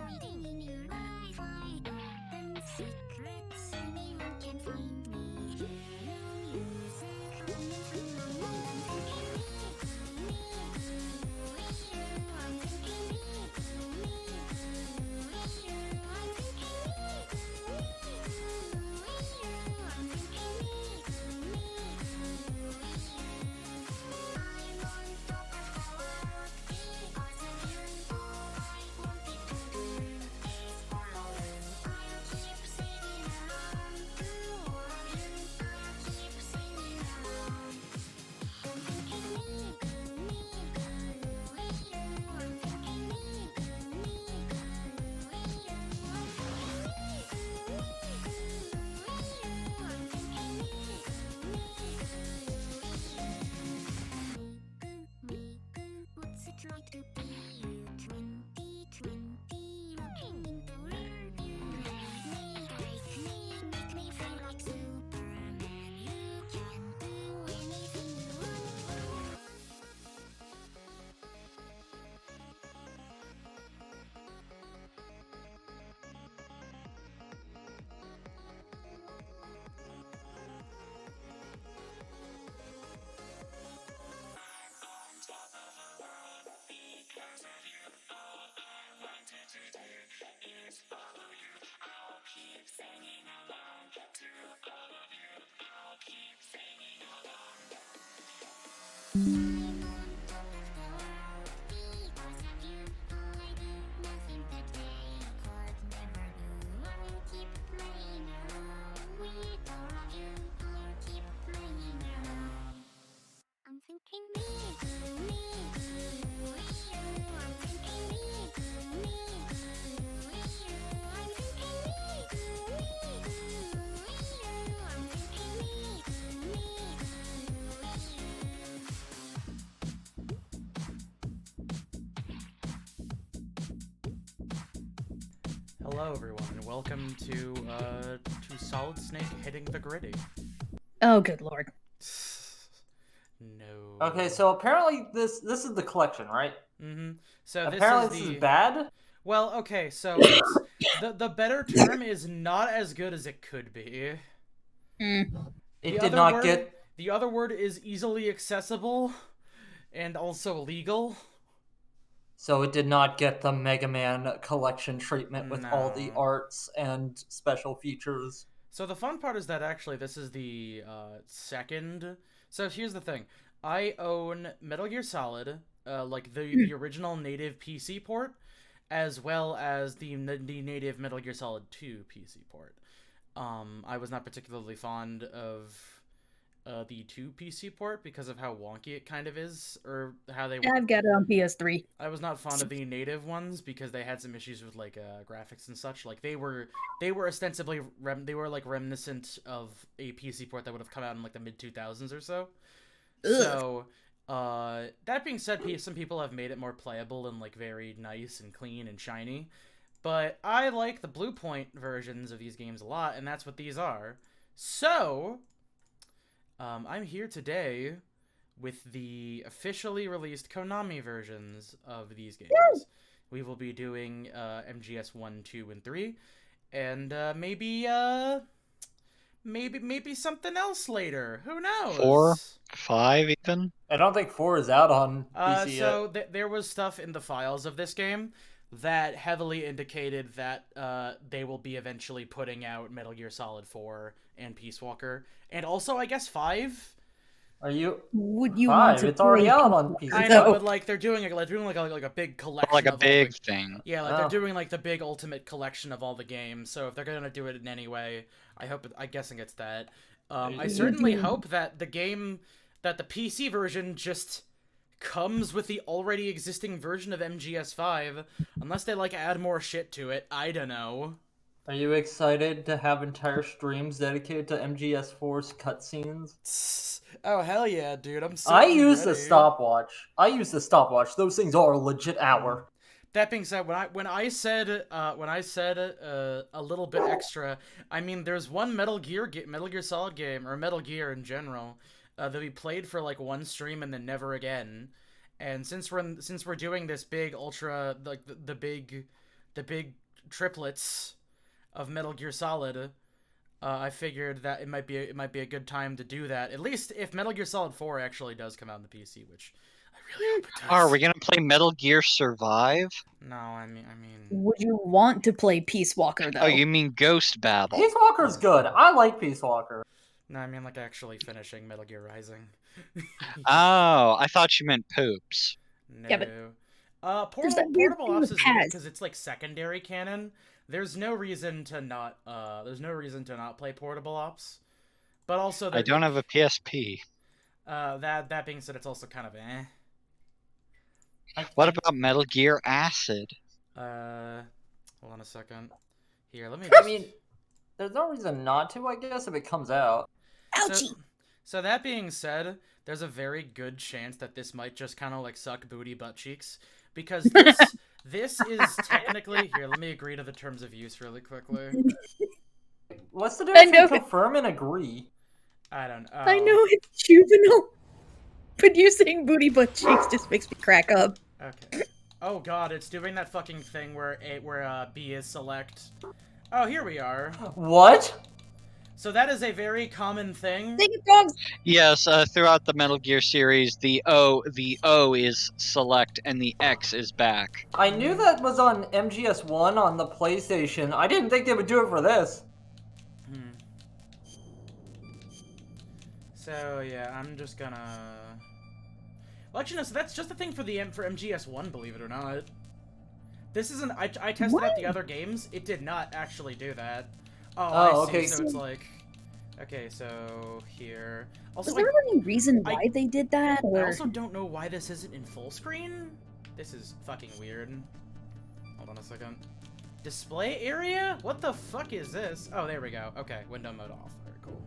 hiding in your eyes wide open secrets. Anyone can find me. Your music running through my mind. I'm thinking me, with you. I'm thinking me, with you. I'm thinking me, with you. I'm thinking me, with you. I'm on top of the world because of you. All I wanted to do is follow you. I'll keep singing along to all of you. I'll keep singing along. I'm thinking me, with you. I'm thinking me, with you. I'm thinking me, with you. I'm thinking what's it like to be you? 2020, looking in the rearview. Make me feel like Superman. You can do anything you want. I'm on top of the world because of you. I do nothing that they could never do. I'll keep playing along with all of you. I'll keep playing along. I'm thinking me, with you. I'm thinking me, with you. I'm thinking me, with you. I'm thinking me, with you. Hello, everyone, and welcome to Solid Snake Hitting the Gritty. Oh, good lord. No. Okay, so apparently this is the collection, right? Mm-hmm. So Apparently this is this is bad. Well, okay, so it's the better term is not as good as it could be. It did not get. The other word is easily accessible, and also legal. So it did not get the Mega Man collection treatment with all the No. arts and special features. So the fun part is that actually this is the second. So here's the thing: I own Metal Gear Solid, like the original native PC port, as well as the native Metal Gear Solid 2 PC port. I was not particularly fond of the 2 PC port because of how wonky it kind of is, or how they. I've got it on PS3. I was not fond of the native ones because they had some issues with like graphics and such. Like they were ostensibly they were like reminiscent of a PC port that would have come out in like the mid 2000s or so. Ugh. So, that being said, some people have made it more playable and like very nice and clean and shiny. But I like the Blue Point versions of these games a lot, and that's what these are. So, I'm here today with the officially released Konami versions of these games. We will be doing MGS 1, 2, and 3, and maybe something else later. Who knows? 4, 5 even? I don't think 4 is out on PC So yet. there was stuff in the files of this game that heavily indicated that they will be eventually putting out Metal Gear Solid 4 and Peace Walker, and also I guess 5. Would you 5? Want to It's already play out on Peace PC. I Walker? know, No. but like they're doing like a big collection, Like a of all big the, thing. yeah, like Oh. they're doing like the big ultimate collection of all the games. So if they're gonna do it in any way, I'm guessing it's that. I certainly hope that the PC version just comes with the already existing version of MGS5, unless they like add more shit to it. I don't know. Are you excited to have entire streams dedicated to MGS4's cutscenes? Oh hell yeah, dude! I'm so I use the ready. stopwatch. Those things are a legit hour. That being said, when I said a little bit extra, I mean there's one Metal Gear Solid game, or Metal Gear in general, that we played for like one stream and then never again. And since we're doing this big ultra, like the big the big triplets of Metal Gear Solid, I figured that it might be a good time to do that. At least if Metal Gear Solid 4 actually does come out on the PC, which I really hope it does. Are we gonna play Metal Gear Survive? No, I mean. Would you want to play Peace Walker though? Oh, you mean Ghost Battle? Peace Walker's good. I like Peace Walker. No, I mean like actually finishing Metal Gear Rising. Oh, I thought you meant poops. No. Yeah, but Portable, that weird portable thing ops with is weird Paz. because it's like secondary canon. There's no reason to not play portable ops. But also I don't have a PSP. that being said, it's also kind of eh. What about Metal Gear Acid? Hold on a second. Here, let me I mean, there's no reason not to, I guess, if it comes out. Ouchie! So that being said, there's a very good chance that this might just kind of like suck booty butt cheeks because this is technically here. Let me agree to the terms of use really quickly. What's the difference know between it. confirm and agree? I don't know. I know it's juvenile, but you saying booty butt cheeks just makes me crack up. Okay. Oh god, it's doing that fucking thing where B is select. Oh, here we are. What? So that is a very common thing. Take it, dogs! Yes, throughout the Metal Gear series, the O is select and the X is back. I knew that was on MGS1 on the PlayStation. I didn't think they would do it for this. So yeah, I'm just gonna. Well, actually, no. So that's just the thing for MGS1, believe it or not. This isn't. I tested out the other games. It did not actually do that. Oh, I see. okay. So it's like. Okay, so here. Also, Was there any reason why they did that? I Or also don't know why this isn't in full screen. This is fucking weird. Hold on a second. Display area? What the fuck is this? Oh, there we go. Okay, window mode off. Very cool.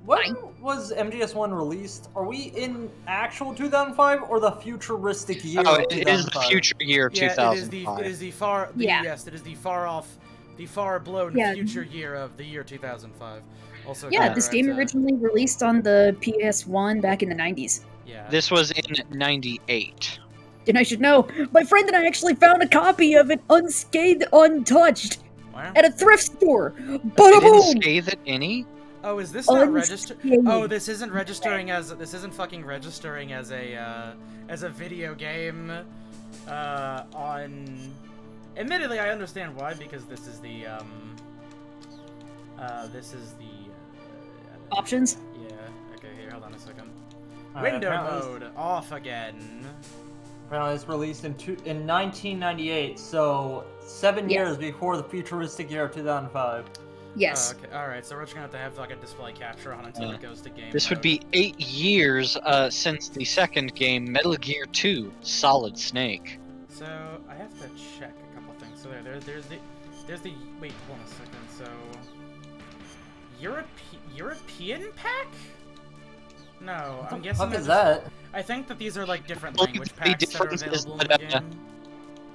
When was MGS1 released? Are we in actual 2005 or the futuristic year Oh, of it is the 2005? future year Yeah, 2005. it is the far. Yeah. Yes, it is the far off, the far blown Yeah. future year of the year 2005. Also, yeah, this game originally released on the PS1 back in the 90s. Yeah. This was in 98. And I should know, my friend and I actually found a copy of it unscathed, untouched, Wow. at a thrift store. It Bada didn't boom! scathe it any? Oh, is this not registered? Unscathed. Oh, this isn't registering as fucking registering as a video game on. Admittedly, I understand why, because this is the Options? Yeah. Okay. Here, hold on a second. Alright, Window apparently mode off again. Apparently it's released in 1998, so 7 Yes. years before the futuristic year of 2005. Yes. Okay. All right. So we're just gonna have to like a display capture on until it goes to game. This would mode. be 8 years since the second game, Metal Gear 2, Solid Snake. So I have to check a couple things. So there's the wait, hold on a second. So European pack? No, I'm guessing What is that's- that? I think that these are like different Well, language the packs that are difference is available in that, the game.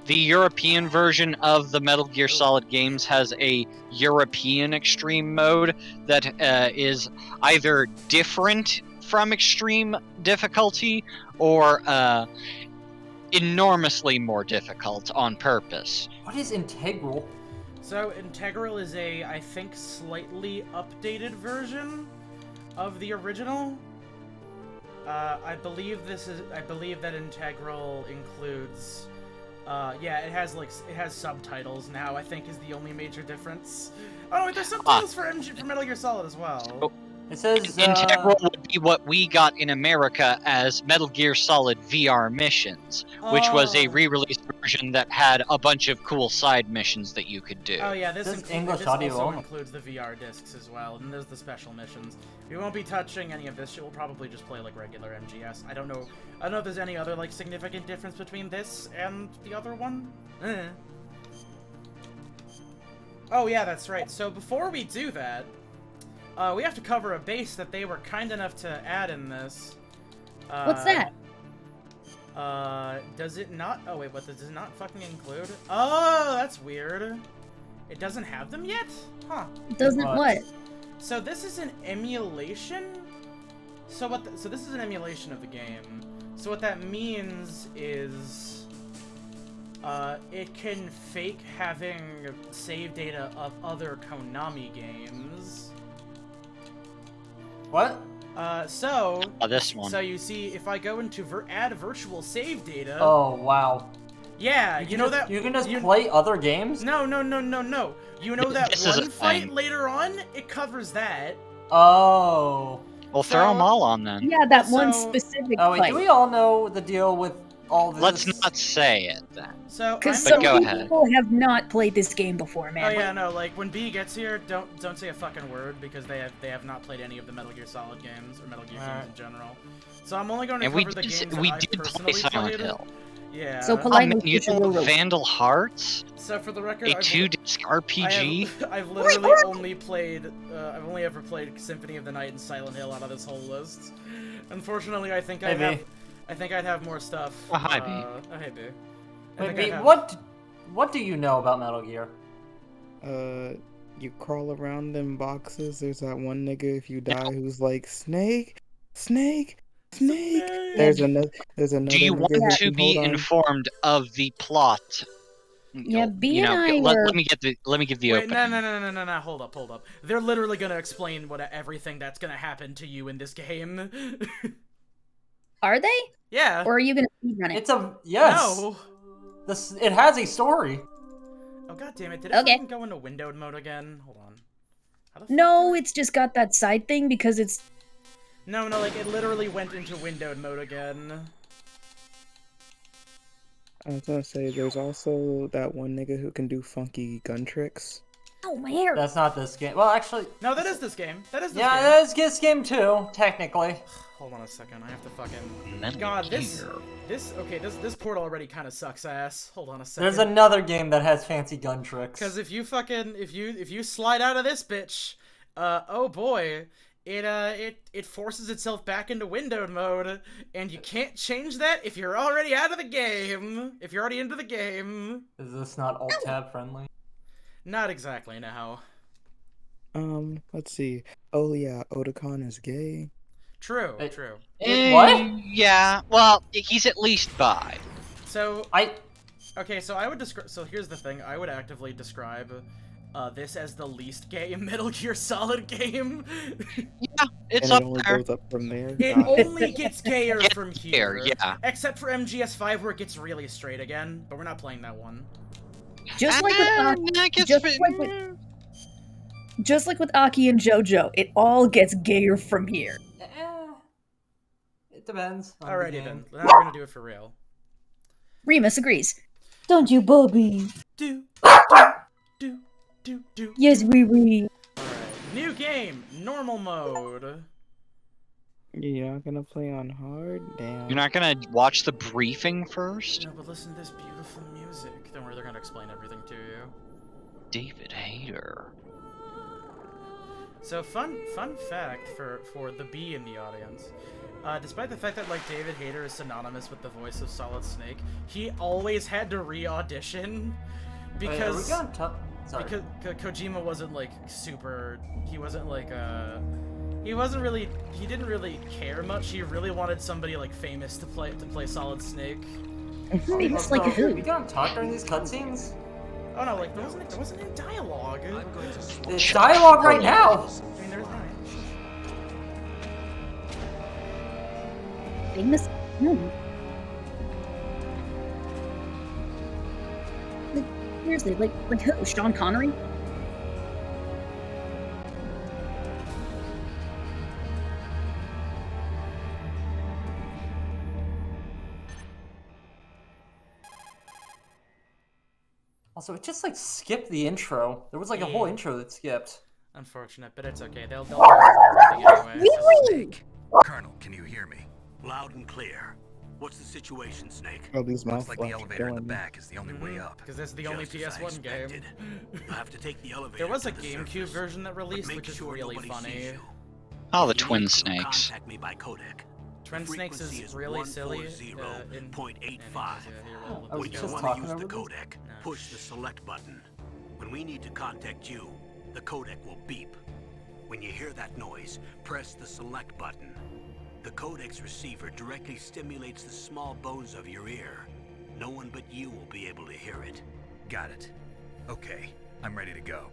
The European version of the Metal Gear Solid games has a European extreme mode that is either different from extreme difficulty or enormously more difficult on purpose. What is integral? So Integral is a, I think, slightly updated version of the original. I believe that Integral includes. Yeah, it has subtitles now. I think is the only major difference. Oh, wait, there's subtitles for Metal Gear Solid as well. It says Integral would be what we got in America as Metal Gear Solid VR Missions, which was a Oh. re-released version that had a bunch of cool side missions that you could do. Oh yeah, this English audio also only. includes the VR discs as well, and there's the special missions. We won't be touching any of this. We'll probably just play like regular MGS. I don't know if there's any other like significant difference between this and the other one. Oh yeah, that's right. So before we do that, we have to cover a base that they were kind enough to add in this. What's that? Does it not? Oh wait, what does it not fucking include? Oh, that's weird. It doesn't have them yet? Huh. Doesn't What? what? So this is an emulation? So this is an emulation of the game. So what that means is it can fake having save data of other Konami games. What? So this one. So you see, if I go into add virtual save data. Oh wow. Yeah, you know that you can just play other games. No. You know that This is a one fight thing. later on? It covers that. Oh. Well, throw them all on then. Yeah, that one So- specific Oh wait, fight. do we all know the deal with all this? Let's not say it then. So Because I'm some go people ahead. have not played this game before, man. Oh yeah, no, like when B gets here, don't say a fucking word because they have not played any of the Metal Gear Solid games or Metal Gear games in general. So I'm only going to And cover we the did, games we that I've did play personally Silent played. Hill. Yeah. So Oh politely, man, you should know roll. Vandal Hearts? So for the record, A 2-disc RPG? I've literally only played. I've only ever played Symphony of the Night and Silent Hill out of this whole list. Unfortunately, I think I'd have more stuff. Oh, hi, B. Oh, hey, B. Wait, B, what do you know about Metal Gear? You crawl around them boxes. There's that one nigga if you die who's like Snake. There's another. Do you want nigga to who can be hold on. informed of the plot? Yeah, B and I let were- me give the Wait, opening. no, hold up. They're literally gonna explain everything that's gonna happen to you in this game. Are they? Yeah. Or are you gonna speedrun it? It's a yes. No. It has a story. Oh god damn it! Did it Okay. fucking go into windowed mode again? Hold on. How the fuck No, did it's just got that side thing because it's. No, like it literally went into windowed mode again. I was gonna say there's also that one nigga who can do funky gun tricks. Oh, my hair. That's not this game. Well, actually, No, that is this game. That is this yeah, game. that is this game too, technically. Hold on a second. I have to fucking. Metal God, Gear. this port already kind of sucks ass. Hold on a second. There's another game that has fancy gun tricks. Because if you slide out of this bitch, oh boy, it forces itself back into windowed mode, and you can't change that if you're already out of the game. If you're already into the game. Is this not alt tab friendly? Not exactly, no. Let's see. Oh yeah, Otakon is gay. True. What? Yeah, well, he's at least bi. So I would describe. So here's the thing. I would actively describe this as the least gay Metal Gear Solid game. Yeah, it's and up it only there. goes up from there. It God. only gets gayer from here. Yeah. Except for MGS5 where it gets really straight again, but we're not playing that one. Just like with Aki, just like with Aki and JoJo, it all gets gayer from here. it depends. on the Alrighty game. then. Now we're gonna do it for real. Remus agrees. Don't you, Bobby? Do. Yes, we. Alright. New game. Normal mode. You're not gonna play on hard? Damn. You're not gonna watch the briefing first? No, but listen to this beautiful music. Don't worry, they're gonna explain everything to you. David Hayter. So fun fact for the B in the audience. Despite the fact that like David Hayter is synonymous with the voice of Solid Snake, he always had to re-audition because because Kojima wasn't like super. He wasn't like he didn't really care much. He really wanted somebody like famous to play Solid Snake. Famous like Also, who? we can't talk during these cutscenes. Oh no, like there wasn't any dialogue. It's dialogue right now. I mean, there's not. Famous? No. Like, seriously, like who? Sean Connery? Also, it just like skipped the intro. There was like a whole intro that skipped. Unfortunate, but it's okay. They'll do everything anyway. Snake. Colonel, can you hear me? Loud and clear. What's the situation, Snake? Oh, these mouth Looks like the flaps are elevator in the killing me. back is the only way up. Because this is the only Just as I PS1 game. expected. You'll have to take the elevator There was to a the GameCube surface, version that but released, make which is sure really nobody funny. sees you. Oh, the If you Twin need to, Snakes. Contact me by codec. Twin The Snakes frequency is really silly. In 140.85. Oh, Are we When you just want talking to use the over this? codec, push the select button. When we need to contact you, the codec will beep. When you hear that noise, press the select button. The codec's receiver directly stimulates the small bones of your ear. No one but you will be able to hear it. Got it. Okay, I'm ready to go.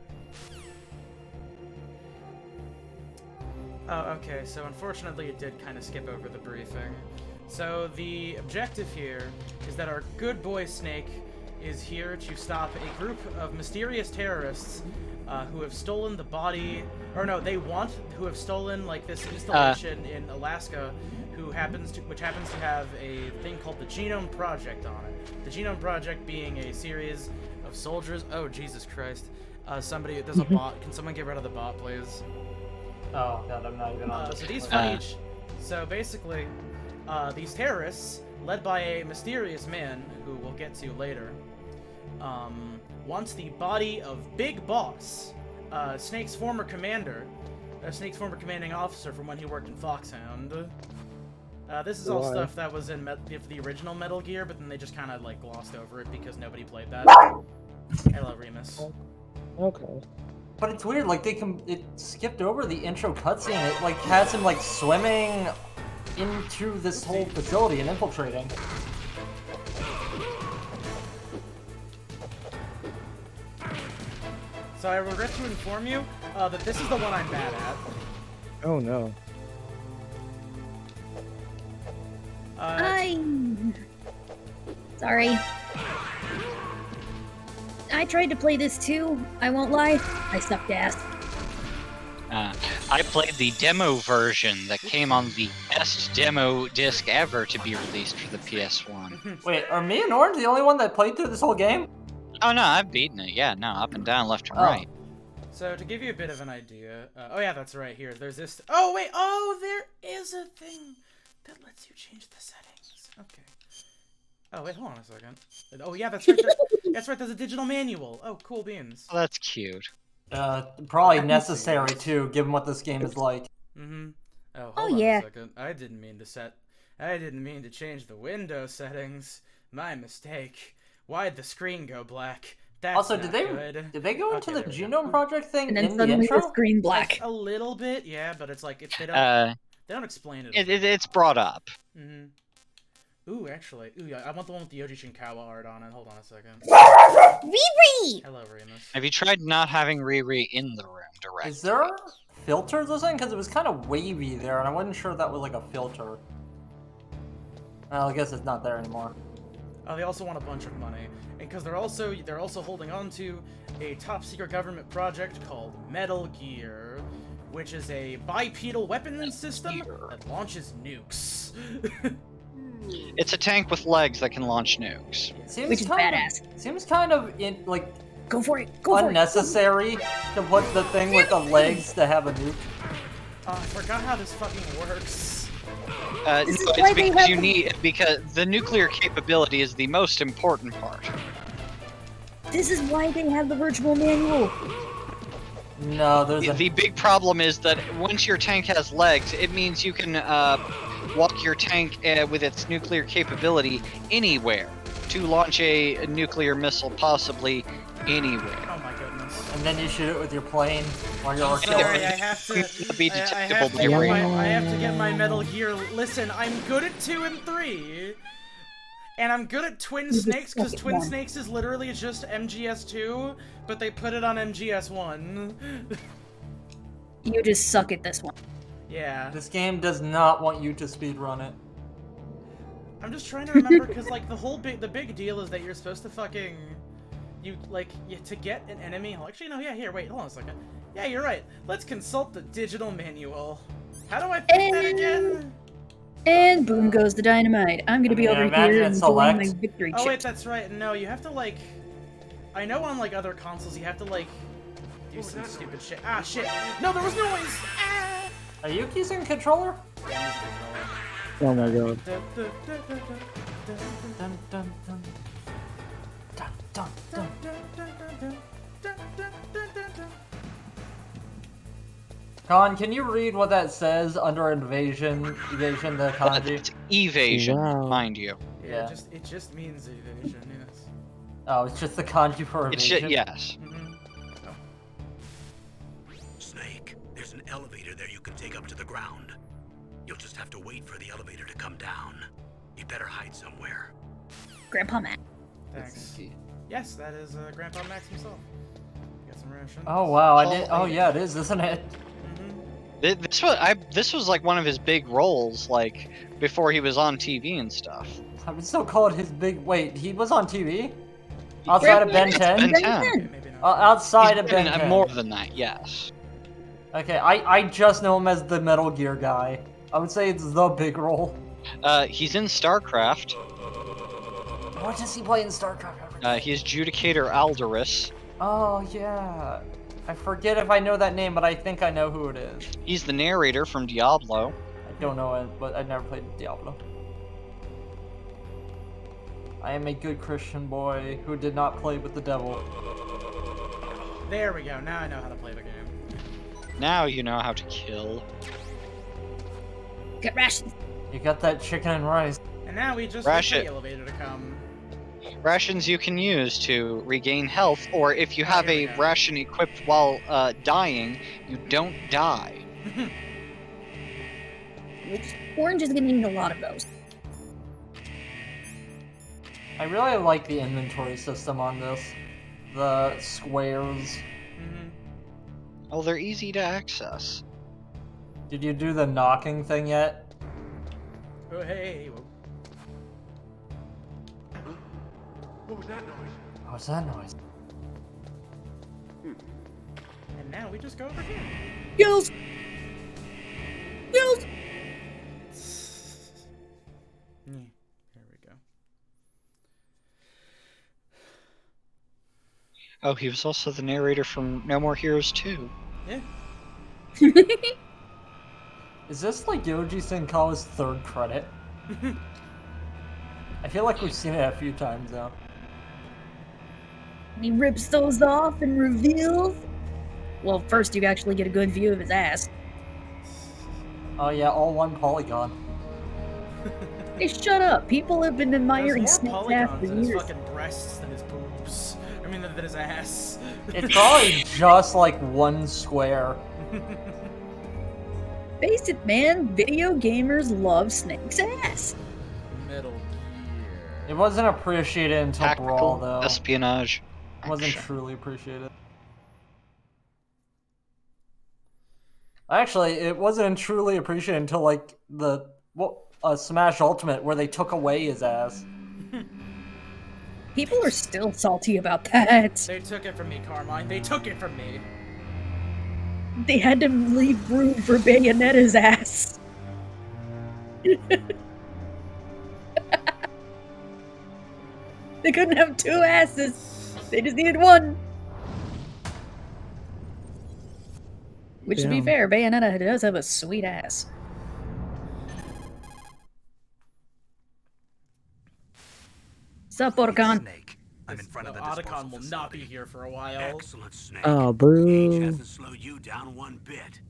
Oh, okay, so unfortunately it did kind of skip over the briefing. So the objective here is that our good boy Snake is here to stop a group of mysterious terrorists who have stolen the body, who have stolen like this installation in Alaska, which happens to have a thing called the Genome Project on it. The Genome Project being a series of soldiers. Oh Jesus Christ! There's a bot. Can someone get rid of the bot, please? Oh god, I'm not even on. So these footage. So basically, these terrorists, led by a mysterious man who we'll get to later, wants the body of Big Boss, Snake's former commander, Snake's former commanding officer from when he worked in Foxhound. This is all stuff that was in the original Metal Gear, but then they just kind of like glossed over it because nobody played that. Hello, Remus. Okay. But it's weird, like it skipped over the intro cutscene. It like has him like swimming into this whole facility and infiltrating. So I regret to inform you that this is the one I'm bad at. Oh no. Sorry. I tried to play this too. I won't lie. I sucked ass. I played the demo version that came on the best demo disc ever to be released for the PS1. Wait, are me and Orange the only one that played through this whole game? Oh no, I've beaten it. Yeah, no, up and down, left and Oh. right. So to give you a bit of an idea, oh yeah, that's right here. There's this. Oh wait, oh there is a thing that lets you change the settings. Okay. Oh wait, hold on a second. Oh yeah, that's right. That's right. There's a digital manual. Oh, cool beans. Oh, that's cute. Probably necessary too, given what this game is like. Mm-hmm. Oh, Oh, hold on yeah. a second. I didn't mean to change the window settings. My mistake. Why'd the screen go black? That's Also, not did good. they go into Okay, the there we go. Genome Project thing And then in the suddenly intro? the screen black. A little bit, yeah, but it's like they don't explain it. It's brought up. Mm-hmm. Ooh, actually, yeah, I want the one with the Yoji Shinkawa art on it. Hold on a second. Riri! Hello, Remus. Have you tried not having Riri in the room directly? Is there filters or something? Because it was kind of wavy there, and I wasn't sure if that was like a filter. Well, I guess it's not there anymore. Oh, they also want a bunch of money, and because they're also holding on to a top secret government project called Metal Gear, which is a bipedal weapon system that launches nukes. It's a tank with legs that can launch nukes. Seems Which is kind badass. Seems kind of Go for it! Go for it! unnecessary to put the thing with the legs to have a nuke. Oh, I forgot how this fucking works. No, This is it's why they because have because the nuclear capability is the most important part. This is why they have the virtual manual. No, there's a The big problem is that once your tank has legs, it means you can walk your tank with its nuclear capability anywhere to launch a nuclear missile, possibly anywhere. Oh my goodness. and then you shoot it with your plane while you're Sorry, artillery. I have to. Be I detectable have to by get radar. I have to get my Metal Gear. Listen, I'm good at 2 and 3, and I'm good at Twin Snakes because Twin Snakes is literally just MGS2, but they put it on MGS1. You just suck at this one. Yeah, This game does not want you to speedrun it. I'm just trying to remember because like the big deal is that you're supposed to fucking to get an enemy. Well, actually, no, yeah, here, wait, hold on a second. Yeah, you're right. Let's consult the digital manual. How do I pick that again? And boom goes the dynamite. I'm gonna be Yeah, over imagine here it enjoying my select. victory Oh wait, chip. that's right. No, you have to like. I know on like other consoles you have to like do some stupid shit. Ah, shit. No, there was noise. Ah. Are you using a controller? Oh my god. Dun, dun, dun, dun, dun, Dun, dun, dun. Dun, dun, dun. dun, dun, dun, dun, dun, dun, dun, dun. Con, can you read what that says under evasion, the kanji? It's evasion, Wow. mind you. Yeah, Yeah. it just means evasion. Yes. Oh, it's just the kanji for It's evasion? yes. Mhm. Snake, there's an elevator there you can take up to the ground. You'll just have to wait for the elevator to come down. You'd better hide somewhere. Grandpa Matt. Thanks. Yes, that is Grandpa Max himself. Got some rations. Oh wow, I did. Oh yeah, it is, isn't it? This was like one of his big roles, like before he was on TV and stuff. I would still call it his big. Wait, he was on TV? Outside of Ben 10? Ben 10. Okay, maybe not. Outside He's of Ben been 10. more than that, yes. Okay, I just know him as the Metal Gear guy. I would say it's the big role. He's in StarCraft. What does he play in StarCraft? He's Judicator Alderus. Oh yeah. I forget if I know that name, but I think I know who it is. He's the narrator from Diablo. I don't know it, but I never played Diablo. I am a good Christian boy who did not play with the devil. There we go. Now I know how to play the game. Now you know how to kill. Get rations. You got that chicken and rice. And now we just wait for Ration. the elevator to come. Rations you can use to regain health, or if you have Here we a go. ration equipped while dying, you don't die. Orange is gonna need a lot of those. I really like the inventory system on this. The squares. Oh, they're easy to access. Did you do the knocking thing yet? Oh, hey. What was that noise? What's that noise? And now we just go over here. Gills! Gills! There we go. Oh, he was also the narrator from No More Heroes 2. Yeah. Is this like Yoji Senkawa's third credit? I feel like we've seen it a few times now. He rips those off and reveals. Well, first you actually get a good view of his ass. Oh yeah, all one polygon. Hey, shut up! People have been admiring There's Snake's more ass polygons for in his years. fucking breasts than his boobs. I mean, than his ass. It's probably just like one square. Face it, man. Video gamers love Snake's ass. Metal Gear. It wasn't appreciated until Brawl Tactical though. espionage. It wasn't action. truly appreciated. Actually, it wasn't truly appreciated until like the Smash Ultimate, where they took away his ass. People are still salty about that. They took it from me, Carmine. They took it from me. They had to leave room for Bayonetta's ass. They couldn't have two asses. They just needed one. Which, to be Damn. fair, Bayonetta does have a sweet ass. Sup, Otacon? Snake. I'm in front of the Otacon disposal will not be facility. here for a while. Excellent, Snake. Oh, Age bro. hasn't slowed you down one bit.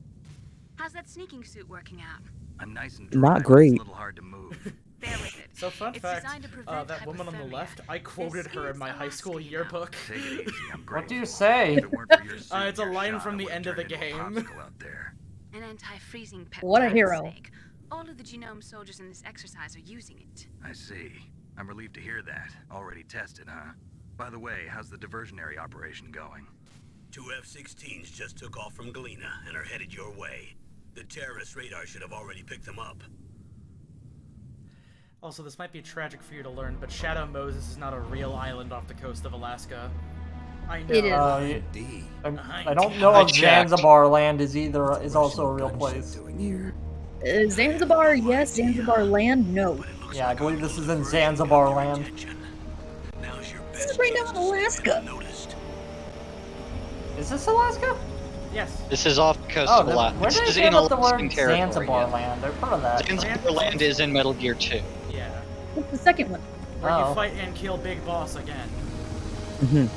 How's that sneaking suit working out? I'm nice and Not dry, but great. It's a little hard to move. Bear with it. So fun It's fact, designed to prevent that woman on the hypothermia. left, I quoted her in my high school Alaska, you know. yearbook. Take it easy. I'm great. What do you say? If it weren't for your suit, It's a your line shot, from I the would've end of the turned into a game. popsicle out there. An anti-freezing peptide What a hero. snake. All of the genome soldiers in this exercise are using it. I see. I'm relieved to hear that. Already tested, huh? By the way, how's the diversionary operation going? 2 F-16s just took off from Galena and are headed your way. The terrorist radar should have already picked them up. Also, this might be tragic for you to learn, but Shadow Moses is not a real island off the coast of Alaska. I know. It is. D. I don't know if checked. Zanzibar land is also a real place. Doing here. Zanzibar, yes. Zanzibar land, no. But it looks Yeah, I like believe our this is little in diversion Zanzibar got your land. attention. Now's your This is best right now chance in to stay Alaska. unnoticed. Is this Alaska? Yes. This is off the coast Oh, of Alaska. where This did is they in give up the Alaskan word territory. Zanzibar Yeah. land? I've heard of that. Zanzibar land is in Metal Gear 2. Yeah. What's the second one? Where Oh. you fight and kill Big Boss again. Mhm.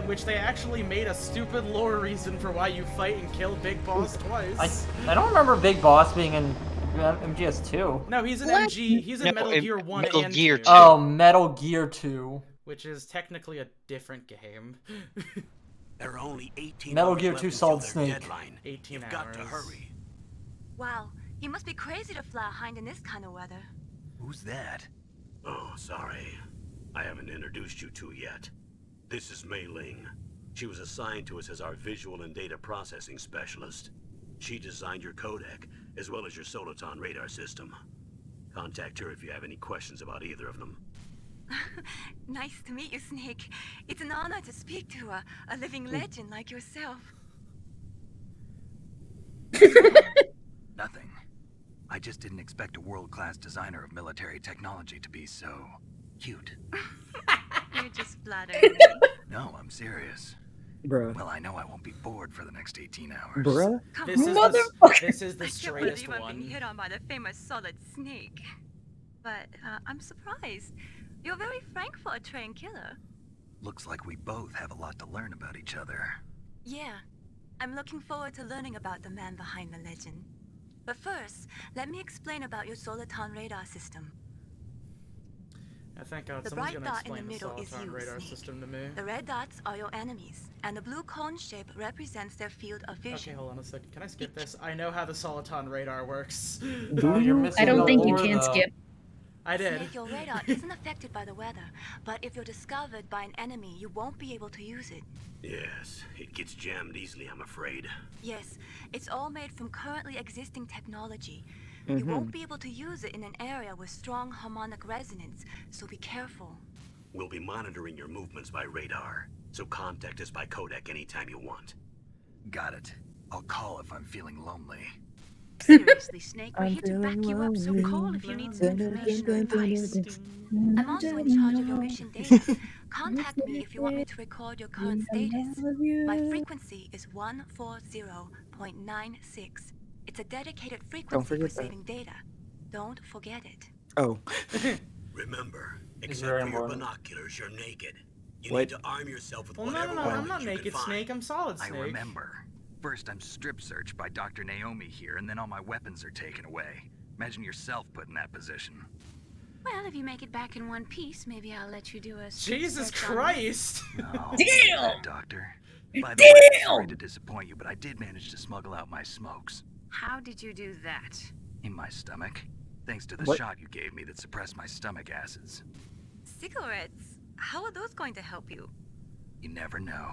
Which they actually made a stupid lore reason for why you fight and kill Big Boss twice. I don't remember Big Boss being in MGS2. No, he's in What? MG. He's in No, Metal in Gear 1 Metal and Gear 2. 2. Oh, Metal Gear 2. Which is technically a different game. There are only 18 Metal hours Gear left 2 until Solid their Snake. deadline. 18 You've got to hours. hurry. Wow, you must be crazy to fly a hind in this kind of weather. Who's that? Oh, sorry. I haven't introduced you two yet. This is Mei Ling. She was assigned to us as our visual and data processing specialist. She designed your codec, as well as your Soliton radar system. Contact her if you have any questions about either of them. Nice to meet you, Snake. It's an honor to speak to a living legend like yourself. Nothing. I just didn't expect a world-class designer of military technology to be so cute. You're just flattering me. No, I'm serious. Bruh. Well, I know I won't be bored for the next 18 hours. Bruh? Come This is on. the, Motherfucker. this is the I can't straightest believe I'm being one. hit on by the famous Solid Snake. But I'm surprised. You're very frank for a trained killer. Looks like we both have a lot to learn about each other. Yeah. I'm looking forward to learning about the man behind the legend. But first, let me explain about your Soliton radar system. Thank God The someone's bright gonna dot in the explain the middle is Soliton you, radar Snake. system to me. The red dots are your enemies, and the blue cone shape represents their field of Okay, vision. hold on a second. Can I skip this? I know how the Soliton radar works. Do You're you? missing I don't the think you lore, can though. skip. I did. Snake, your radar isn't affected by the weather, but if you're discovered by an enemy, you won't be able to use it. Yes, it gets jammed easily, I'm afraid. Yes, it's all made from currently existing technology. You won't be able to use it in an area with strong harmonic resonance, so be careful. We'll be monitoring your movements by radar, so contact us by codec anytime you want. Got it. I'll call if I'm feeling lonely. Seriously, Snake, we're I'm here to back feeling you up, so lonely. call if you need some information or advice. I'm also in charge of your mission data. Contact me if you want me to record your current status. My frequency is 140.96. It's a dedicated frequency for forget that. saving data. Don't forget it. Oh. Remember, It's except very for your important. binoculars, you're naked. You What? need to arm yourself with Well, no, whatever no, weapons I'm not you naked, can find. Snake. I'm Solid I Snake. remember. First I'm strip searched by Dr. Naomi here, and then all my weapons are taken away. Imagine yourself put in that position. Well, if you make it back in one piece, maybe I'll let you do a Jesus search on me. Christ! No, Damn! Doctor. By the way, Damn! sorry to disappoint you, but I did manage to smuggle out my smokes. How did you do that? In my stomach. Thanks to the What? shot you gave me that suppressed my stomach acids. Cigarettes? How are those going to help you? You never know.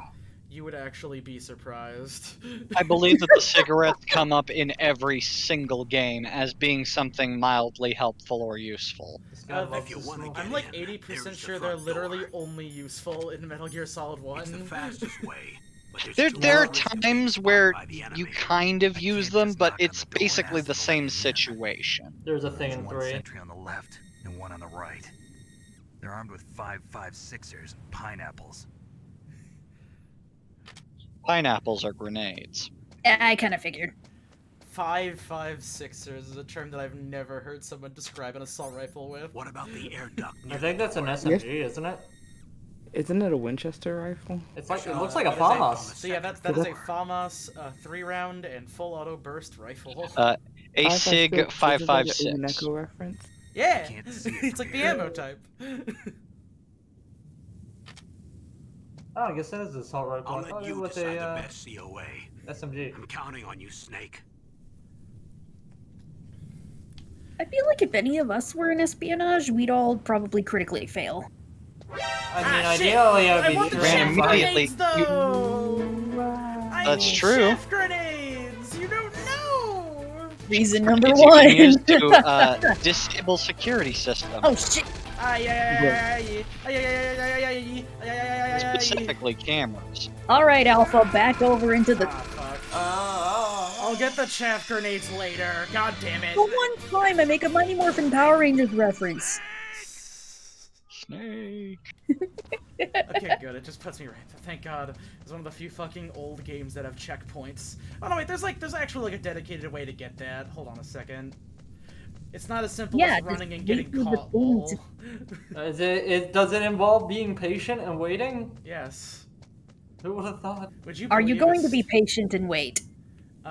You would actually be surprised. I believe that the cigarettes come up in every single game as being something mildly helpful or useful. This guy loves If you to wanna smoke. get I'm like in, 80% there's the sure they're front literally door. only useful in Metal Gear Solid 1. It's the fastest way. But there's There, too there are much risk of being times spotted where by the you enemy. kind of I use can't them, just but knock on it's the door and basically ask the them to same let me in. situation. There's a thing There's in one 3. sentry on the left and one on the right. They're armed with 5.56ers and pineapples. Pineapples are grenades. I kind of figured. 5.56ers is a term that I've never heard someone describe an assault rifle with. What about the air duct? I near think the that's an door? SMG, isn't it? Isn't it a Winchester rifle? It's like it looks like a That is FAMAS. So yeah, that is a FAMAS 3-round and full auto burst rifle. A SIG 5.56. Neko reference? Yeah, can't see it it's from like the here. ammo type. Oh, I guess that is assault rifle. I'll I let thought it you was decide a the best COA. SMG. I'm counting on you, Snake. I feel like if any of us were in espionage, we'd all probably critically fail. I mean, Ah, shit! ideally, I I'd want be the Ran chaff immediately. grenades, though! I That's need true. chaff grenades! You don't know! Reason number It's you one. can use to disable security system, Oh shit! specifically cameras. All right, Alpha, back over into the. Ah, fuck. I'll get the chaff grenades later. God damn it. For one time, I make a Mighty Morphin Power Rangers reference. Snake. Okay, good. It just puts me right. Thank God. It's one of the few fucking old games that have checkpoints. Oh no, wait. There's actually like a dedicated way to get that. Hold on a second. It's not as simple Yeah, as running just and getting wait for the caught. thing Lol. Does it involve being patient and waiting? Yes. Who would have thought? Would you? Are you believe going to this- be patient and wait? No.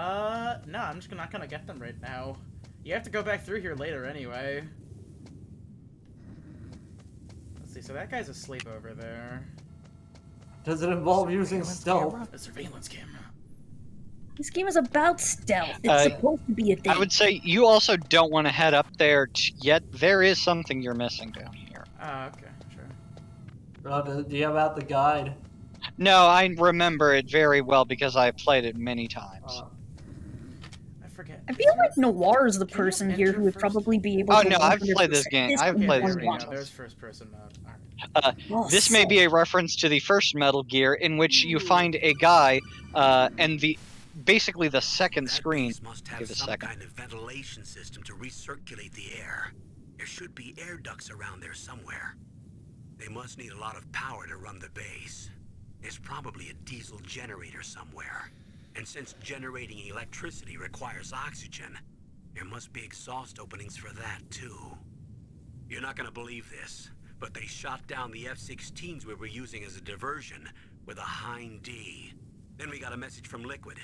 I'm just not gonna get them right now. You have to go back through here later anyway. Let's see. So that guy's asleep over there. Does it involve using stealth? A surveillance camera. This game is about stealth. It's Uh, supposed to be a thing. I would say you also don't want to head up there yet. There is something you're missing down here. Okay, sure. Do you have out the guide? No, I remember it very well because I played it many times. I forget. I feel like Noir's the Can you person here enter who would first? probably be able Oh to no, 100% I've played this game. this I've in Okay, played there this one we game. go. watch. There's first-person mode. All right. This may be a reference to the first Metal Gear, in which you find a guy, and basically the second That screen. base must have Give it a some second. kind of ventilation system to recirculate the air. There should be air ducts around there somewhere. They must need a lot of power to run the base. There's probably a diesel generator somewhere. And since generating electricity requires oxygen, there must be exhaust openings for that too. You're not gonna believe this, but they shot down the F-16s we were using as a diversion with a Hind D. Then we got a message from Liquid.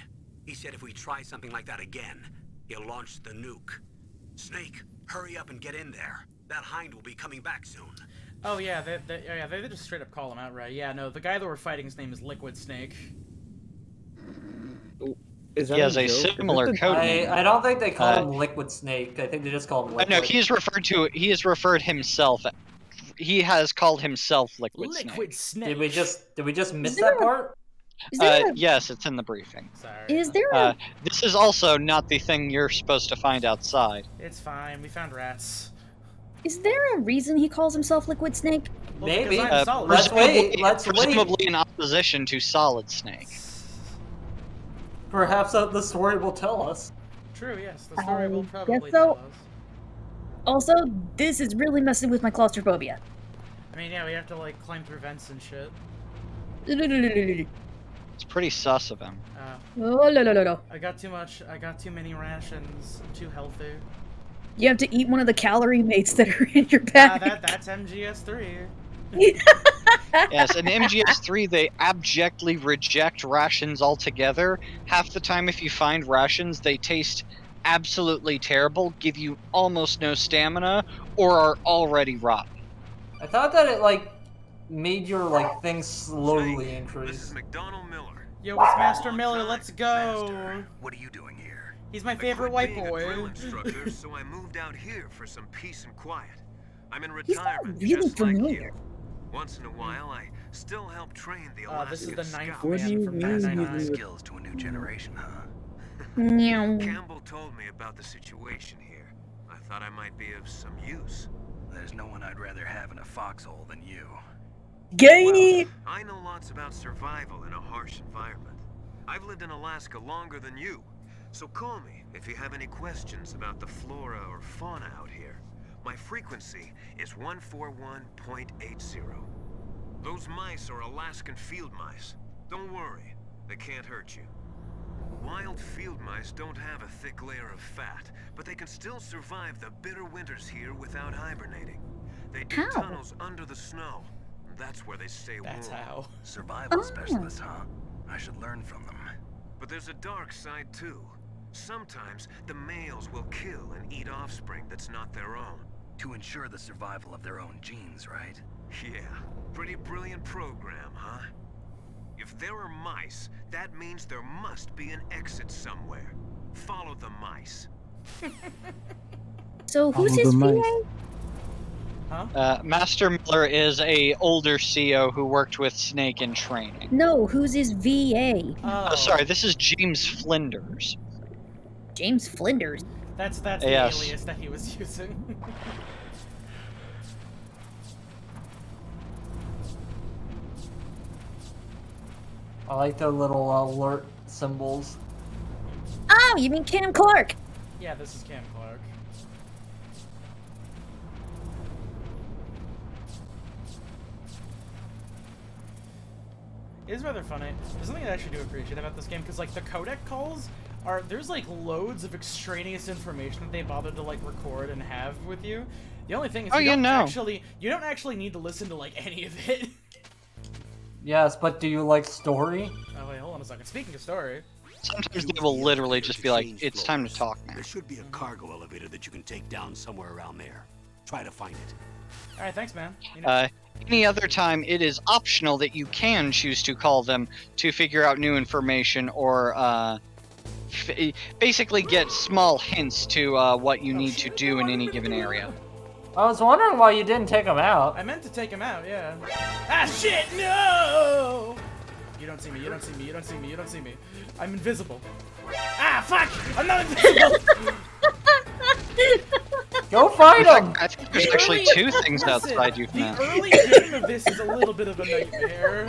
He said if we try something like that again, he'll launch the nuke. Snake, hurry up and get in there. That Hind will be coming back soon. Oh yeah, they just straight up call him out, right? Yeah, no, the guy that we're fighting, his name is Liquid Snake. Is that He has a a joke? Is similar this the- code name. I don't think they call him Liquid Snake. I think they just call him Liquid. No, he has referred himself. He has called himself Liquid Liquid Snake. Snake. Did we just miss Is there that part? Is there, Yes, it's in the briefing. Sorry. is there a This is also not the thing you're supposed to find outside. It's fine. We found rats. is there a reason he calls himself Liquid Snake? Well, Maybe. because I'm solid. Let's wait. Let's wait. Presumably in opposition to Solid Snake. Perhaps the story will tell us. True. Yes, the story will guess probably so. tell us. Also, this is really messing with my claustrophobia. I mean, yeah, we have to like climb through vents and shit. It's pretty sus of him. Oh, no. I got too much. I got too many rations. I'm too healthy. You have to eat one of the calorie mates that are in your Ah, bag. that's MGS3. Yes, in MGS3 they abjectly reject rations altogether. Half the time if you find rations, they taste absolutely terrible, give you almost no stamina, or are already rotten. I thought that it like made your like things slowly This increase. is McDonald Miller. Yo, it's Master Miller. Let's go. Master, what are you doing here? He's my I favorite quit white being boy. a drill instructor, so I moved out here for some peace and quiet. I'm in He's not retirement, really just like familiar. you. Once in a while, I still help train the This is Alaska the ninth Scouts. What do man you from mean? Passing on the 99. skills to a new generation, huh? Meow. Campbell told me about the situation here. I thought I might be of some use. There's no one I'd rather have in a foxhole than you. Gay! I know lots about survival in a harsh environment. I've lived in Alaska longer than you, so call me if you have any questions about the flora or fauna out here. My frequency is 141.80. Those mice are Alaskan field mice. Don't worry, they can't hurt you. Wild field mice don't have a thick layer of fat, but they can still survive the bitter winters here without hibernating. They dig How? tunnels under the snow. That's where they stay That's warm. how. Survival Oh. specialists, huh? I should learn from them. But there's a dark side too. Sometimes the males will kill and eat offspring that's not their own. To ensure the survival of their own genes, right? Yeah. Pretty brilliant program, huh? If there are mice, that means there must be an exit somewhere. Follow the mice. So who's Follow his the VA? mice. Huh? Master Miller is a older CO who worked with Snake in training. No, who's his VA? Oh, sorry, this is James Flinders. James Flinders. That's the Yes. alias that he was using. I like the little alert symbols. Oh, you mean Cam Clark? Yeah, this is Cam Clark. It is rather funny. There's something I actually do appreciate about this game, because like the codec calls are there's like loads of extraneous information that they bothered to like record and have with you. The only thing is you don't actually need to listen to like any of it. Yes, but do you like story? Oh wait, hold on a second. Speaking of story, Sometimes they will literally just be like, it's time to talk now. There should be a cargo elevator that you can take down somewhere around there. Try to find it. all right, thanks, man. You know, Any other time, it is optional that you can choose to call them to figure out new information or basically get small hints to what you need to do in any given area. I was wondering why you didn't take him out. I meant to take him out, yeah. Ah, shit, no! You don't see me, you don't see me, you don't see me, you don't see me. I'm invisible. Ah, fuck! I'm not invisible! Go fight him! I think there's actually two things outside you can The ask. early game of this is a little bit of a nightmare.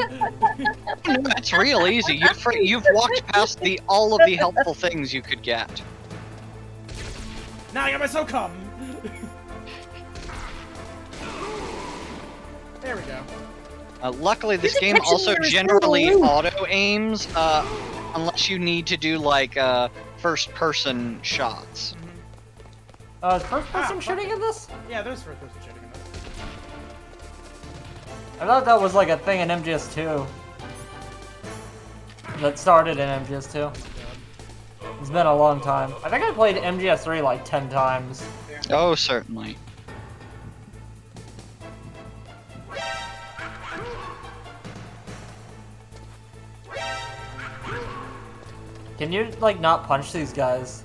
It's real easy. You've walked past all of the helpful things you could get. Now I got my SOCOM! There we go. Luckily, this You're game catching also me in a generally single loop. auto-aims, unless you need to do, like, first-person shots. Is first person shooting in this? Yeah, there's first person shooting in this. I thought that was like a thing in MGS2. That started in MGS2. It's been a long time. I think I played MGS3 like 10 times. Oh, certainly. Can you like not punch these guys?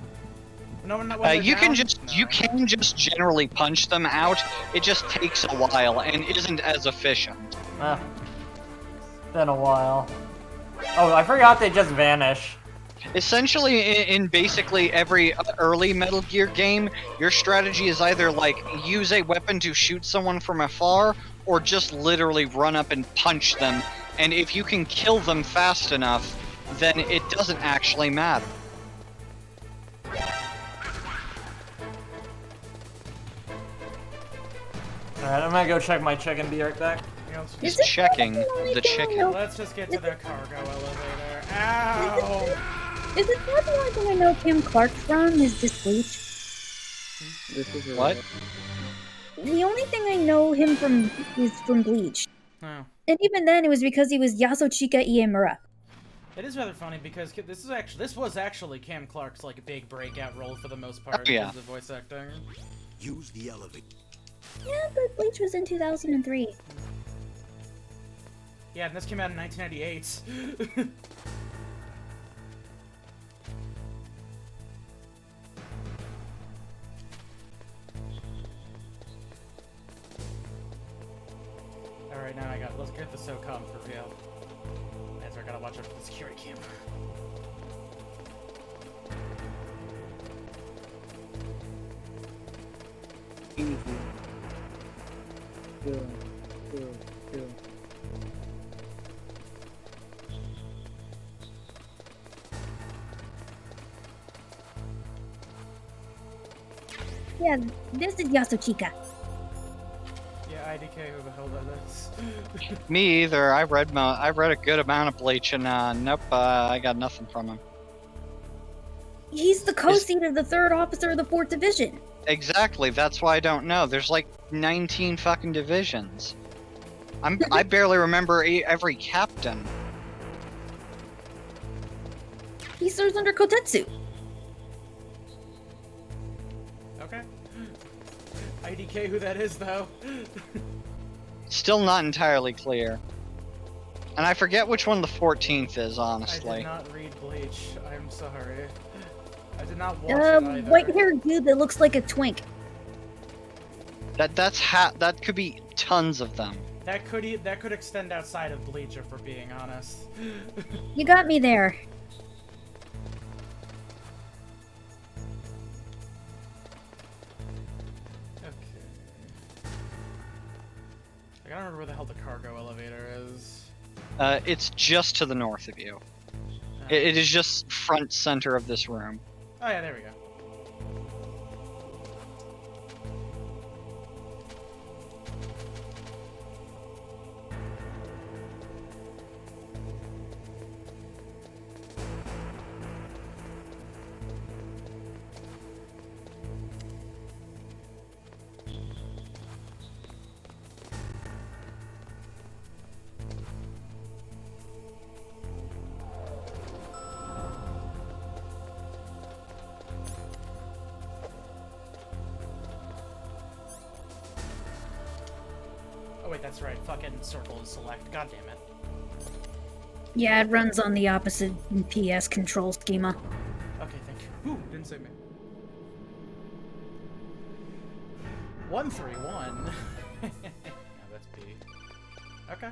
No, when they're You can down? just No. you can just generally punch them out. It just takes a while and isn't as efficient. Eh. It's been a while. Oh, I forgot they just vanish. Essentially, in basically every early Metal Gear game, your strategy is either like use a weapon to shoot someone from afar, or just literally run up and punch them. And if you can kill them fast enough, then it doesn't actually matter. Alright, I'm gonna go check my chicken, be right back. You know, He's Is it checking only the thing I chicken. know- let's just get to the cargo elevator. Ow! Is it not the only thing I know Kim Clark from is this Bleach? This is What? The only thing I know him from is from Bleach. Oh. And even then, it was because he was Yasuchika Iemura. It is rather funny because this was actually Cam Clark's like big breakout role for the most part Oh, yeah. in terms of voice acting. Use the elevator. Yeah, but Bleach was in 2003. Yeah, and this came out in 1998. Alright, now let's get the SOCOM for real. That's where I gotta watch out for the security camera. easy. Kill, kill, kill. Yeah, this is Yasuchika. Yeah, IDK, who the hell that is? Me either. I read a good amount of Bleach, and nope, I got nothing from him. He's the co-seat of the 3rd Officer of the 4th Division. Exactly. That's why I don't know. There's like 19 fucking divisions. I barely remember every captain. He serves under Kotetsu. Okay. IDK, who that is, though. Still not entirely clear. And I forget which one the 14th is, I honestly. did not read Bleach. I'm sorry. I did not watch it either. White-haired dude that looks like a twink. That could be tons of them. That could extend outside of Bleach, if we're being honest. You got me there. Okay. I gotta remember where the hell the cargo elevator is. It's just to the north of you. It is just front center of this room. Oh yeah, there we go. Oh wait, that's right. Fucking circle is select. God damn it. Yeah, it runs on the opposite PS control schema. Okay, thank you. Ooh, didn't save me. 131. Yeah, that's B. Okay.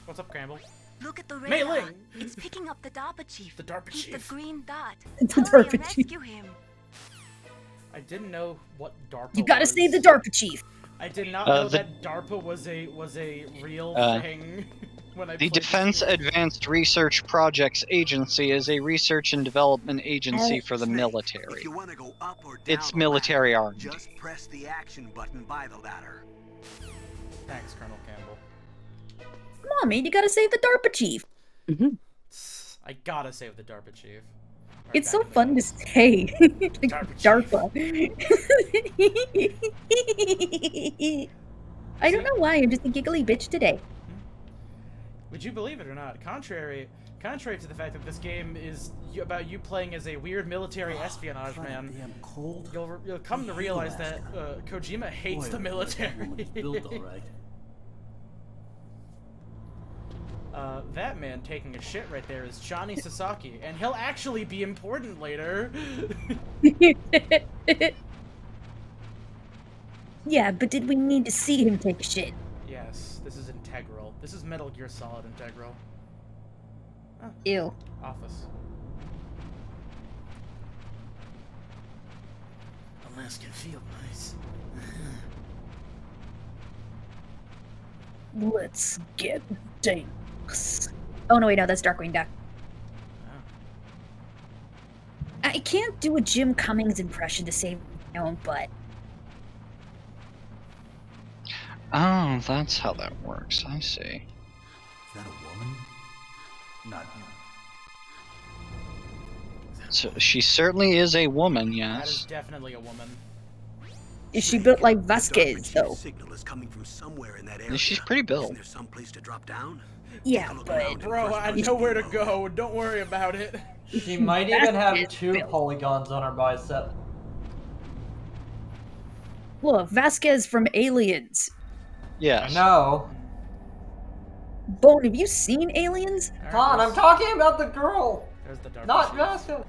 What's up, Campbell? Look at the Mei radar. Ling! It's picking up the DARPA chief. The DARPA He's chief. the green dot. The Hurry DARPA and chief. rescue him. I didn't know what DARPA You gotta was. save the DARPA chief. I did not know the- that DARPA was a real thing. When I The played this Defense game. Advanced Research Projects Agency is a research and development agency for the Snake, military. If you want to go up or down It's the military ladder, armed. just press the action button by the ladder. Thanks, Colonel Campbell. Come on, man, you gotta save the DARPA chief. I gotta save the DARPA chief. Right, It's so back to fun to that. say. Like, DARPA DARPA. I don't know why, I'm just a giggly bitch today. Would you believe it or not? Contrary to the fact that this game is about you playing as a weird military espionage man, Damn cold. you'll come to realize that Kojima hates the military. Built all right. That man taking a shit right there is Johnny Sasaki, and he'll actually be important later. Yeah, but did we need to see him take a shit? Yes, this is integral. This is Metal Gear Solid integral. Ew. Office. Alaska feel nice. Let's get dangerous. Oh no, wait, no, that's Darkwing Duck. I can't do a Jim Cummings impression to save my own butt. Oh, that's how that works. I see. Is that a woman? Not you. So she certainly is a woman, That is yes. definitely a woman. Is she built like The DARPA Vasquez, chief's though? signal is coming from somewhere in that area. She's pretty built. Isn't there some place to drop down? Yeah, Take a look but around in Bro, first I person know where to mode. go. Don't worry about it. She might even have Vasquez 2 built. polygons on her bicep. Look, Vasquez from Aliens. Yes. No. Bone, have you seen Aliens? Con, I'm talking about the girl, There's the DARPA not chief. Vasquez.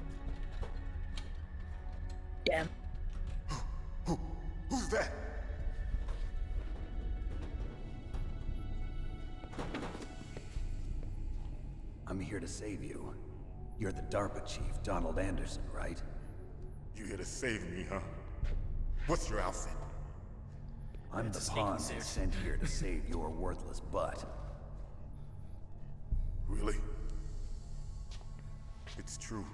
Damn. Who's that? I'm here to save you. You're the DARPA chief, Donald Anderson, right? You here to save me, huh? What's your outfit? I'm It's the a sneaky pawn suit. they sent here to save your worthless butt. Really? It's true.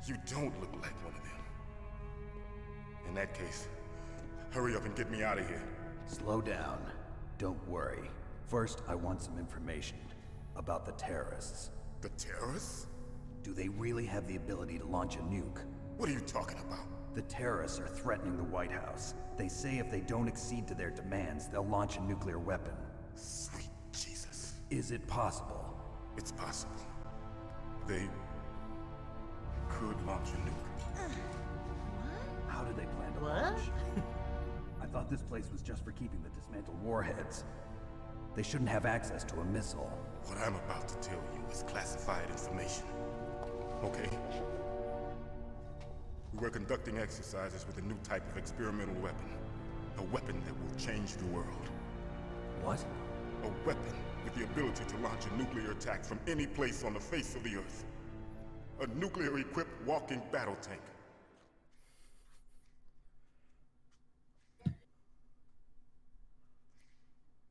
You don't look like one of them. In that case, hurry up and get me out of here. Slow down. Don't worry. First, I want some information about the terrorists. The terrorists? Do they really have the ability to launch a nuke? What are you talking about? The terrorists are threatening the White House. They say if they don't accede to their demands, they'll launch a nuclear weapon. Sweet Jesus. Is it possible? It's possible. They could launch a nuke. How do they plan to launch? I thought this place was just for keeping the dismantled warheads. They shouldn't have access to a missile. What I'm about to tell you is classified information. Okay? We were conducting exercises with a new type of experimental weapon. A weapon that will change the world. What? A weapon with the ability to launch a nuclear attack from any place on the face of the Earth. A nuclear-equipped walking battle tank.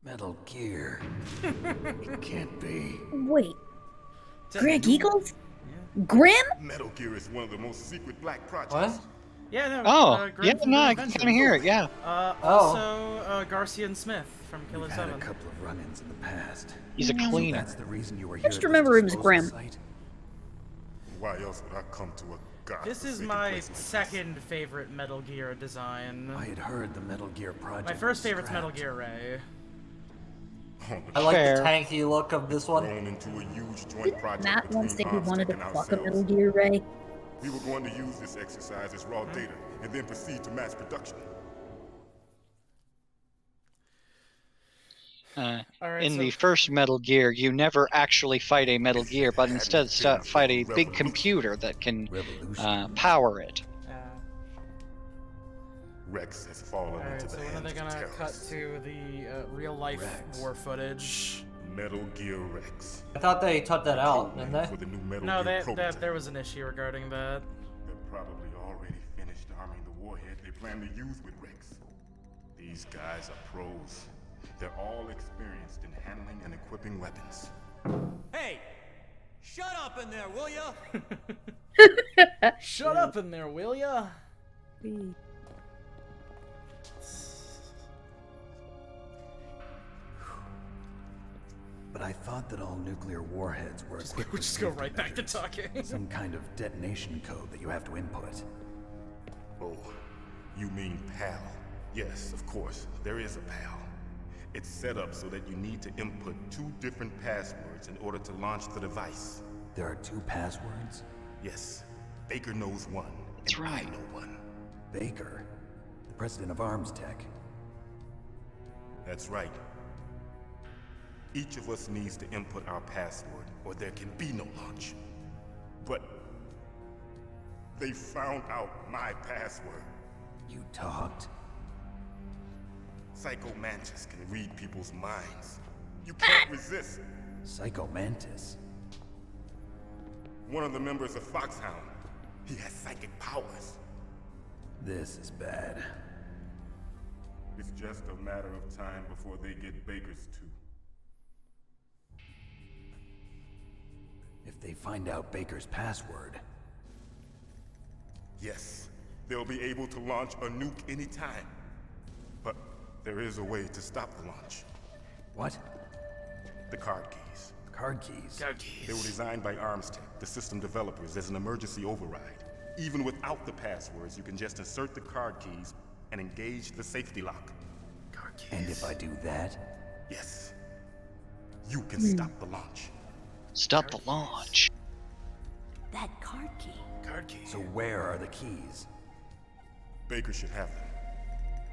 Metal Gear. It can't be. Wait, It's a Greg new- Eagles? Grim? Metal Gear is one of the most secret black projects. What? Yeah, no. Oh, Grim yeah, from no, Grim I can Adventures. kind of hear it, yeah. Also, Garcia and Smith from Killer We've had 7. a couple of run-ins in the past. He's a So cleaner. that's the reason you were I here. just at this remember him as disposal Grim. site? Why else would I come to a god? This is my second favorite Metal Gear design. I had heard the Metal Gear project. My first was favorite's Metal scrapped. Gear Ray. I like Fair. the tanky look of this one. Thrown into a huge joint Didn't project Matt once say between he wanted to Armstead and fuck a Metal ourselves. Gear Ray? We were going to use this exercise as raw data and then proceed to mass production. Alright, In so- the first Metal Gear, you never actually fight a Metal Gear, but instead fight a big computer that can power it. Rex has fallen Alright, into so the when are hands they of gonna cut terrorists. to the real-life Rex. war footage? Metal Gear Rex. I thought they cut that The out, code didn't name they? for the new Metal No, Gear prototype. there was an issue regarding that. They're probably already finished arming the warhead they plan to use with Rex. These guys are pros. They're all experienced in handling and equipping weapons. Hey! Shut up in there, will ya? Shut up in there, will ya? But I thought that all nuclear warheads were equipped We'll with just go safety right back to measures. talking. Some kind of detonation code that you have to input. Oh, you mean PAL? Yes, of course, there is a PAL. It's set up so that you need to input 2 different passwords in order to launch the device. There are 2 passwords? Yes, Baker knows one, That's and right. I know one. Baker, the president of Arms Tech. That's right. Each of us needs to input our password, or there can be no launch. But they found out my password. You talked? Psycho Mantis can read people's minds. You can't resist. Psycho Mantis? One of the members of Foxhound. He has psychic powers. This is bad. It's just a matter of time before they get Baker's too. If they find out Baker's password... Yes, they'll be able to launch a nuke anytime. But there is a way to stop the launch. What? The card keys. Card keys? Card keys. They were designed by Arms Tech, the system developers, as an emergency override. Even without the passwords, you can just insert the card keys and engage the safety lock. Card keys. And if I do that? Yes. You can stop the launch. Stop the launch. That card key. Card keys. So where are the keys? Baker should have them.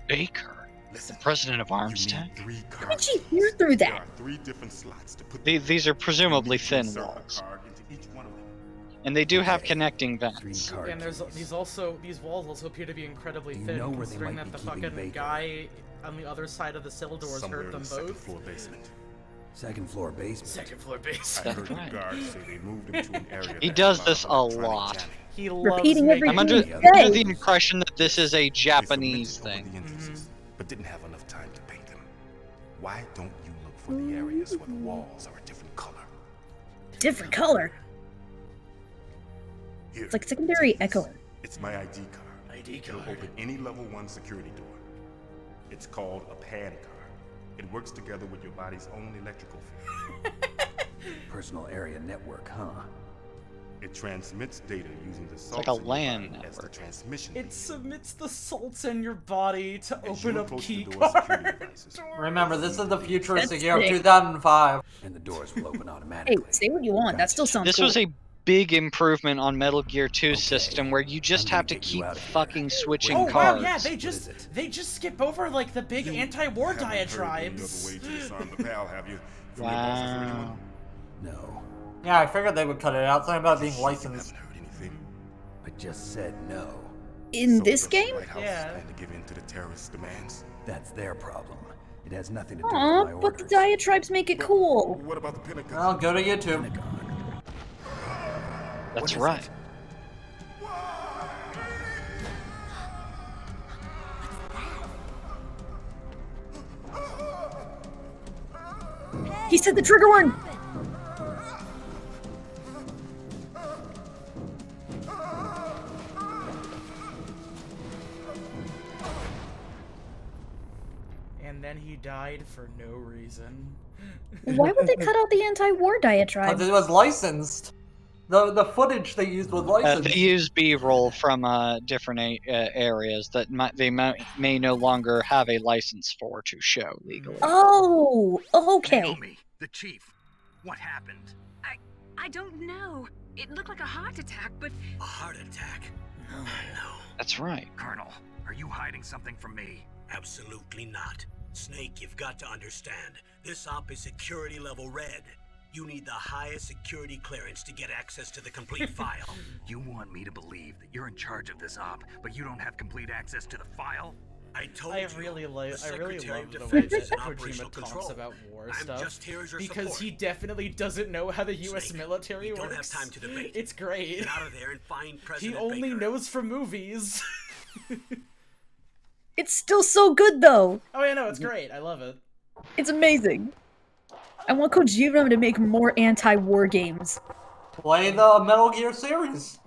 Baker, Listen, the president of you Arms need Tech. 3 How card did she keys. hear through There that? are 3 different slots to put These are presumably You need to thin insert a walls, card into each one of them. and they do have Okay. connecting 3 vents. card And there's keys. these walls also appear to be incredibly Do you thin, know where they considering might that be the keeping fucking Baker? guy on the other side of the cell doors Somewhere hurt in them the second both. floor basement. Second floor basement. Second floor base. I heard That's the right. guards say they moved him to an area. He that does had this of a electronic lot. jamming. He loves Repeating making everything I'm under, he under the says. impression that this is a They Japanese cemented over thing. the entrances, but didn't have enough time to paint them. Why don't you look for the areas where the walls are a different color? Different color. Here, It's like secondary take this. echoing. It's my ID card. ID It'll card. open any level 1 security door. It's called a PAN card. It works together with your body's own electrical field. Personal area network, huh? It transmits data using the salts like a in your LAN body as the network. transmission It medium. submits the salts in your body to As open you up approach the key door, security cards. devices- Remember, this is the futuristic That's year of sick. 2005. And the doors will open Hey, automatically. say what you want. That still sounds This cool. was a big improvement on Metal Gear 2 Okay, system where you just I'm gonna have to get you keep out of here. fucking switching Oh cards. wow, yeah, What is it? they just skip over like the big anti-war Haven't heard any diatribes. other way to disarm the PAL, have you? From your bosses or Wow. anyone? No, Yeah, I figured they would cut it out. Something about being Shit, you licensed. haven't heard anything. I just said no. In So this does the game? White House Yeah. plan to give in to the terrorist demands? That's their problem. It has nothing to do with Aw, my but orders. the diatribes make it cool. What about the Pentagon? Well, go to YouTube. Pentagon. That's What is right. it? He said the trigger one. And then he died for no reason. Why would they cut out the anti-war diatribe? Because it was licensed. The footage they used was licensed. They use B-roll from different areas that may no longer have a license for to show legally. Oh, okay. Naomi, the chief. What happened? I don't know. It looked like a heart attack, but A heart attack? No. That's right. Colonel, are you hiding something from me? Absolutely not. Snake, you've got to understand. This op is security level red. You need the highest security clearance to get access to the complete file. You want me to believe that you're in charge of this op, but you don't have complete access to the file? I told I you. really love the Secretary way of that Defense is in Kojima operational talks control. about war I'm stuff, just here as your because support. he definitely doesn't know how the U.S. Snake, military you works. don't have time to debate. It's great. Get out of there and find President He only Baker. knows from movies. It's still so good though. Oh yeah, no, it's great. I love it. It's amazing. I want Kojima to make more anti-war games. Play the Metal Gear series.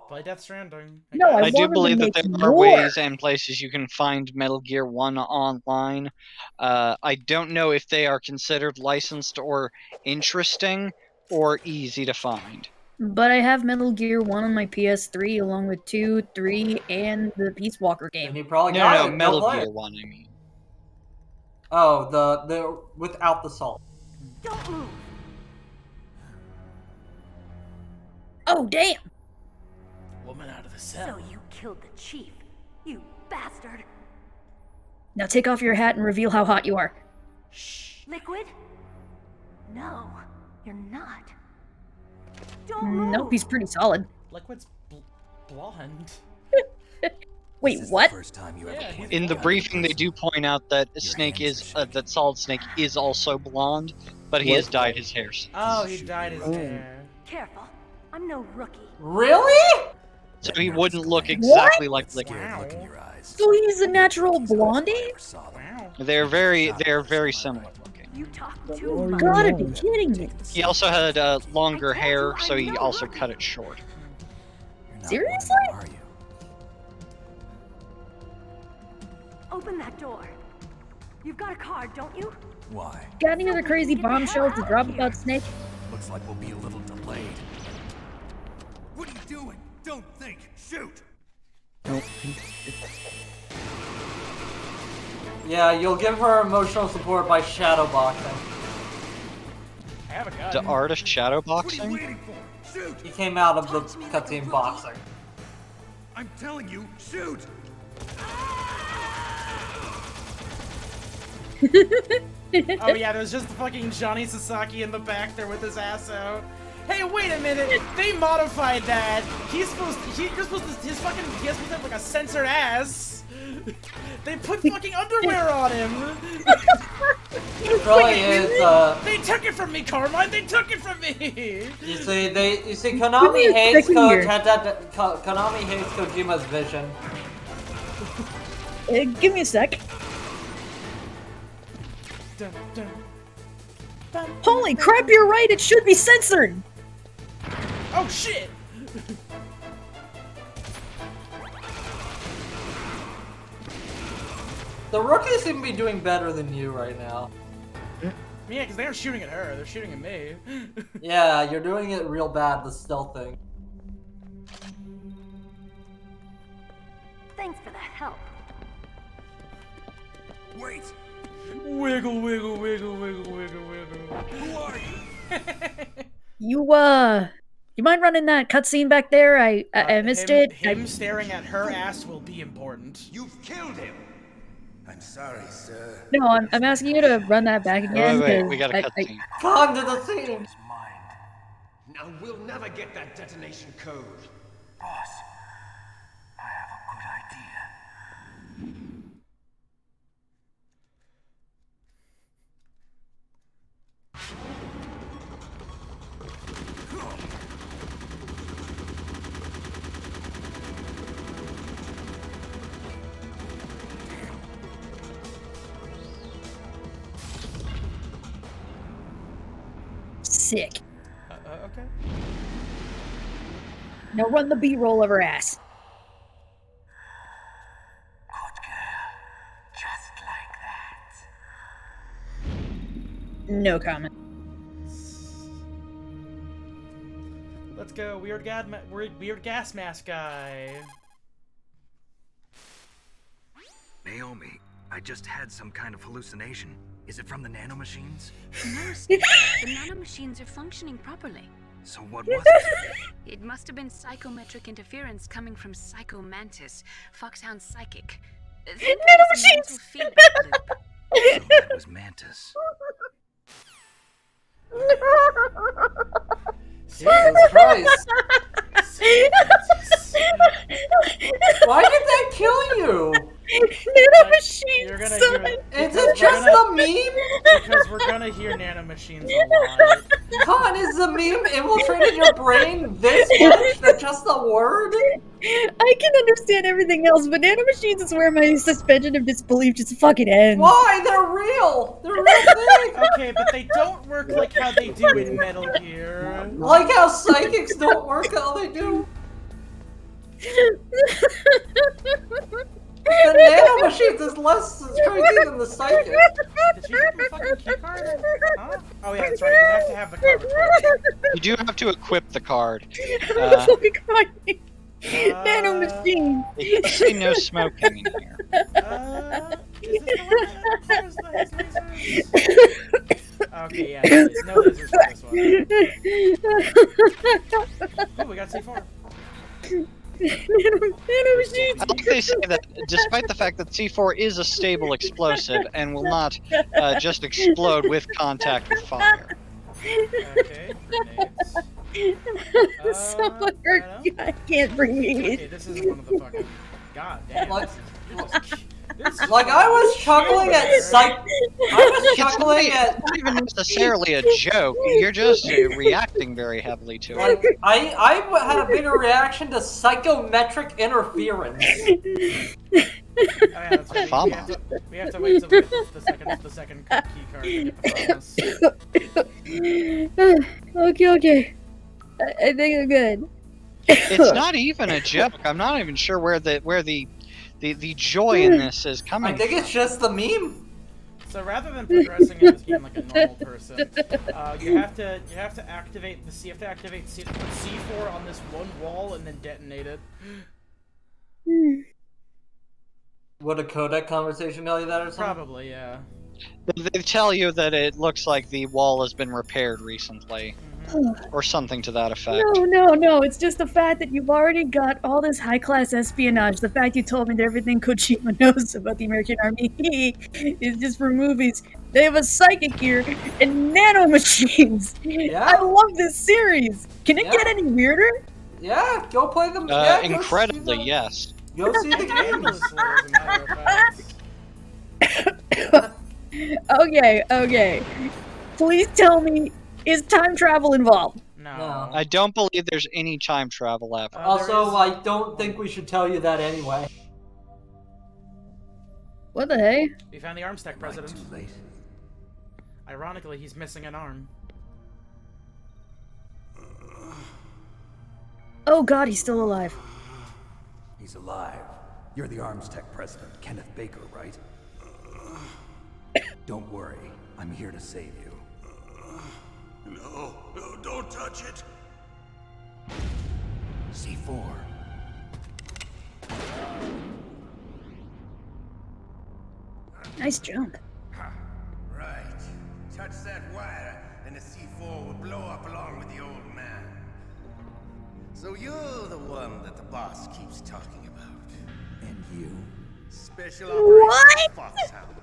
Play Death Stranding. No, I do want him to believe that make there are more. ways and places you can find Metal Gear 1 online. I don't know if they are considered licensed or interesting or easy to find. But I have Metal Gear 1 on my PS3 along with 2, 3, and the Peace Walker game. And he probably No, got no, it. Go Metal play Gear it. 1, I mean. Oh, the without the salt. Don't move. Oh, damn! Woman out of the So cell. you killed the chief, you bastard. Now take off your hat and reveal how hot you are. Liquid? No, you're not. Don't move. Nope, he's pretty solid. Liquid's blonde. Wait, This is what? the first time you Yeah, ever he's pointed In a the gun at a briefing, they person. do point out that Your Snake hands is are shaking. that Solid Snake is also blonde, but he has dyed his hair. Oh, he dyed his hair. Careful, I'm no rookie. Really? So he wouldn't look exactly like Liquid. Wow. Look in your eyes. So he's a natural blondie? I ever saw them. Wow. They're very similar looking. You talk The too more you much. Gotta be know. kidding me. He also had longer I told hair, you so I'm he no also rookie. cut it short. You're not Seriously? one of them, are you? Open that door. You've got a card, don't you? Why? Got any other crazy bombshells to drop about Snake? Looks like we'll be a little delayed. What are you doing? Don't think. Shoot. Nope. Yeah, you'll give her emotional support by shadowboxing. I have a gun. The art of shadow What are you boxing? waiting for? Shoot. He came out of the Talk to me like a cutscene rookie. boxing. I'm telling you, shoot. Oh yeah, there's just fucking Johnny Sasaki in the back there with his ass out. Hey, wait a minute! They modified that. He has supposed to have like a censored ass. They put fucking underwear on him. It really is. They took it from me, Carmine. They took it from me. You see, Give me Konami a hates second here. Konami hates Kojima's vision. Give me a sec. Dun, dun. Dun, Holy dun, crap, dun. you're right, it should be censored! Oh shit! The rookies seem to be doing better than you right now. Yeah, because they aren't shooting at her. They're shooting at me. Yeah, you're doing it real bad, the stealth thing. Thanks for the help. Wait. Wiggle, wiggle, wiggle, wiggle, wiggle, wiggle. Who are you? You mind running that cutscene back there? I missed it. Him staring at her ass will be important. You've killed him. I'm sorry, sir. No, I'm asking you to run that back again. Wait, 'cause we got a I- cutscene. Come to the scene! Now we'll never get that detonation code. Boss, I have a good idea. Sick. Okay. Now run the B-roll of her ass. Just like that. No comment. Let's go, weird gas mask guy. Naomi, I just had some kind of hallucination. Is it from the nanomachines? No, Snake. The nanomachines are functioning properly. So what was it? It must have been psychometric interference coming from Psycho Mantis, Foxhound's psychic. Think of it as a mental feedback loop. So that was Mantis. No! Christ. Why did that kill you? Nanomachine, You're gonna son. hear. Is it just a meme? Because we're gonna hear nanomachines a lot. Con, is the meme infiltrated your brain this much that just the word? I can understand everything else, but nanomachines is where my suspension of disbelief just fucking ends. Why? They're real! They're a real thing! Okay, but they don't work like how they do in Metal Gear. Like how psychics don't work how they do? The nanomachines is less crazy than the psychic. Did you give him a fucking keycard? Huh? Oh yeah, that's right. You have to have the card equipped. You do have to equip the card. Nanomachine. It does say no smoking in here. Is this the one that fires his lasers? Okay, yeah, no lasers for this one. Oh, we got C4. I like they say that despite the fact that C4 is a stable explosive and will not just explode with contact with fire. Okay, grenades. Someone hurt you. I can't breathe. Okay, this isn't one of the fucking... God damn. Like I was chuckling at It's not even necessarily a joke. You're just reacting very heavily to it. Like I had a bigger reaction to psychometric interference. Oh, yeah, that's right. We have to wait till we get the second key card to get the promise. Okay. I think I'm good. It's not even a joke. I'm not even sure where the joy in this is coming I think it's just the meme. So rather than progressing in this game like a normal person, you have to activate C4 on this one wall and then detonate it. Would a codec conversation tell you that or something? Probably, yeah. They tell you that it looks like the wall has been repaired recently. Or something to that effect. No. It's just the fact that you've already got all this high-class espionage. The fact you told me that everything Kojima knows about the American Army is just for movies. They have a psychic here and nanomachines. Yeah. I love this series. Can it get any weirder? Yeah, go play them. Incredibly, yes. Go see the game. Okay. Please tell me, is time travel involved? No. I don't believe there's any time travel left. Also, I don't think we should tell you that anyway. What the hey? We found the arms tech president. Too late. Ironically, he's missing an arm. Oh god, he's still alive. He's alive. You're the arms tech president, Kenneth Baker, right? Don't worry. I'm here to save you. No, don't touch it. C4. Nice jump. Right. Touch that wire, and the C4 will blow up along with the old man. So you're the one that the boss keeps talking about. And you. Special Operation Foxhound.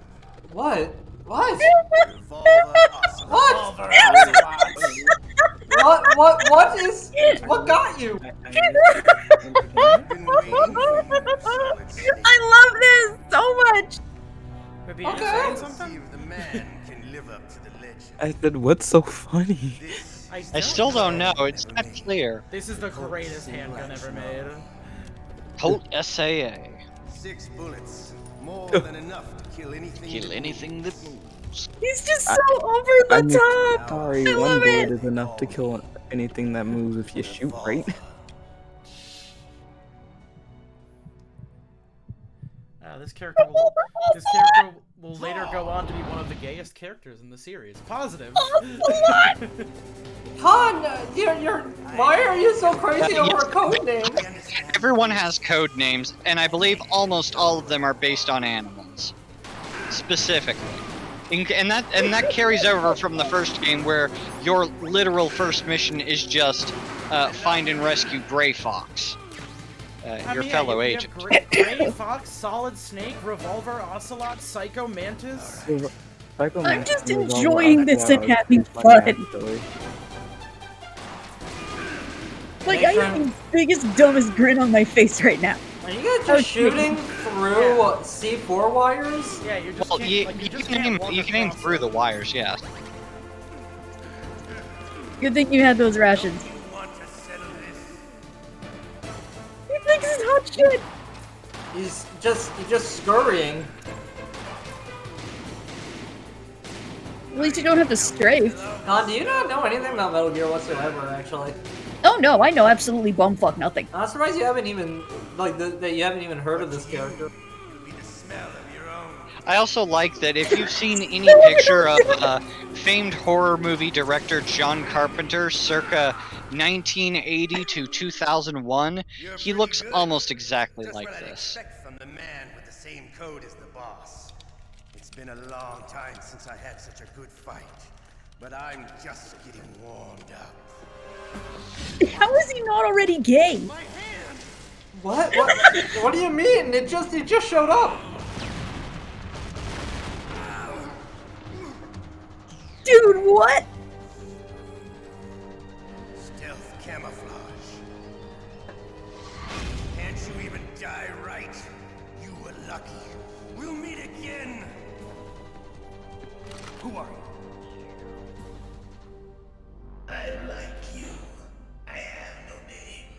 What? What? Revolver Ocelot. What got you? I love this so much. Okay. See if the man can live up to the legend. I said, what's so funny? I still don't know. It's not clear. This is the greatest handgun ever made. Colt SAA. 6 bullets. More than enough to kill anything. That moves. He's just so over the top. Sorry, I one love bullet it. is enough to kill anything that moves if you shoot right. This character will later go on to be one of the gayest characters in the series. Positive. Con, why are you so crazy over code names? Everyone has code names, and I believe almost all of them are based on animals, specifically. And that carries over from the first game, where your literal first mission is just find and rescue Gray Fox, your fellow agent. Gray Fox, Solid Snake, Revolver Ocelot, Psycho Mantis. I'm just enjoying this and having fun. Like, I have the biggest, dumbest grin on my face right now. Are you guys just shooting through C4 wires? Yeah, you're just Well, can't, you, like, you, just can can't aim, walk you can aim across through it. the wires, yeah. Good thing you had those rations. He thinks it's hot shit! He's just scurrying. At least you don't have to strafe. Don, do you not know anything about Metal Gear whatsoever, actually? Oh no, I know absolutely bumfuck nothing. I'm surprised you haven't even, like, that you haven't even heard of this character. I also like that if you've seen any picture of famed horror movie director John Carpenter circa 1980 to 2001, he looks almost exactly like this. From the man with the same code as the boss. It's been a long time since I had such a good fight, but I'm just getting warmed up. How is he not already gay? What? What do you mean? It just showed up. Dude, what? Stealth camouflage. Can't you even die right? You were lucky. We'll meet again. Who are you? I like you. I have no name.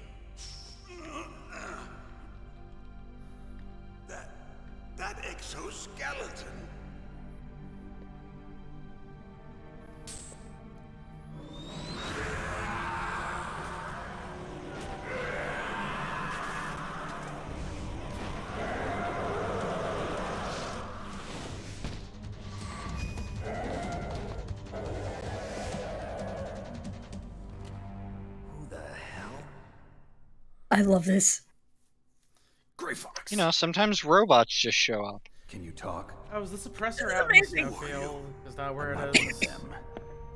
That exoskeleton. I love this. Gray Fox. You know, sometimes robots just show up. Can you talk? Oh, is the suppressor out in the snowfield? Is that where it is?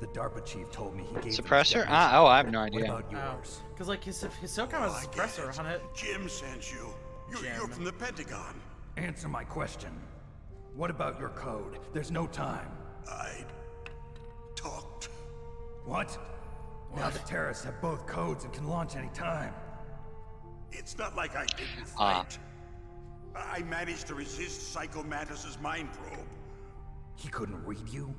The DARPA chief told me he gave Suppressor? Oh, I have no idea. What about yours? Because, like, his SOCOM has a suppressor on it. Jim sent you. You're from the Pentagon. Answer my question. What about your code? There's no time. I talked. What? Now the terrorists have both codes and can launch any time. It's not like I didn't fight. I managed to resist Psycho Mantis's mind probe. He couldn't read you?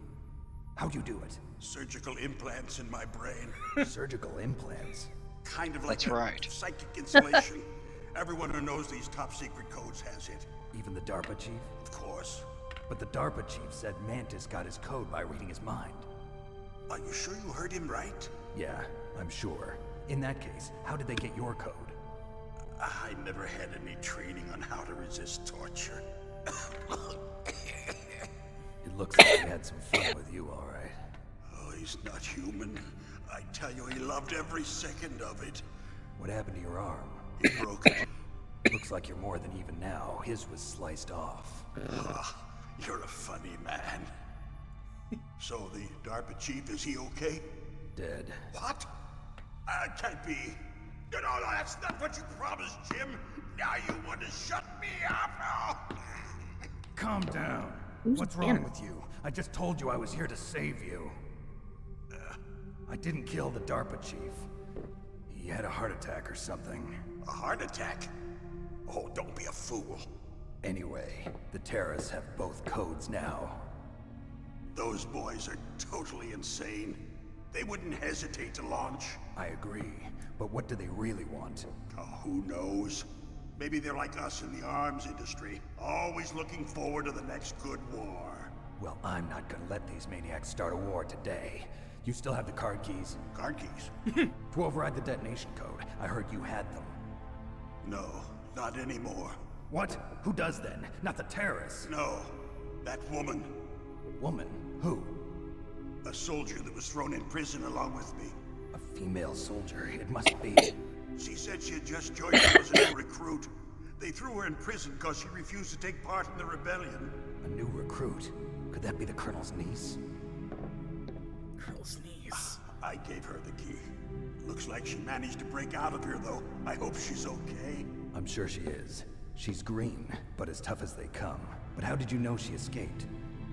How'd you do it? Surgical implants in my brain. Surgical implants? Kind of like That's right. Psychic insulation. Everyone who knows these top secret codes has it. Even the DARPA chief? Of course. But the DARPA chief said Mantis got his code by reading his mind. Are you sure you heard him right? Yeah, I'm sure. In that case, how did they get your code? I never had any training on how to resist torture. It looks like he had some fun with you, all right. Oh, he's not human. I tell you, he loved every second of it. What happened to your arm? He broke it. Looks like you're more than even now. His was sliced off. You're a funny man. So the DARPA chief, is he okay? Dead. What? Can't be. No, that's not what you promised, Jim. Now you want to shut me up? Calm down. What's wrong with you? I just told you I was here to save you. I didn't kill the DARPA chief. He had a heart attack or something. A heart attack? Oh, don't be a fool. Anyway, the terrorists have both codes now. Those boys are totally insane. They wouldn't hesitate to launch. I agree, but what do they really want? Oh, who knows? Maybe they're like us in the arms industry, always looking forward to the next good war. Well, I'm not gonna let these maniacs start a war today. You still have the card keys? Card keys? To override the detonation code. I heard you had them. No, not anymore. What? Who does then? Not the terrorists. No, that woman. Woman? Who? A soldier that was thrown in prison along with me. A female soldier. It must be. She said she had just joined up as a new recruit. They threw her in prison because she refused to take part in the rebellion. A new recruit? Could that be the Colonel's niece? Colonel's niece. I gave her the key. Looks like she managed to break out of here, though. I hope she's okay. I'm sure she is. She's green, but as tough as they come. But how did you know she escaped?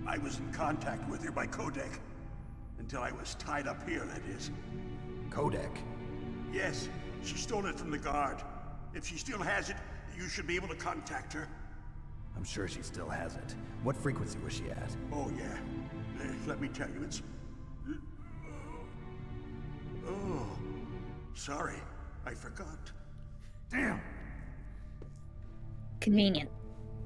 I was in contact with her by codec. Until I was tied up here, that is. Codec? Yes. She stole it from the guard. If she still has it, you should be able to contact her. I'm sure she still has it. What frequency was she at? Oh, yeah. Let me tell you, it's... Oh, sorry. I forgot. Damn! Convenient.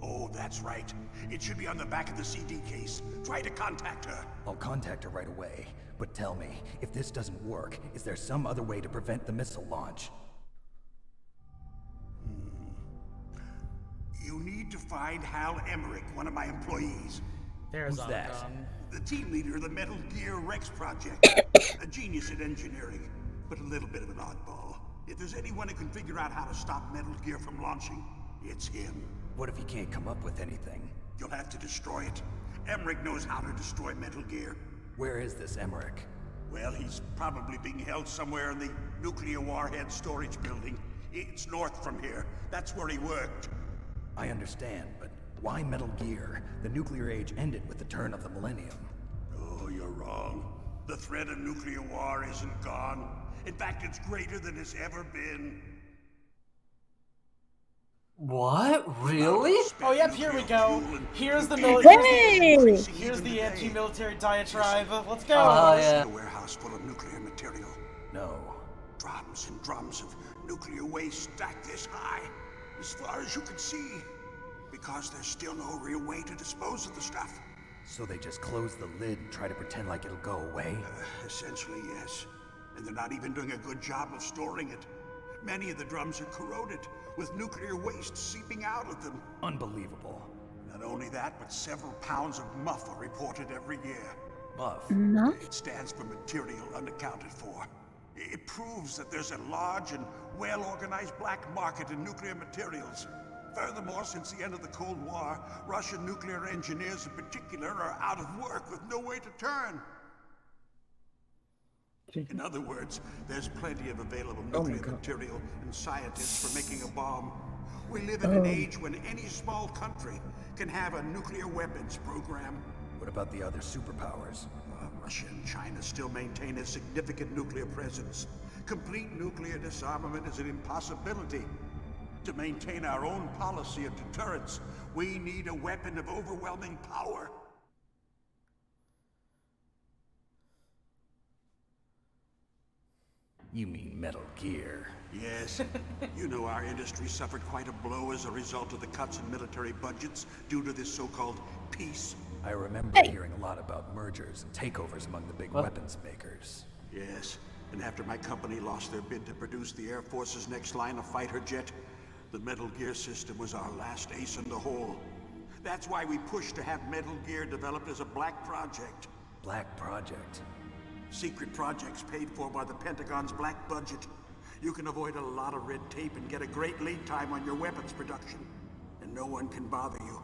Oh, that's right. It should be on the back of the CD case. Try to contact her. I'll contact her right away. But tell me, if this doesn't work, is there some other way to prevent the missile launch? You need to find Hal Emmerich, one of my employees. There's Who's that? The team leader of the Metal Gear Rex project. A genius at engineering, but a little bit of an oddball. If there's anyone who can figure out how to stop Metal Gear from launching, it's him. What if he can't come up with anything? You'll have to destroy it. Emmerich knows how to destroy Metal Gear. Where is this Emmerich? Well, he's probably being held somewhere in the nuclear warhead storage building. It's north from here. That's where he worked. I understand, but why Metal Gear? The nuclear age ended with the turn of the millennium. Oh, you're wrong. The threat of nuclear war isn't gone. In fact, it's greater than it's ever been. What? Really? Oh, yep, here we go. Here's the Hey! Here's the anti-military diatribe. Let's go. A warehouse full of nuclear material. No. Drums and drums of nuclear waste stacked this high, as far as you can see. Because there's still no real way to dispose of the stuff. So they just close the lid and try to pretend like it'll go away? Essentially, yes. And they're not even doing a good job of storing it. Many of the drums are corroded, with nuclear waste seeping out of them. Unbelievable. Not only that, but several pounds of muff are reported every year. Muff? Muff? It stands for material unaccounted for. It proves that there's a large and well-organized black market in nuclear materials. Furthermore, since the end of the Cold War, Russian nuclear engineers in particular are out of work with no way to turn. In other words, there's plenty of available nuclear material and scientists for making a bomb. We live in an age when any small country can have a nuclear weapons program. What about the other superpowers? Russia and China still maintain a significant nuclear presence. Complete nuclear disarmament is an impossibility. To maintain our own policy of deterrence, we need a weapon of overwhelming power. You mean Metal Gear? Yes. You know our industry suffered quite a blow as a result of the cuts in military budgets due to this so-called peace. I remember hearing a lot about mergers and takeovers among the big weapons makers. Yes, and after my company lost their bid to produce the Air Force's next line of fighter jet, the Metal Gear system was our last ace in the hole. That's why we pushed to have Metal Gear developed as a black project. Black project? Secret projects paid for by the Pentagon's black budget. You can avoid a lot of red tape and get a great lead time on your weapons production. And no one can bother you.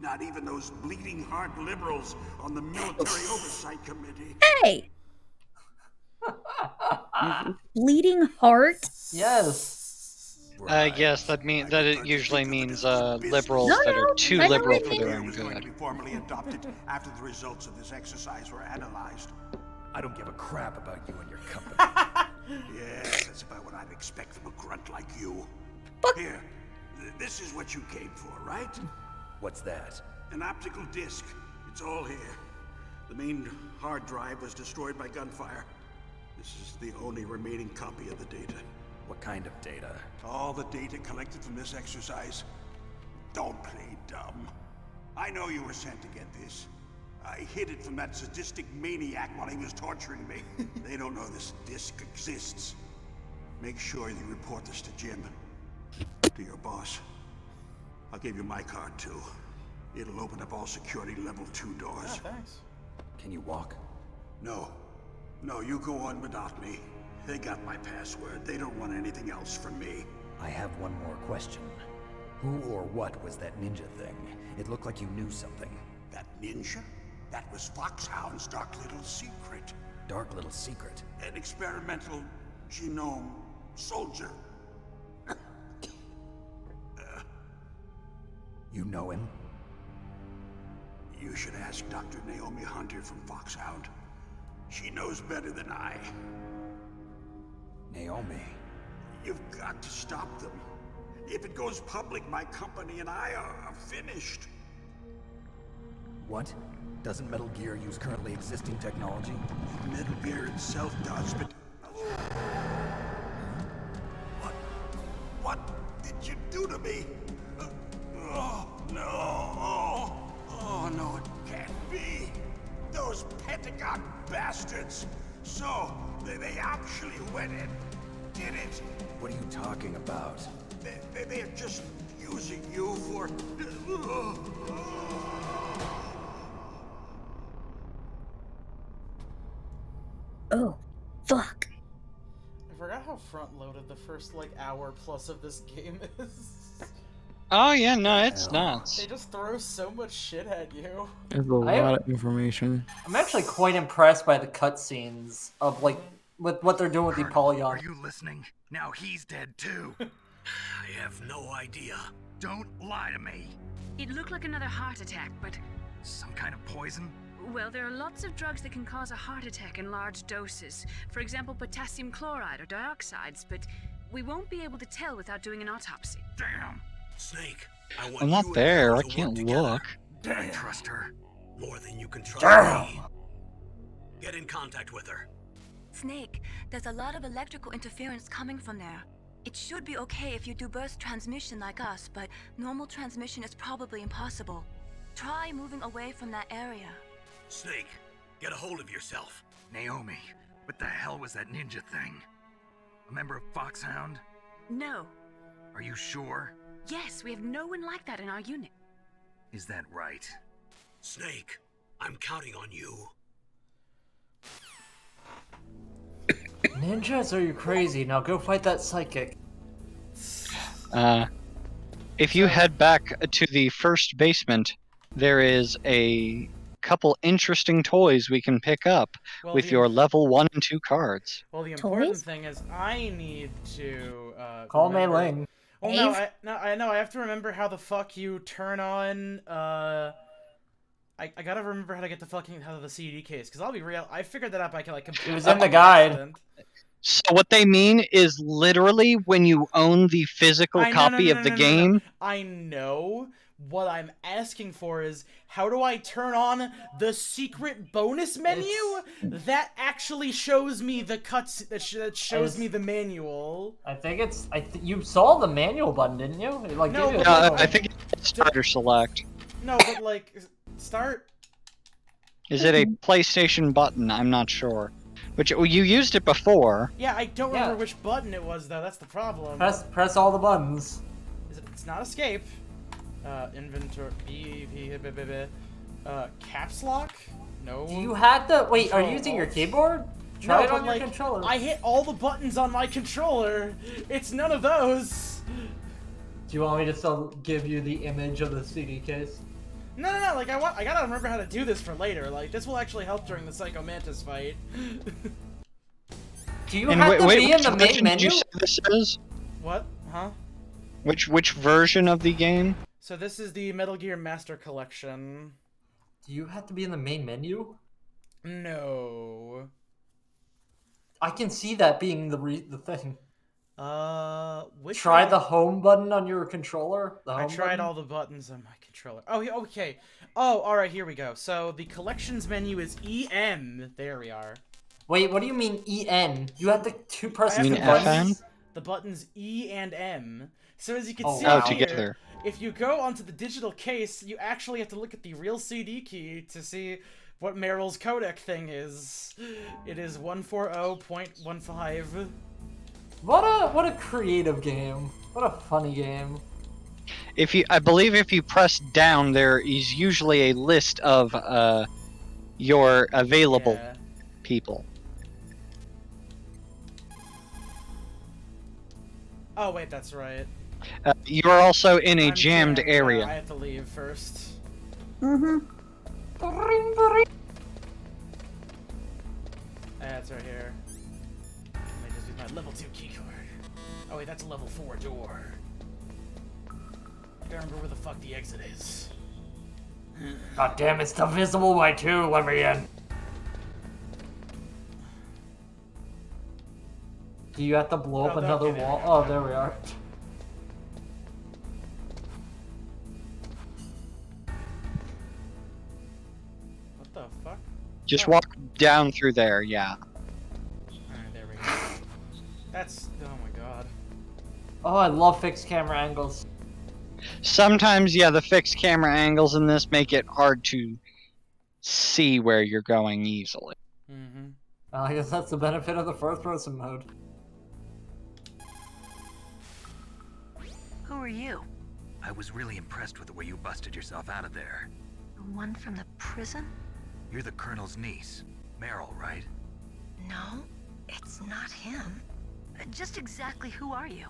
Not even those bleeding heart liberals on the Military Oversight Committee. Hey! Bleeding heart? Yes. Yes, that it usually means liberals that are too I know liberal what for it their It own was going to good. be formally adopted after the results of this exercise were analyzed. I don't give a crap about you and your company. Yes, that's about what I'd expect from a grunt like you. Here, this is what you came for, right? What's that? An optical disc. It's all here. The main hard drive was destroyed by gunfire. This is the only remaining copy of the data. What kind of data? All the data collected from this exercise. Don't play dumb. I know you were sent to get this. I hid it from that sadistic maniac while he was torturing me. They don't know this disc exists. Make sure you report this to Jim. To your boss. I'll give you my card too. It'll open up all security level 2 doors. Thanks. Can you walk? No. No, you go on without me. They got my password. They don't want anything else from me. I have one more question. Who or what was that ninja thing? It looked like you knew something. That ninja? That was Foxhound's dark little secret. Dark little secret? An experimental genome soldier. You know him? You should ask Dr. Naomi Hunter from Foxhound. She knows better than I. Naomi? You've got to stop them. If it goes public, my company and I are finished. What? Doesn't Metal Gear use currently existing technology? Metal Gear itself does, but... What did you do to me? Oh, no. Oh, no, it can't be. Those Pentagon bastards. So, they actually went and did it. What are you talking about? They're just using you for... Oh, fuck. I forgot how front-loaded the first, like, hour plus of this game is. Oh yeah, no, it's nuts. They just throw so much shit at you. There's a lot of information. I'm actually quite impressed by the cutscenes of like with what they're doing with the polygon. Are you listening? Now he's dead too. I have no idea. Don't lie to me. It looked like another heart attack, but... Some kind of poison? Well, there are lots of drugs that can cause a heart attack in large doses. For example, potassium chloride or dioxides, but we won't be able to tell without doing an autopsy. Damn! Snake, I want I'm not you there. I and her to can't work together. look. I trust her. More than you can trust Damn. me. Get in contact with her. Snake, there's a lot of electrical interference coming from there. It should be okay if you do burst transmission like us, but normal transmission is probably impossible. Try moving away from that area. Snake, get a hold of yourself. Naomi, what the hell was that ninja thing? A member of Foxhound? No. Are you sure? Yes, we have no one like that in our unit. Is that right? Snake, I'm counting on you. Ninjas, are you crazy? Now go fight that psychic. If you head back to the first basement, there is a couple interesting toys we can pick up with your level 1 and 2 cards. Well, the important thing is I need to Call Mei remember... Ling. Well, I know. I have to remember how the fuck you turn on. I gotta remember how to get how the CD case. Because I'll be real, I figured that out by like. It was in the guide. Accident. So what they mean is literally when you own the physical copy of the game. I know. What I'm asking for is, how do I turn on the secret bonus menu that actually shows me the cuts that shows me the manual? I think it's you saw the manual button, didn't you? It, like, No, gave you but- I think it's starter select. No, but like start. Is it a PlayStation button? I'm not sure. Which you used it before. Yeah, I don't remember which button it was though. That's the problem. Press all the buttons. It's not escape. Inventory. Caps lock? No. Do you have to wait? Are you using your keyboard? Try it but on your like, controller. I hit all the buttons on my controller. It's none of those. Do you want me to still give you the image of the CD case? No. Like I gotta remember how to do this for later. Like this will actually help during the Psycho Mantis fight. Do you have to be in the main menu? Did you say this is? What? Huh? Which version of the game? So this is the Metal Gear Master Collection. Do you have to be in the main menu? No. I can see that being the thing. Try the home button on your controller. I tried all the buttons on my controller. Oh, okay. Oh, all right. Here we go. So the collections menu is EM. There we are. Wait, what do you mean EN? You have to press the buttons. The buttons E and M. So as you can see here, together. If you go onto the digital case, you actually have to look at the real CD key to see what Meryl's codec thing is. It is 140.15. What a creative game. What a funny game. I believe if you press down, there is usually a list of your available people. Oh wait, that's right. You are also in a jammed area. I have to leave first. That's right here. Let me just use my level 2 keycard. Oh wait, that's a level 4 door. I don't remember where the fuck the exit is. God damn, it's divisible by 2. Let me in. Do you have to blow up Oh, another okay. wall? Oh, there we are. What the fuck? Just Oh. walk down through there, yeah. Alright, there we go. That's... oh my god. Oh, I love fixed camera angles. Sometimes, yeah, the fixed camera angles in this make it hard to see where you're going easily. Mm-hmm. I guess that's the benefit of the first-person mode. Who are you? I was really impressed with the way you busted yourself out of there. The one from the prison? You're the Colonel's niece, Meryl, right? No, it's not him. Just exactly who are you?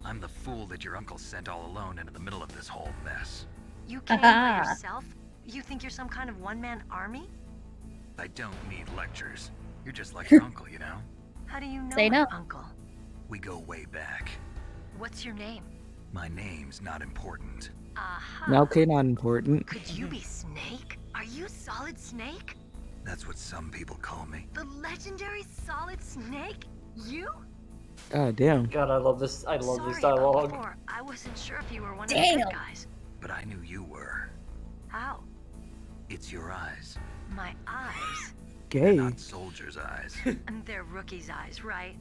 I'm the fool that your uncle sent all alone into the middle of this whole mess. You came by yourself? You think you're some kind of one-man army? I don't need lectures. You're just like your uncle, you know? How do you know Say my no. uncle? We go way back. What's your name? My name's not important. Aha. Okay, not important. Could you be Snake? Are you Solid Snake? That's what some people call me. The legendary Solid Snake? You? God damn. God, I love this. I love Sorry this about dialogue. before. I wasn't sure if you were one of the Damn. good guys. But I knew you were. How? It's your eyes. My eyes? Gay. Not soldiers' eyes. And they're rookies' eyes, right?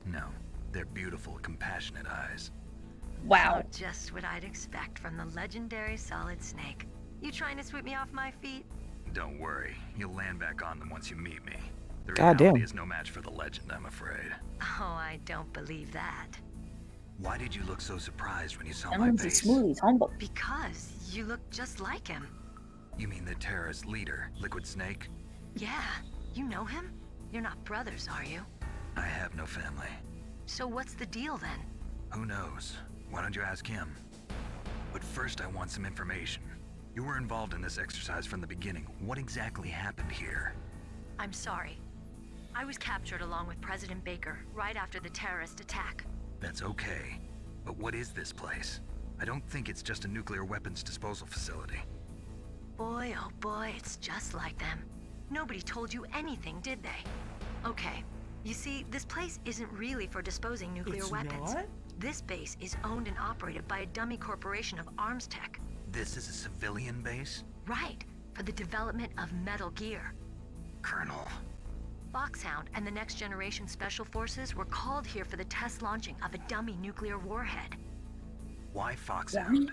No, they're beautiful, compassionate eyes. Wow. Oh, just what I'd expect from the legendary Solid Snake. You trying to sweep me off my feet? Don't worry, you'll land back on them once you meet me. The God reality damn. is no match for the legend, I'm afraid. Oh, I don't believe that. Why did you look so surprised when you saw That my one's a base? smooth. He's humble. Because you look just like him. You mean the terrorist leader, Liquid Snake? Yeah, you know him? You're not brothers, are you? I have no family. So what's the deal then? Who knows? Why don't you ask him? But first I want some information. You were involved in this exercise from the beginning. What exactly happened here? I'm sorry. I was captured along with President Baker right after the terrorist attack. That's okay. But what is this place? I don't think it's just a nuclear weapons disposal facility. Boy, oh boy, it's just like them. Nobody told you anything, did they? Okay, you see, this place isn't really for disposing nuclear It's weapons. not? This base is owned and operated by a dummy corporation of arms tech. This is a civilian base? Right, for the development of Metal Gear. Colonel. Foxhound and the Next Generation Special Forces were called here for the test launching of a dummy nuclear warhead. Why Foxhound?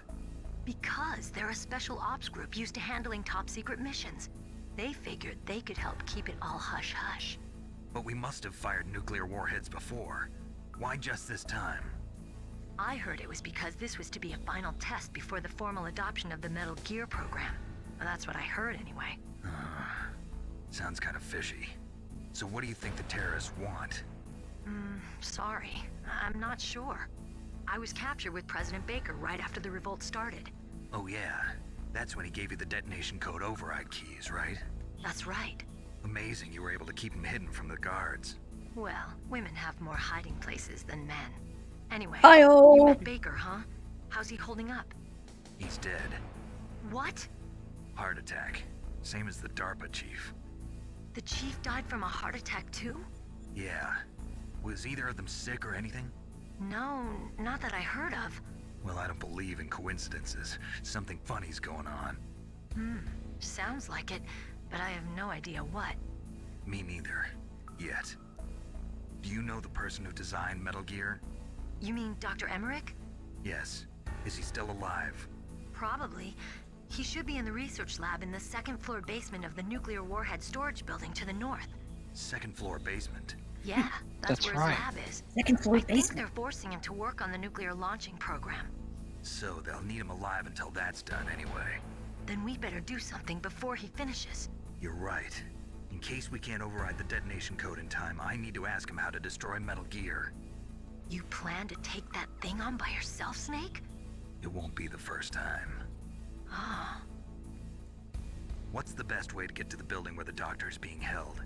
Because they're a special ops group used to handling top secret missions. They figured they could help keep it all hush-hush. But we must have fired nuclear warheads before. Why just this time? I heard it was because this was to be a final test before the formal adoption of the Metal Gear program. Well, that's what I heard anyway. Sounds kind of fishy. So what do you think the terrorists want? Sorry. I'm not sure. I was captured with President Baker right after the revolt started. Oh yeah, that's when he gave you the detonation code override keys, right? That's right. Amazing you were able to keep him hidden from the guards. Well, women have more hiding places than men. Anyway, Hi-yo. you met Baker, huh? How's he holding up? He's dead. What? Heart attack. Same as the DARPA chief. The chief died from a heart attack too? Yeah. Was either of them sick or anything? No, not that I heard of. Well, I don't believe in coincidences. Something funny's going on. Sounds like it, but I have no idea what. Me neither. Yet. Do you know the person who designed Metal Gear? You mean Dr. Emmerich? Yes. Is he still alive? Probably. He should be in the research lab in the second floor basement of the nuclear warhead storage building to the north. Second floor basement. Yeah, that's where right. his lab is. Second floor I think basement. they're forcing him to work on the nuclear launching program. So they'll need him alive until that's done anyway. Then we better do something before he finishes. You're right. In case we can't override the detonation code in time, I need to ask him how to destroy Metal Gear. You plan to take that thing on by yourself, Snake? It won't be the first time. Ah. What's the best way to get to the building where the doctor is being held?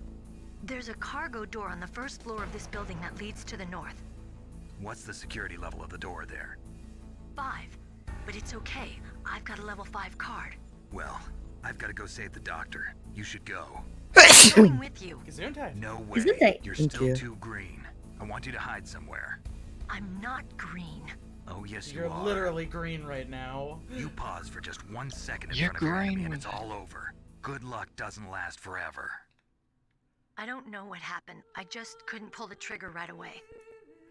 There's a cargo door on the first floor of this building that leads to the north. What's the security level of the door there? 5. But it's okay. I've got a level 5 card. Well, I've got to go save the doctor. You should go. I'm going with you. Gesundheit. No way. Gesundheit. You're Thank still you. too green. I want you to hide somewhere. I'm not green. Oh, yes, You're you are. literally green right now. You pause for just 1 second in You're front of your enemy green and with it's all over. Good luck doesn't last forever. I don't know what happened. I just couldn't pull the trigger right away.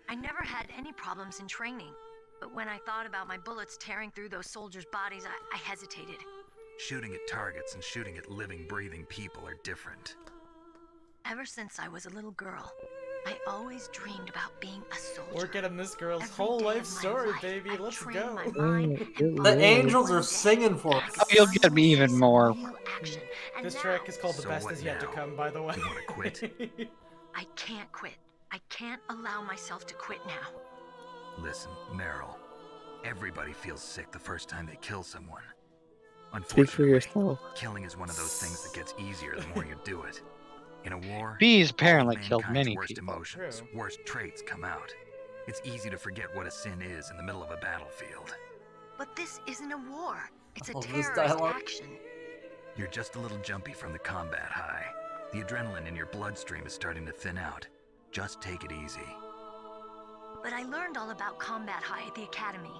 I never had any problems in training, but when I thought about my bullets tearing through those soldiers' bodies, I hesitated. Shooting at targets and shooting at living, breathing people are different. Ever since I was a little girl, I always dreamed about being a soldier. We're getting this girl's Every whole day life of my story, life, baby. I've Let's trained go. my mind and The body. angels are One day, singing for us. Oh, you'll get me even more. real action. And This now, track is called The So Best what Is Yet to now? Come, by the way. You wanna quit? I can't quit. I can't allow myself to quit now. Listen, Meryl. Everybody feels sick the first time they kill someone. Speak for Unfortunately, yourself. killing is one of those things that gets easier the more you do it. In a war, Bees all of apparently killed mankind's many worst people. emotions, True. worst traits come out. It's easy to forget what a sin is in the middle of a battlefield. But this isn't a war. It's a Oh, this terrorist dialogue. action. You're just a little jumpy from the combat high. The adrenaline in your bloodstream is starting to thin out. Just take it easy. But I learned all about combat high at the academy.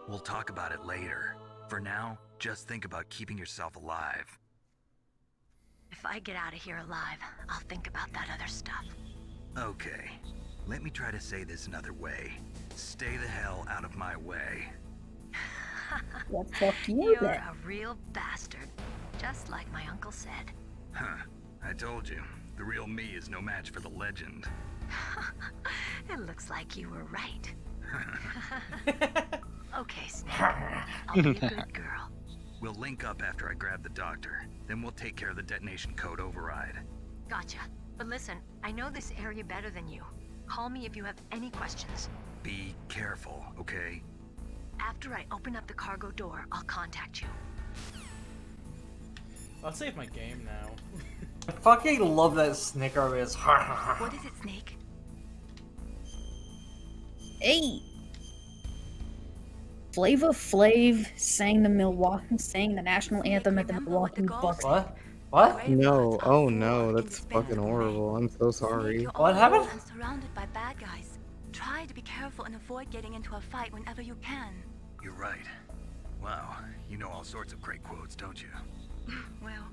We'll talk about it later. For now, just think about keeping yourself alive. If I get out of here alive, I'll think about that other stuff. Okay, let me try to say this another way. Stay the hell out of my way. Well, fuck you You're then. a real bastard, just like my uncle said. Huh, I told you. The real me is no match for the legend. It looks like you were right. Okay, Snake. I'll be a good girl. We'll link up after I grab the doctor. Then we'll take care of the detonation code override. Gotcha. But listen, I know this area better than you. Call me if you have any questions. Be careful, okay? After I open up the cargo door, I'll contact you. I'll save my game now. I fucking love that snicker is. What is it, Snake? Hey! Flava Flav sang the national anthem at the Milwaukee Bucks. What? What? No, oh no, that's fucking horrible. I'm so sorry. What happened? And surrounded by bad guys. Try to be careful and avoid getting into a fight whenever you can. You're right. Wow, you know all sorts of great quotes, don't you? Well,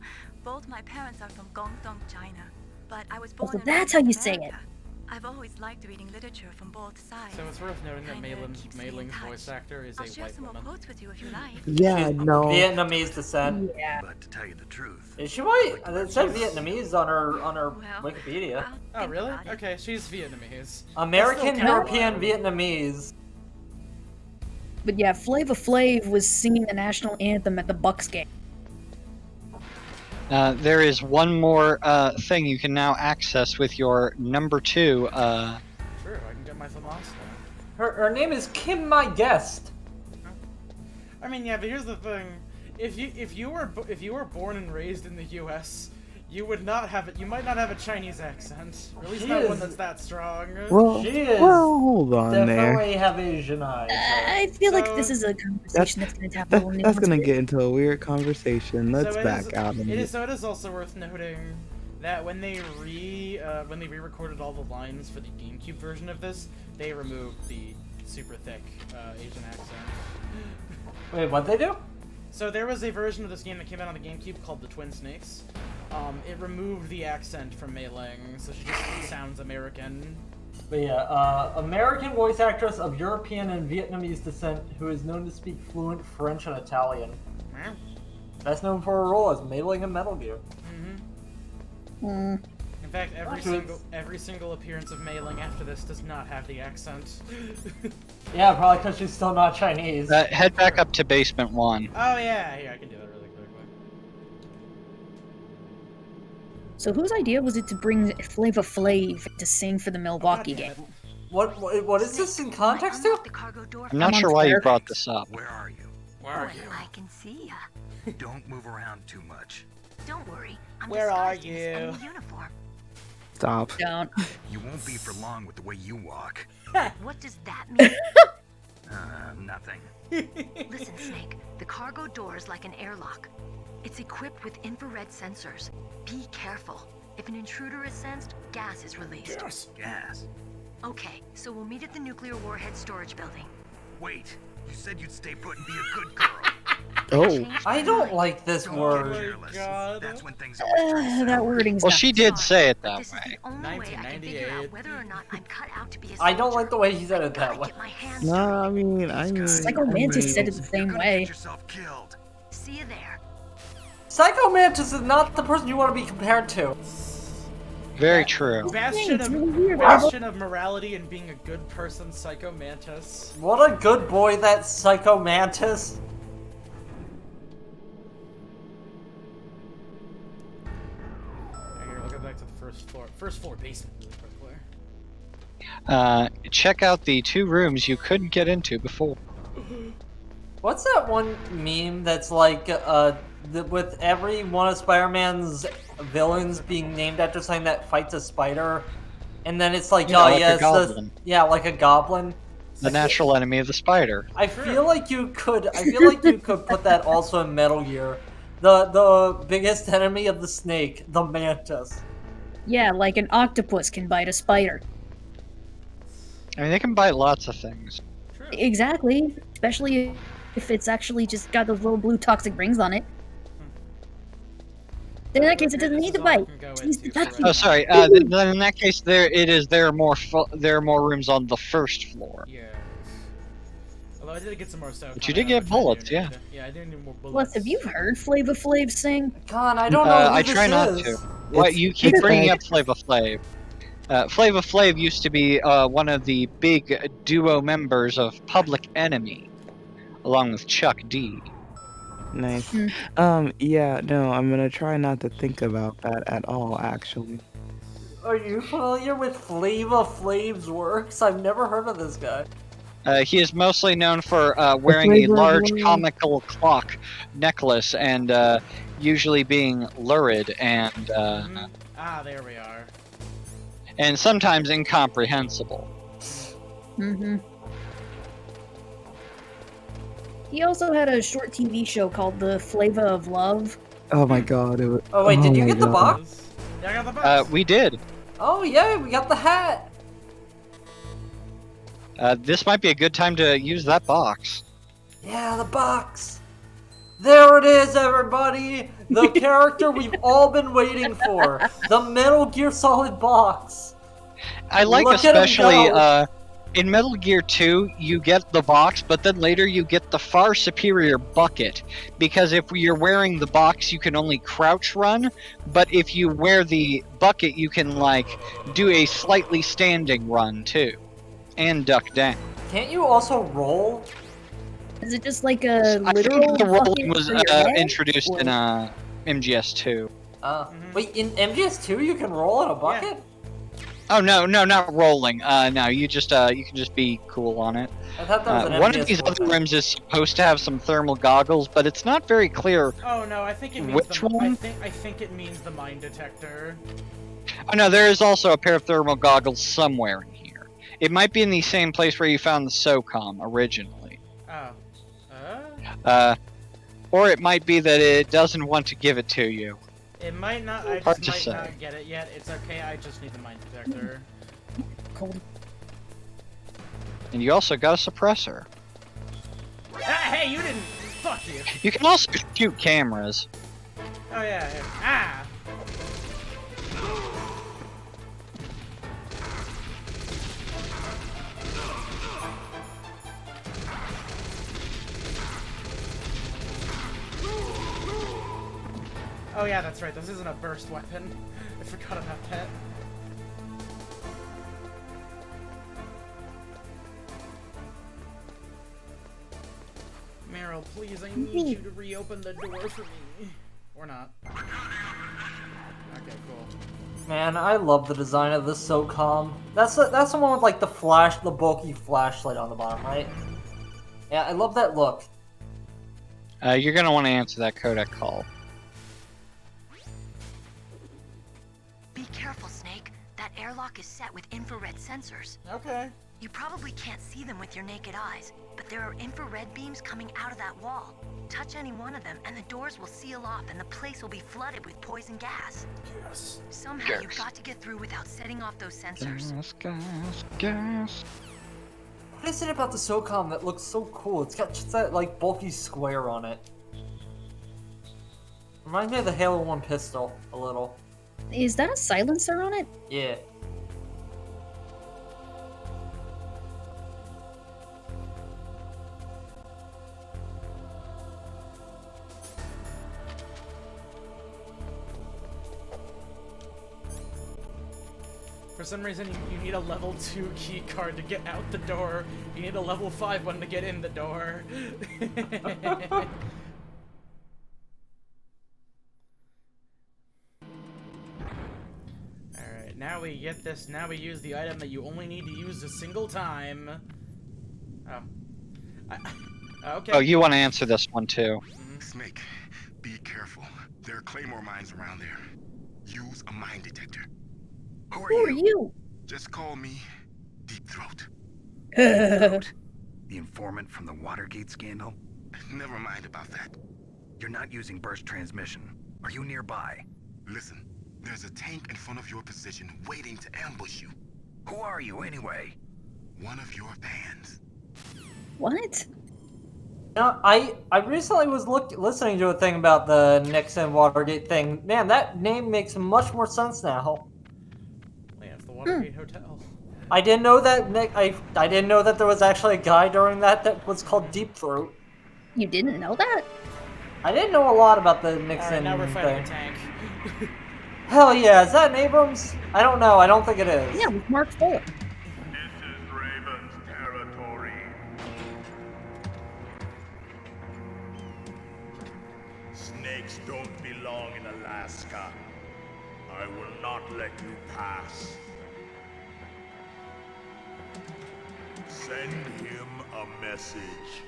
both my parents are from Guangdong, China, but I was born So and that's raised how in you say it. America. I've always liked reading literature from both sides. So it's worth noting that Kinda Mei keeps me in Ling's touch. voice actor is I'll a share white some more woman. quotes with you if you like. Yeah, no. Vietnamese descent. Yeah. But to tell you the truth, Is she white? It said Vietnamese on her Well, Wikipedia. I'll Oh, think really? about it. Okay, she's Vietnamese. American, That's still European, kinda Vietnamese. But yeah, Flava Flav was singing the national anthem at the Bucks game. There is one more thing you can now access with your number 2. True, I can get my Famas now. Her name is Kim My Guest. I mean, yeah, but here's the thing: if you were born and raised in the U.S., you would not have it. You might not have a Chinese accent, or at least She not one is- that's that strong. Well, She is well, hold on there. definitely have Asian eyes. I feel like So- this is a conversation that's going to have a little That's gonna nuance. get into a weird conversation. Let's So it back is- out of It it. is also worth noting that when they re-recorded all the lines for the GameCube version of this, they removed the super thick Asian accent. Wait, what'd they do? So there was a version of this game that came out on the GameCube called The Twin Snakes. It removed the accent from Mei Ling, so she just sounds American. But yeah, American voice actress of European and Vietnamese descent who is known to speak fluent French and Italian. Best known for her role as Mei Ling in Metal Gear. In fact, Actually, every single appearance of Mei Ling after this does not have the accent. Yeah, probably because she's still not Chinese. Head back up to basement 1. Oh yeah, here I can do that really quickly. So whose idea was it to bring Flava Flav to sing for the Milwaukee game? What is this in context to? I'm not sure why you brought this up. Where are you? Where are you? I can see ya. Don't move around too much. Don't worry. I'm Where are disguised in this you? enemy uniform. Stop. Don't. You won't be for long with the way you walk. What does that mean? Nothing. Listen, Snake. The cargo door is like an airlock. It's equipped with infrared sensors. Be careful. If an intruder is sensed, gas is released. Gas. Okay, so we'll meet at the nuclear warhead storage building. Wait, you said you'd stay put and be a good girl. Oh. I don't like this word. That's when things always turn sour. That wording's Well, not she did say it that This is way. the only way I can figure 1998. out whether or not I'm cut out to be a I don't soldier. like the way he said it that way. Get my hands Nah, dirty. Psycho Mantis said it the same way. Yourself killed. See you there. Psycho Mantis is not the person you want to be compared to. Very true. Bastion It's of, really weird. bastion of morality and being a good person, Psycho Mantis. What a good boy that Psycho Mantis. Here, we'll go back to the first floor. First floor basement really quickly. Check out the 2 rooms you couldn't get into before. What's that one meme that's like, with every one of Spider-Man's villains being named after something that fights a spider, and then it's like, Yeah, oh like yeah, a it's goblin. like a goblin. The natural enemy of the spider. I feel like you could put that also in Metal Gear. The biggest enemy of the snake, the mantis. Yeah, like an octopus can bite a spider. I mean, they can bite lots of things. Exactly. Especially if it's actually just got those little blue toxic rings on it. Then in that case, it doesn't need to bite. It just needs to touch you. Oh, sorry. Then in that case, there are more rooms on the first floor. Yeah. Although I did get some more stuff. But you did get bullets, yeah. Yeah, I did need more bullets. Plus, have you heard Flava Flav sing? God, I don't know who I this try not is. to. What you keep bringing up Flava Flav. Flava Flav used to be one of the big duo members of Public Enemy, along with Chuck D. Nice. Yeah, no, I'm gonna try not to think about that at all, actually. Are you familiar with Flava Flav's works? I've never heard of this guy. He is mostly known for wearing a Flavor of large Love. comical clock necklace and usually being lurid and There we are. and sometimes incomprehensible. Mm-hmm. He also had a short TV show called The Flava of Love. Oh my god. It was, Oh wait, did you my get the God. box? Yeah, I got the box. We did. Oh yeah, we got the hat. This might be a good time to use that box. Yeah, the box. There it is, everybody. The character we've all been waiting for. The Metal Gear Solid box. I like Look at him especially go. In Metal Gear 2, you get the box, but then later you get the far superior bucket. Because if you're wearing the box, you can only crouch run, but if you wear the bucket, you can, like, do a slightly standing run, too. And duck down. Can't you also roll? Is it just like a I literal think the rolling bucket was for your head? introduced Or- in MGS2. Wait, in MGS2 you can roll in a bucket? Oh, no, not rolling. No, you can just be cool on it. I thought that was an One MGS1 of these other thing. rooms is supposed to have some thermal goggles, but it's not very clear. Oh no, I think it means Which one? I think it means the mine detector. Oh no, there is also a pair of thermal goggles somewhere in here. It might be in the same place where you found the SOCOM originally. Oh. Or it might be that it doesn't want to give it to you. It might not. I Hard just to might say. not get it yet. It's okay. I just need the mine detector. Cold. And you also got a suppressor. Hey, you didn't. Fuck you. You can also shoot cameras. Oh yeah. Ah. Oh yeah, that's right. This isn't a burst weapon. I forgot about that. Meryl, please, I need you to reopen the door for me. Or not. Okay, cool. Man, I love the design of this SOCOM. That's the one with like the bulky flashlight on the bottom, right? Yeah, I love that look. You're gonna want to answer that codec call. Be careful, Snake. That That airlock is set with infrared sensors. Okay. You probably can't see them with your naked eyes, but there are infrared beams coming out of that wall. Touch any one of them, and the doors will seal off, and the place will be flooded with poison gas. Yes. Somehow you've got to get through without setting off those sensors. Gas. What is it about the SOCOM that looks so cool? It's got just that, like, bulky square on it. Reminds me of the Halo 1 pistol, a little. Is that a silencer on it? Yeah. For some reason, you need a level 2 key card to get out the door. You need a level 5 one to get in the door. Alright, now we get this. Now we use the item that you only need to use a single time. Oh. Okay. Oh, you want to answer this one too. Snake, be careful. There are claymore mines around there. Use a mine detector. Who are you? Just call me Deep Throat. The informant from the Watergate scandal? Never mind about that. You're not using burst transmission. Are you nearby? Listen, there's a tank in front of your position waiting to ambush you. Who are you anyway? One of your fans. What? No, I recently was listening to a thing about the Nixon Watergate thing. Man, that name makes much more sense now. Yeah, it's the Watergate Hotel. I didn't know that I didn't know that there was actually a guy during that was called Deep Throat. You didn't know that? I didn't know a lot about the Nixon Alright, now we're fighting thing. a tank. Hell yeah, is that an Abrams? I don't know, I don't think it is. Yeah, with Mark IV. Snakes don't belong in Alaska. I will not let you pass. Send him a message.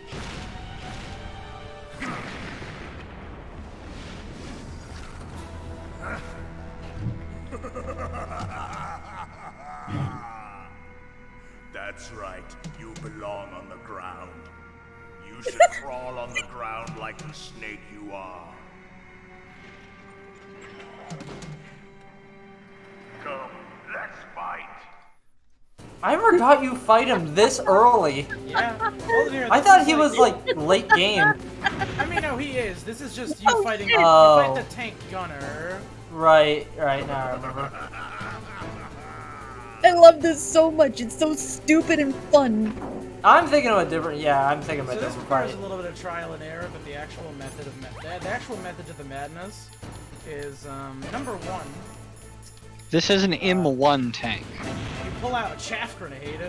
That's right, you belong on the ground. You should crawl on the ground like the snake you are. Come, let's fight. I forgot you fight him this early. Yeah. Well, here, I this thought is he was like late game. I mean, no, he is. This is just you fighting. You Oh. fight the tank gunner. Right, now I remember. I love this so much. It's so stupid and fun. I'm thinking of a different. Yeah, I'm thinking of a So this different requires fight. a little bit of trial and error, but the actual method of the actual method of the madness is number 1. This is an M1 tank. You pull out a chaff grenade.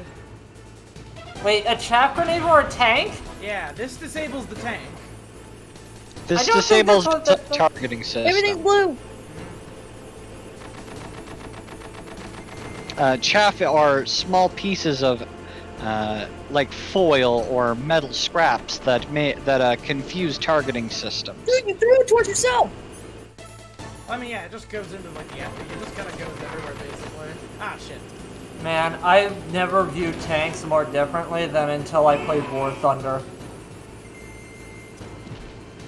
Wait, a chaff grenade or a tank? Yeah, this disables the tank. This I don't think disables that's the what the- targeting system. Everything's blue. Chaff are small pieces of like foil or metal scraps that confuse targeting systems. Dude, you threw it towards yourself. I mean, yeah, it just goes into like the it just kind of goes everywhere basically. Ah, shit. Man, I've never viewed tanks more differently than until I played War Thunder.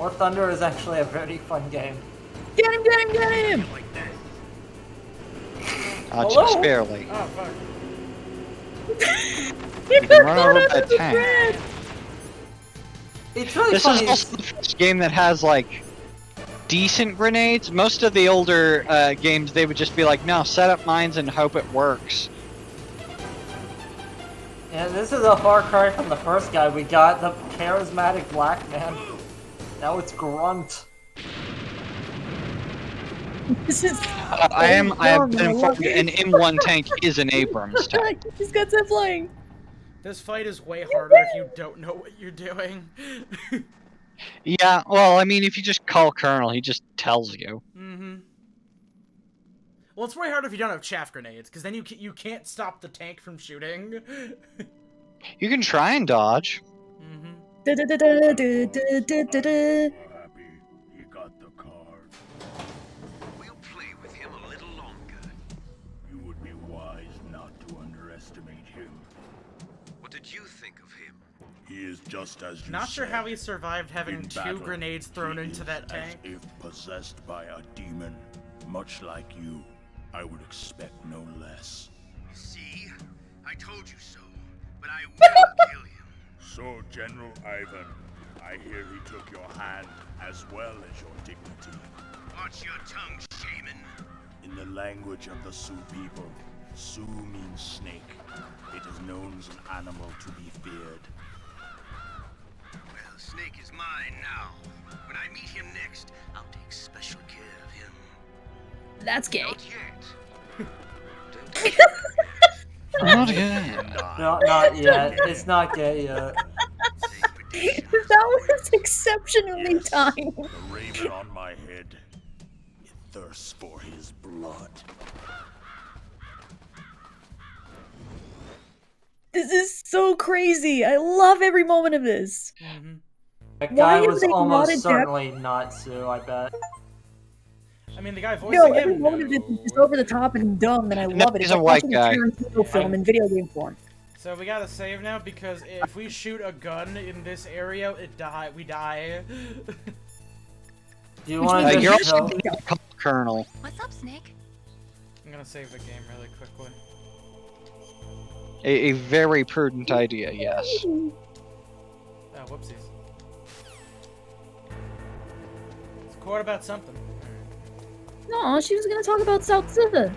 War Thunder is actually a very fun game. Get him, get him, get him! Just barely. Oh, fuck. You can run over by a tank. It's really This funny. is also the first game that has like decent grenades. Most of the older games, they would just be like, no, set up mines and hope it works. Yeah, this is a far cry from the first guy. We got the charismatic black man. Now it's Grunt. This is. I have been informed an M1 tank is an Abrams tank. He's got that flying. This fight is way harder if you don't know what you're doing. Yeah, well, I mean, if you just call Colonel, he just tells you. Mm-hmm. Well, it's way harder if you don't have chaff grenades, because then you can't stop the tank from shooting. You can try and dodge. Mm-hmm. He got the card. We'll play with him a little longer. You would be wise underestimate him. What did you think of him? He is just as you Not sure said. how he survived having In 2 battle, grenades thrown he into is that as tank. if possessed by a demon, much like you. I would expect no less. See? I told you so. But I will kill him. So, General Ivan, I hear he took your hand as well as your dignity. Watch your tongue, shaman. In the language of the Sioux people, Sioux means snake. It is known as an animal to be feared. Well, Snake is mine now. When I meet him next, I'll take special care of him. That's gay. Not yet. Not yet. No, not yet. It's not gay yet. That was exceptionally timed. The raven on my head, it thirsts for his blood. This is so crazy. I love every moment of this. That Why guy have was they not almost adapted- certainly not Sue, I bet. I mean, the guy voicing No, every him. moment of this is just over the top and dumb, and I No, love it. he's It's a like white watching guy. a Tarantino film in video game form. So we gotta save now because if we shoot a gun in this area, we die. Do you want to You're just also tell... being called Colonel. What's up, Snake? I'm gonna save the game really quickly. A very prudent idea, yes. Oh, whoopsies. It's a quote about something. No, she was gonna talk about South Zilla.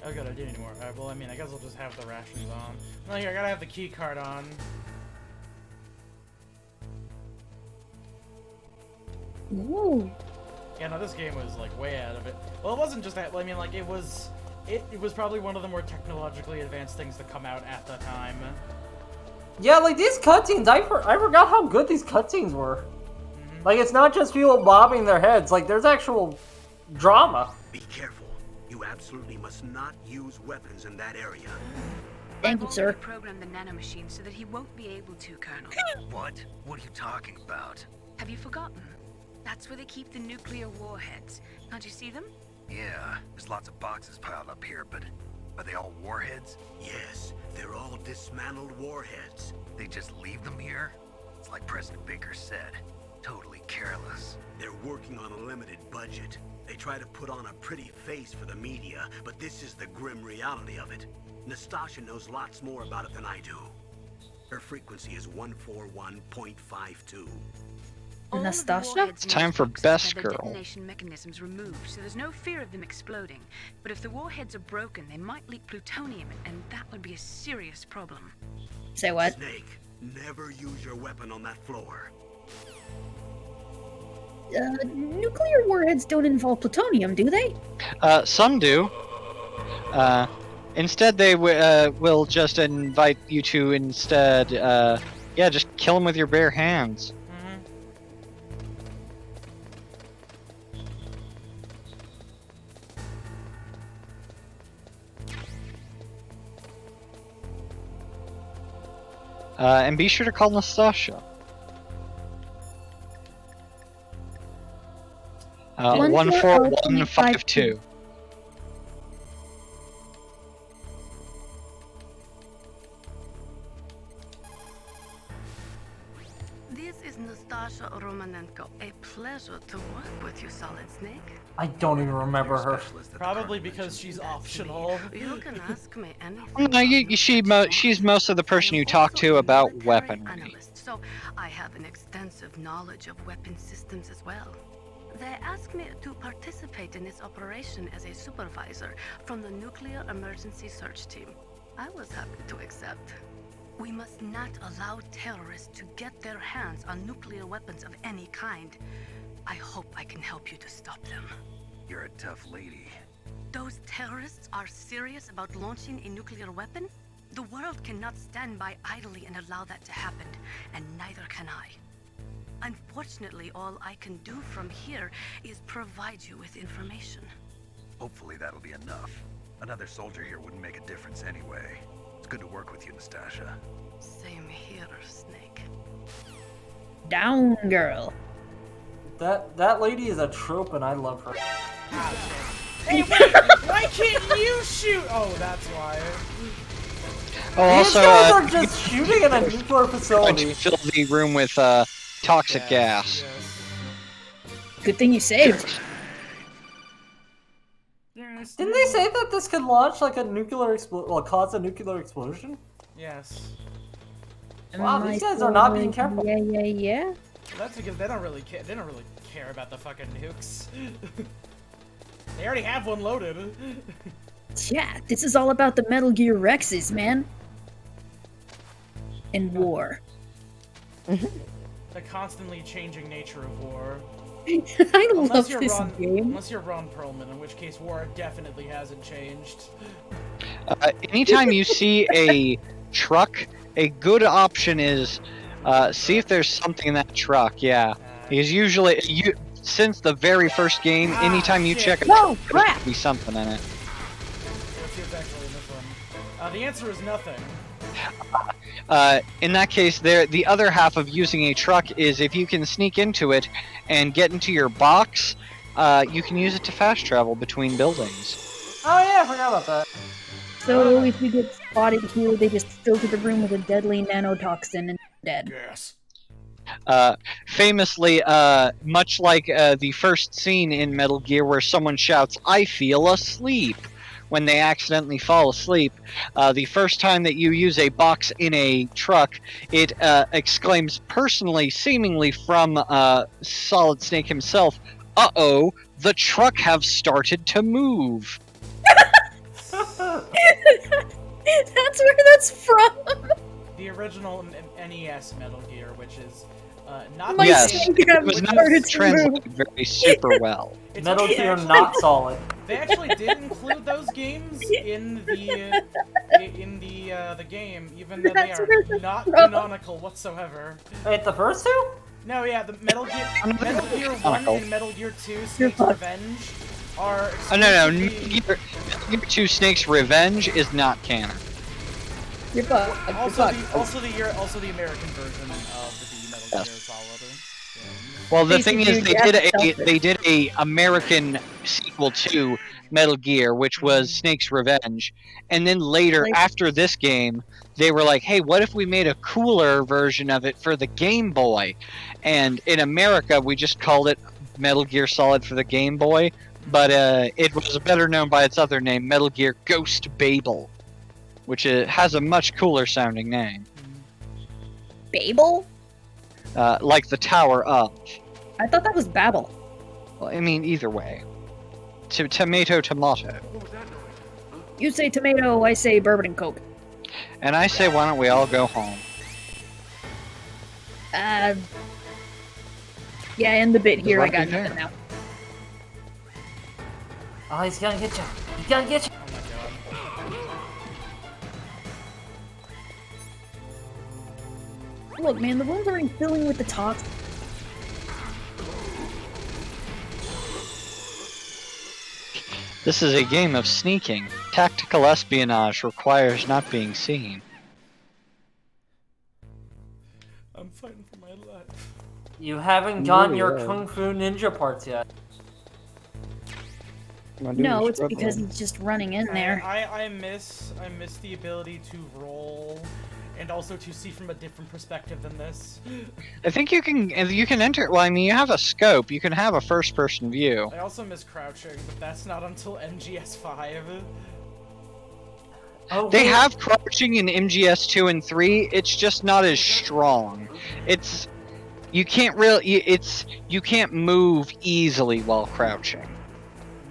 Oh good, I did anymore. Alright, well I mean I guess I'll just have the rations on. No, here, I gotta have the key card on. Ooh. Yeah, no, this game was like way out of it. Well, it wasn't just that. I mean, like it was probably one of the more technologically advanced things to come out at the time. Yeah, like these cutscenes, I forgot how good these cutscenes were. Like, it's not just people bobbing their heads, like, there's actual drama. Be careful. You absolutely must not use weapons in that area. Thank you, sir. Program the nanomachine so that he won't be able to, Colonel. What? What are you talking about? Have you forgotten? That's where they keep the nuclear warheads. Can't you see them? Yeah, there's lots of boxes piled up here, but are they all warheads? Yes, they're all dismantled warheads. They just leave them here? It's like President Baker said. Totally careless. They're working on a limited budget. They try to put on a pretty face for the media, but this is the grim reality of it. Nastasha knows lots more about it than I do. Her frequency is 141.52. Nastasha? It's time for Best Their Girl. detonation mechanisms removed, so there's no fear of them exploding. But if the warheads are broken, they might leak plutonium, and that would be a serious problem. Say what? Snake, never use your weapon on that floor. Nuclear warheads don't involve plutonium, do they? Some do. Instead, they will just invite you to instead, yeah, just kill them with your bare hands. And be sure to call Nastasha. 14152. This is Nastasha Romanenko. A pleasure to work with you, Solid Snake. I don't even remember her. Probably because she's optional. You can ask me anything. No, she's mostly the person you talk to about weaponry. Analyst, so I have an extensive knowledge of weapon systems as well. They asked me to participate in this operation as a supervisor from the Nuclear Emergency Search Team. I was happy to accept. We must not allow terrorists to get their hands on nuclear weapons of any kind. I hope I can help you to stop them. You're a tough lady. Those terrorists are serious about launching a nuclear weapon? The world cannot stand by idly and allow that to happen, and neither can I. Unfortunately, all I can do from here is provide you with information. Hopefully that'll be enough. Another soldier here wouldn't make a difference anyway. It's good to work with you, Nastasha. Same here, Snake. Down, girl. That lady is a trope, and I love her. Hey, wait! Why can't you shoot! Oh, that's why. Oh, These also, guys are just shooting at a nuclear why don't facility. you fill the room with toxic gas? Good thing you saved. Didn't they say that this could launch like a nuclear cause a nuclear explosion? Yes. Wow, these guys are not being careful. Yeah. Well, that's because they don't really care. They don't really care about the fucking nukes. They already have one loaded. Yeah, this is all about the Metal Gear Rexes, man. And war. The constantly changing nature of war. I love this game. Unless you're Ron Perlman, in which case war definitely hasn't changed. Anytime you see a truck, a good option is see if there's something in that truck. Yeah, because usually, since the very first game, anytime you check a truck, there's be something in it. Let's see what's actually in this one. The answer is nothing. In that case, the other half of using a truck is if you can sneak into it and get into your box, you can use it to fast travel between buildings. Oh yeah, I forgot about that. So if you get spotted here, they just filter the room with a deadly nanotoxin and dead. Yes. Famously, much like the first scene in Metal Gear where someone shouts, "I feel asleep," when they accidentally fall asleep, the first time that you use a box in a truck, it exclaims personally, seemingly from Solid Snake himself, "Uh-oh, the truck have started to move." That's where that's from. The original NES Metal Gear, which is not Yes, the same. it was not translated very super well. It's Metal okay, Gear actually- not solid. They actually did include those games in the game, even though they are not canonical whatsoever. Wait, the first two? No, yeah, the Metal Gear 1 and Metal Gear 2 Snake's Revenge are Oh, no, exclusively- Metal Gear 2 Snake's Revenge is not canon. You're fucked. Also the American version of the Metal Gear Solid. Well, the thing is, Basically, they did a American sequel to Metal Gear, which was Snake's Revenge, and then later, after this game, they were like, "Hey, what if we made a cooler version of it for the Game Boy?" And in America, we just called it Metal Gear Solid for the Game Boy, but it was better known by its other name, Metal Gear Ghost Babel, which has a much cooler sounding name. Babel? Like the Tower of. I thought that was Babel. Well, I mean, either way. Tomato. You say tomato, I say bourbon and coke. And I say, why don't we all go home? Yeah, end the bit here. I got Lucky nothing now. Oh, he's gonna get you. He's gonna get you. Look, man, the room's already filling with the toxin. This is a game of sneaking. Tactical espionage requires not being seen. I'm fighting for my life. You haven't gotten your Kung Fu Ninja parts yet. No, it's because he's just running in there. I miss the ability to roll, and also to see from a different perspective than this. I think you can enter. Well, I mean, you have a scope. You can have a first-person view. I also miss crouching, but that's not until MGS 5. Oh, They have crouching in MGS 2 and 3. It's just not as strong. You can't move easily while crouching.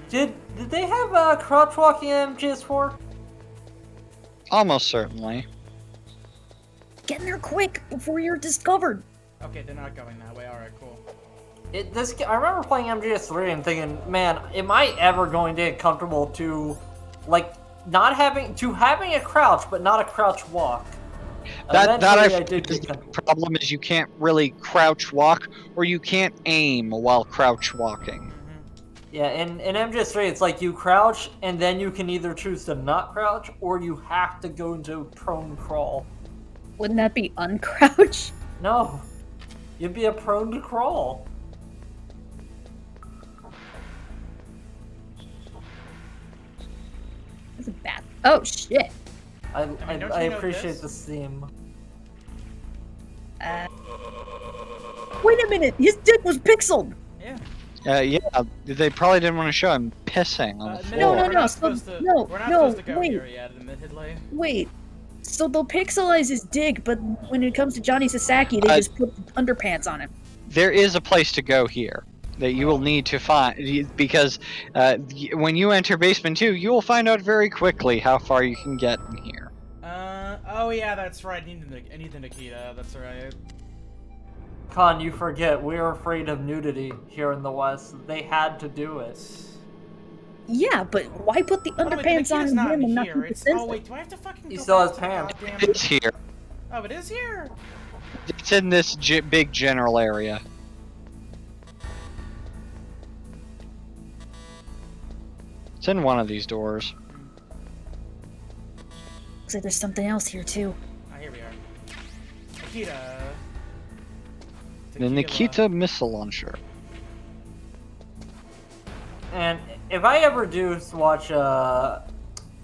Did they have crouch walking in MGS4? Almost certainly. Get in there quick before you're discovered. Okay, they're not going that way. All right, cool. I remember playing MGS3 and thinking, man, am I ever going to get comfortable to, like, having a crouch but not a crouch walk? That Eventually, I did think is get the comfortable. problem is you can't really crouch walk, or you can't aim while crouch walking. Yeah, in MGS3, it's like you crouch, and then you can either choose to not crouch, or you have to go into prone crawl. Wouldn't that be uncrouch? No. You'd be a prone to crawl. That's a bat. Oh shit. I don't you appreciate notice? this theme. Wait a minute. His dick was pixeled. Yeah. Yeah, they probably didn't want to show him pissing on the Admittedly, floor. No. We're not So, supposed to. no, We're not no, supposed to go wait. here yet. Admittedly. Wait. So they'll pixelize his dick, but when it comes to Johnny Sasaki, they just put underpants on him. There is a place to go here that you will need to find, because when you enter basement 2, you will find out very quickly how far you can get in here. Oh yeah, that's right. I need the Nikita. That's right. Con, you forget, we're afraid of nudity here in the West. They had to do it. Yeah, but why put the underpants on him not and not here. keep the It's sensor? oh wait, do I have to fucking? He go still back has to the pants. goddamn- It's here. Oh, it is here. It's in this big general area. It's in one of these doors. Looks like there's something else here too. Ah, here we are. Nikita. The Nikita missile launcher. And if I ever do watch a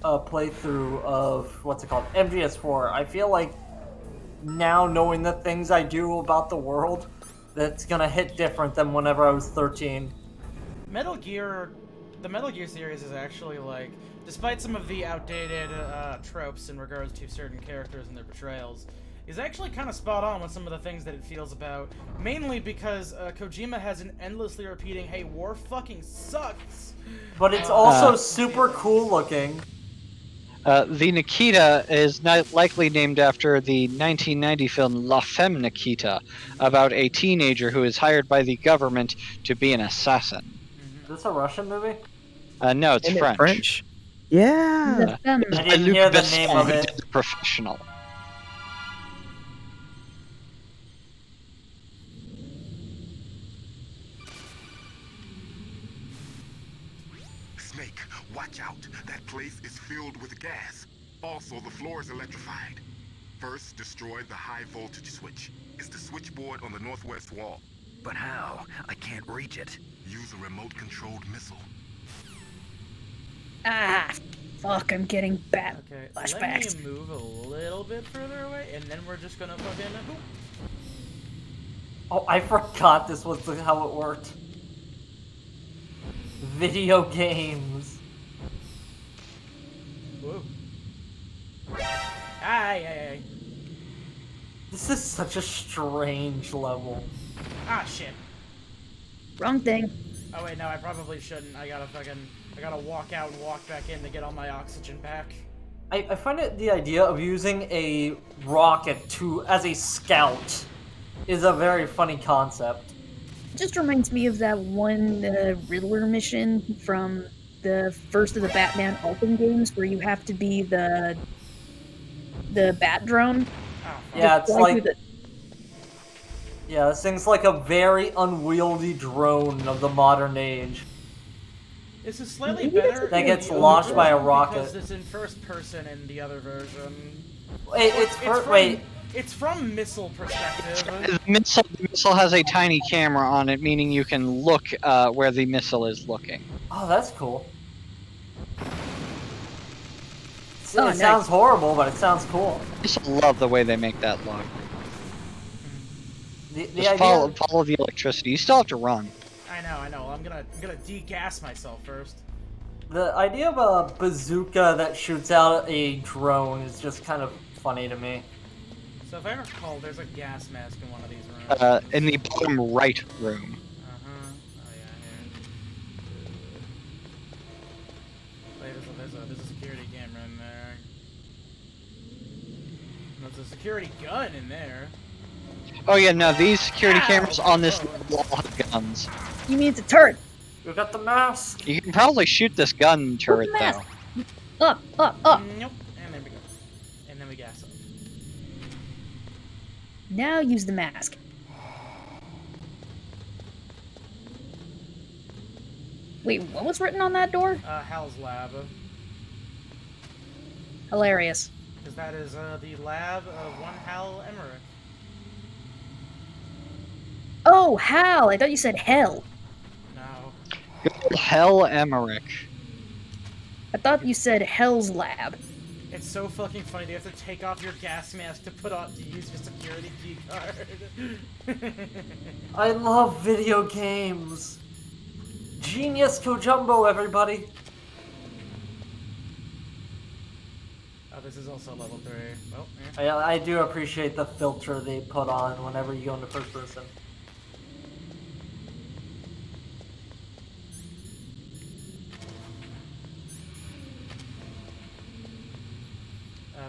playthrough of, what's it called, MGS4, I feel like now knowing the things I do about the world, that's gonna hit different than whenever I was 13. The Metal Gear series is actually like, despite some of the outdated tropes in regards to certain characters and their portrayals, is actually kind of spot on with some of the things that it feels about. Mainly because Kojima has an endlessly repeating, "Hey, war fucking sucks." But it's also super cool looking. The Nikita is not likely named after the 1990 film La Femme Nikita, about a teenager who is hired by the government to be an assassin. Is this a Russian movie? No, it's Isn't it French. French? Yeah. It's by I didn't Luc hear the Besson, name of who it. did The Professional. Snake, watch out. That place is filled with gas. Also, the floor is electrified. First, destroy the high voltage switch. It's the switchboard on the northwest wall. But how? I can't reach it. Use a remote-controlled missile. Ah, fuck! I'm getting bad Okay, flashbacks. let me move a little bit further away, and then we're just gonna fucking. Oh, I forgot this was how it worked. Video games. Whoa. Aye. This is such a strange level. Ah, shit. Wrong thing. Oh wait, no, I probably shouldn't. I gotta walk out and walk back in to get all my oxygen back. I find it the idea of using a rocket as a scout is a very funny concept. It just reminds me of that one Riddler mission from the first of the Batman Arkham games, where you have to be the bat drone. Yeah, it's fly like through yeah, this thing's like a very unwieldy drone of the modern age. This is slightly better. That in gets the launched other by a version rocket. Because it's in first person in the other version. Wait. It's from missile perspective. The missile has a tiny camera on it, meaning you can look where the missile is looking. Oh, that's cool. Oh, It nice. sounds horrible, but it sounds cool. I just love the way they make that look. The Just idea. follow the electricity. You still have to run. I know. I'm gonna degas myself first. The idea of a bazooka that shoots out a drone is just kind of funny to me. So if I recall, there's a gas mask in one of these rooms. In the bottom right room. Oh yeah, here. Wait, there's a security camera in there. There's a security gun in there. Oh yeah, no, these security cameras on this wall have guns. You mean it's a turret? You got the mask. You can probably shoot this gun turret mask? though. Up. Nope. And there we go. And then we gas up. Now use the mask. Wait, what was written on that door? Hal's lab. Hilarious. Because that is the lab of one Hal Emmerich. Oh, Hal! I thought you said hell. No. Good old Hell Emmerich. I thought you said Hell's Lab. It's so fucking funny. You have to take off your gas mask to use your security key card. I love video games. Genius Kojumbo, everybody. Oh, this is also level 3. Oh, yeah. I do appreciate the filter they put on whenever you go into first person.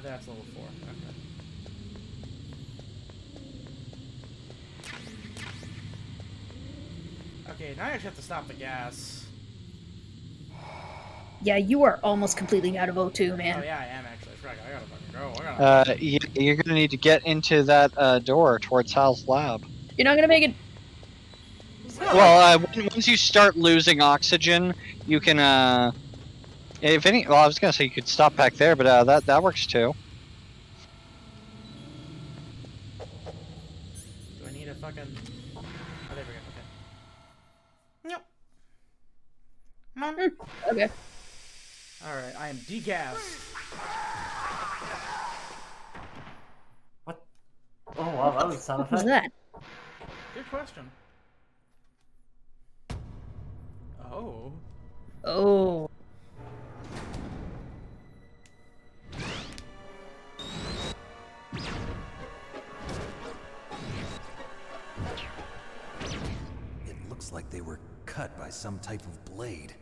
That's level 4. Okay. Okay, now I just have to stop the gas. Yeah, you are almost completely out of O2, man. Oh yeah, I am actually. I gotta fucking go. You're gonna need to get into that door towards Hal's lab. You're not gonna make it. Well, once you start losing oxygen, you can if any. Well, I was gonna say you could stop back there, but that works too. Do I need a fucking? Oh, there we go. Okay. Nope. Okay. All right, I am degassed. What? Oh wow, that was a sound effect. What was that? Good question. Oh. Oh. It looks like they were cut by some type of blade.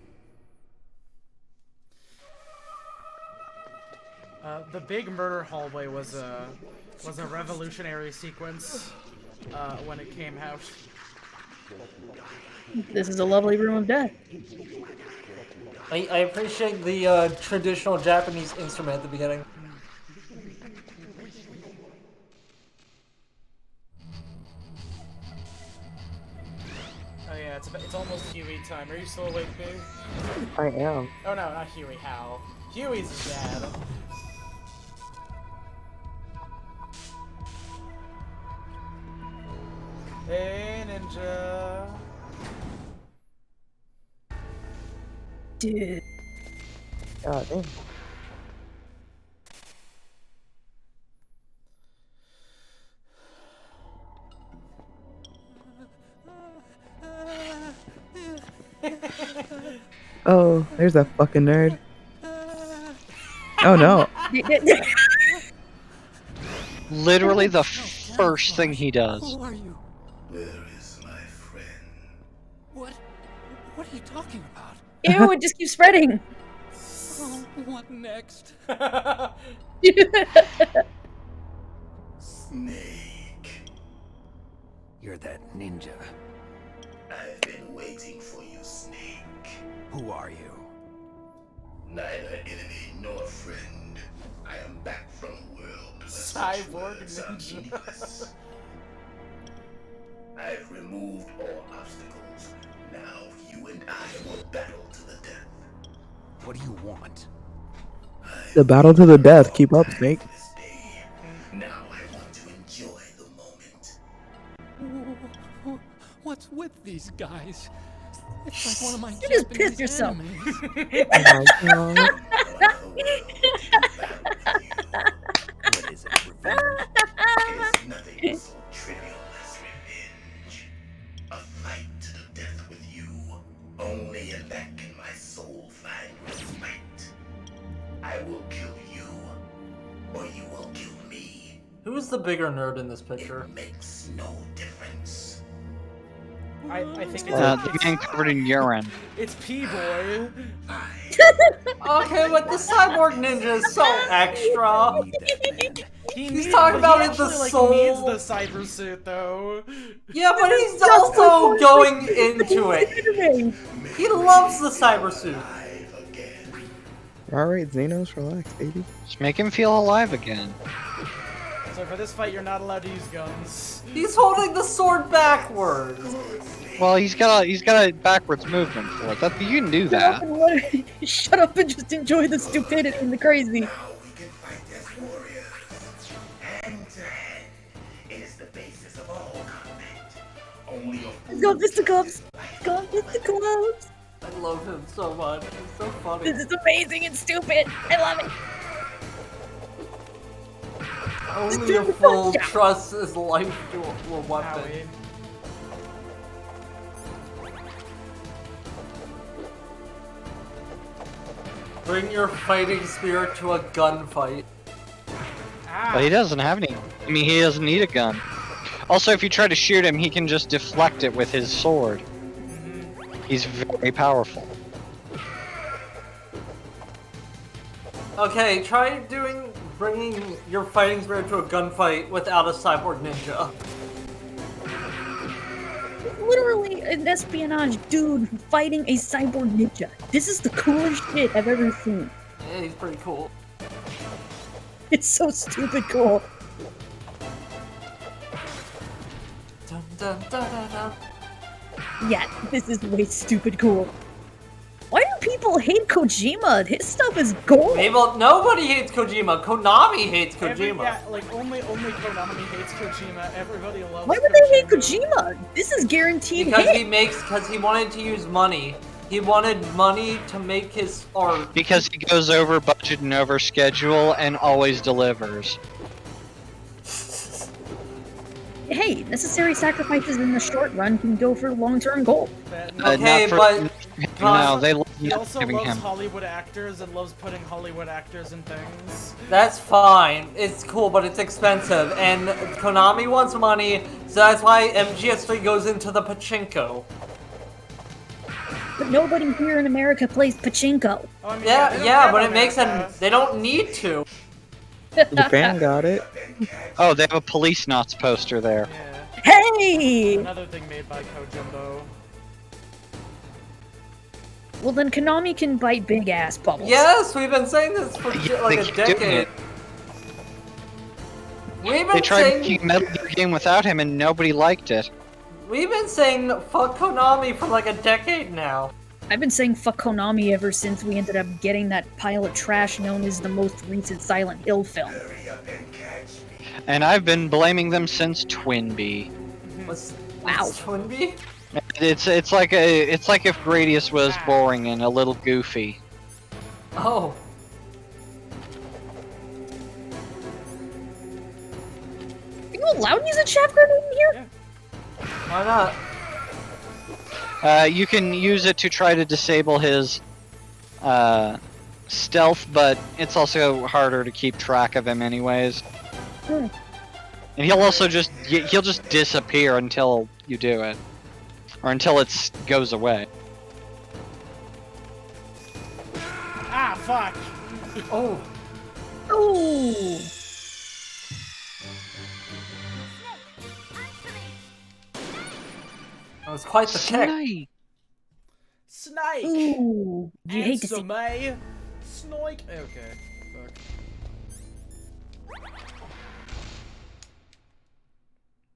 The big murder hallway was a revolutionary sequence when it came out. This is a lovely room of death. I appreciate the traditional Japanese instrument at the beginning. Oh yeah, it's almost Huey time. Are you still awake, babe? I am. Oh no, not Huey. Hal. Huey's dad. Hey, ninja. Dude. God damn. Oh, there's that fucking nerd. Oh no. Literally the first thing he does. Who are you? Where is my friend? What are you talking about? Ew, it just keeps spreading. Oh, what next? Snake. You're that ninja. I've been waiting for you, Snake. Who are you? Neither enemy nor friend. I am back from a world where Cyborg such words are ninja. meaningless. I've removed all obstacles. Now you and I will battle to the death. What do you want? The battle to the death. Keep up, Snake. Now I want to enjoy the moment. What's with these guys? It's like one of my You just Japanese pissed yourself. animes. What is it, revenge? It's nothing so trivial as revenge. A fight to the death with you. Only in that can my soul find respite. I will kill you, or you will kill me. Who's the bigger nerd in this picture? It makes no difference. I think it's The man covered in urine. It's P-Boy. Okay, but the cyborg ninja is so extra. He's talking about it, the actually, like, soul. needs the cyber suit though. Yeah, but he's also going into it. He loves the cyber suit. Alright, Xenos, relax, baby. Just make him feel alive again. So for this fight, you're not allowed to use guns. He's holding the sword backwards. Well, he's got a backwards movement for it. You can do that. Shut up and just enjoy the stupidity and the crazy. Now we can fight as warriors. Hand to hand. It is the basis of all combat. Only a Let's go, fisticuffs. Go, fisticuffs. love him so much. He's so funny. This is amazing and stupid. I love it. Only a fool trusts his life to a weapon. Howie. Bring your fighting spirit to a gunfight. But he doesn't have any. I mean, he doesn't need a gun. Also, if you try to shoot him, he can just deflect it with his sword. He's very powerful. Okay, try bringing your fighting spirit to a gunfight without a cyborg ninja. Literally an espionage dude fighting a cyborg ninja. This is the coolest shit I've ever seen. Yeah, he's pretty cool. It's so stupid cool. Dun, dun, dun, dun, dun. Yeah, this is way stupid cool. Why do people hate Kojima? His stuff is gold. Nobody hates Kojima. Konami hates Kojima. Yeah, like only Konami hates Kojima. Everybody loves. Why would they hate Kojima? This is guaranteed Because hit. because he wanted to use money. He wanted money to make his art. Because he goes over budget and over schedule and always delivers. Hey, necessary sacrifices in the short run can go for long-term goals. Okay, but no, they love He also giving loves him. Hollywood actors and loves putting Hollywood actors in things. That's fine. It's cool, but it's expensive, and Konami wants money, so that's why MGS3 goes into the pachinko. But nobody here in America plays pachinko. Oh, I mean, Yeah, but it makes them. They don't need to. Japan got it. Oh, they have a Police Knots poster there. Hey! Another thing made by Kojimbo. Well, then Konami can bite big ass bubbles. Yes, we've been saying this for Yeah, like they a keep doing decade. it. We've They been tried saying making a Metal Gear game without him and nobody liked it. we've been saying fuck Konami for like a decade now. I've been saying fuck Konami ever since we ended up getting that pile of trash known as the most recent Silent Hill film. And I've been blaming them since Twinbee. What's Wow. Twinbee? It's like if Gradius was boring and a little goofy. Oh. Are you allowed to use a chaff grenade in here? Why not? You can use it to try to disable his stealth, but it's also harder to keep track of him anyways. And he'll also just disappear until you do it, or until it goes away. Ah, fuck. Oh. Oh. That was quite the kick. Snake. Ooh. You hate to see. May. Snoik. Okay. Fuck.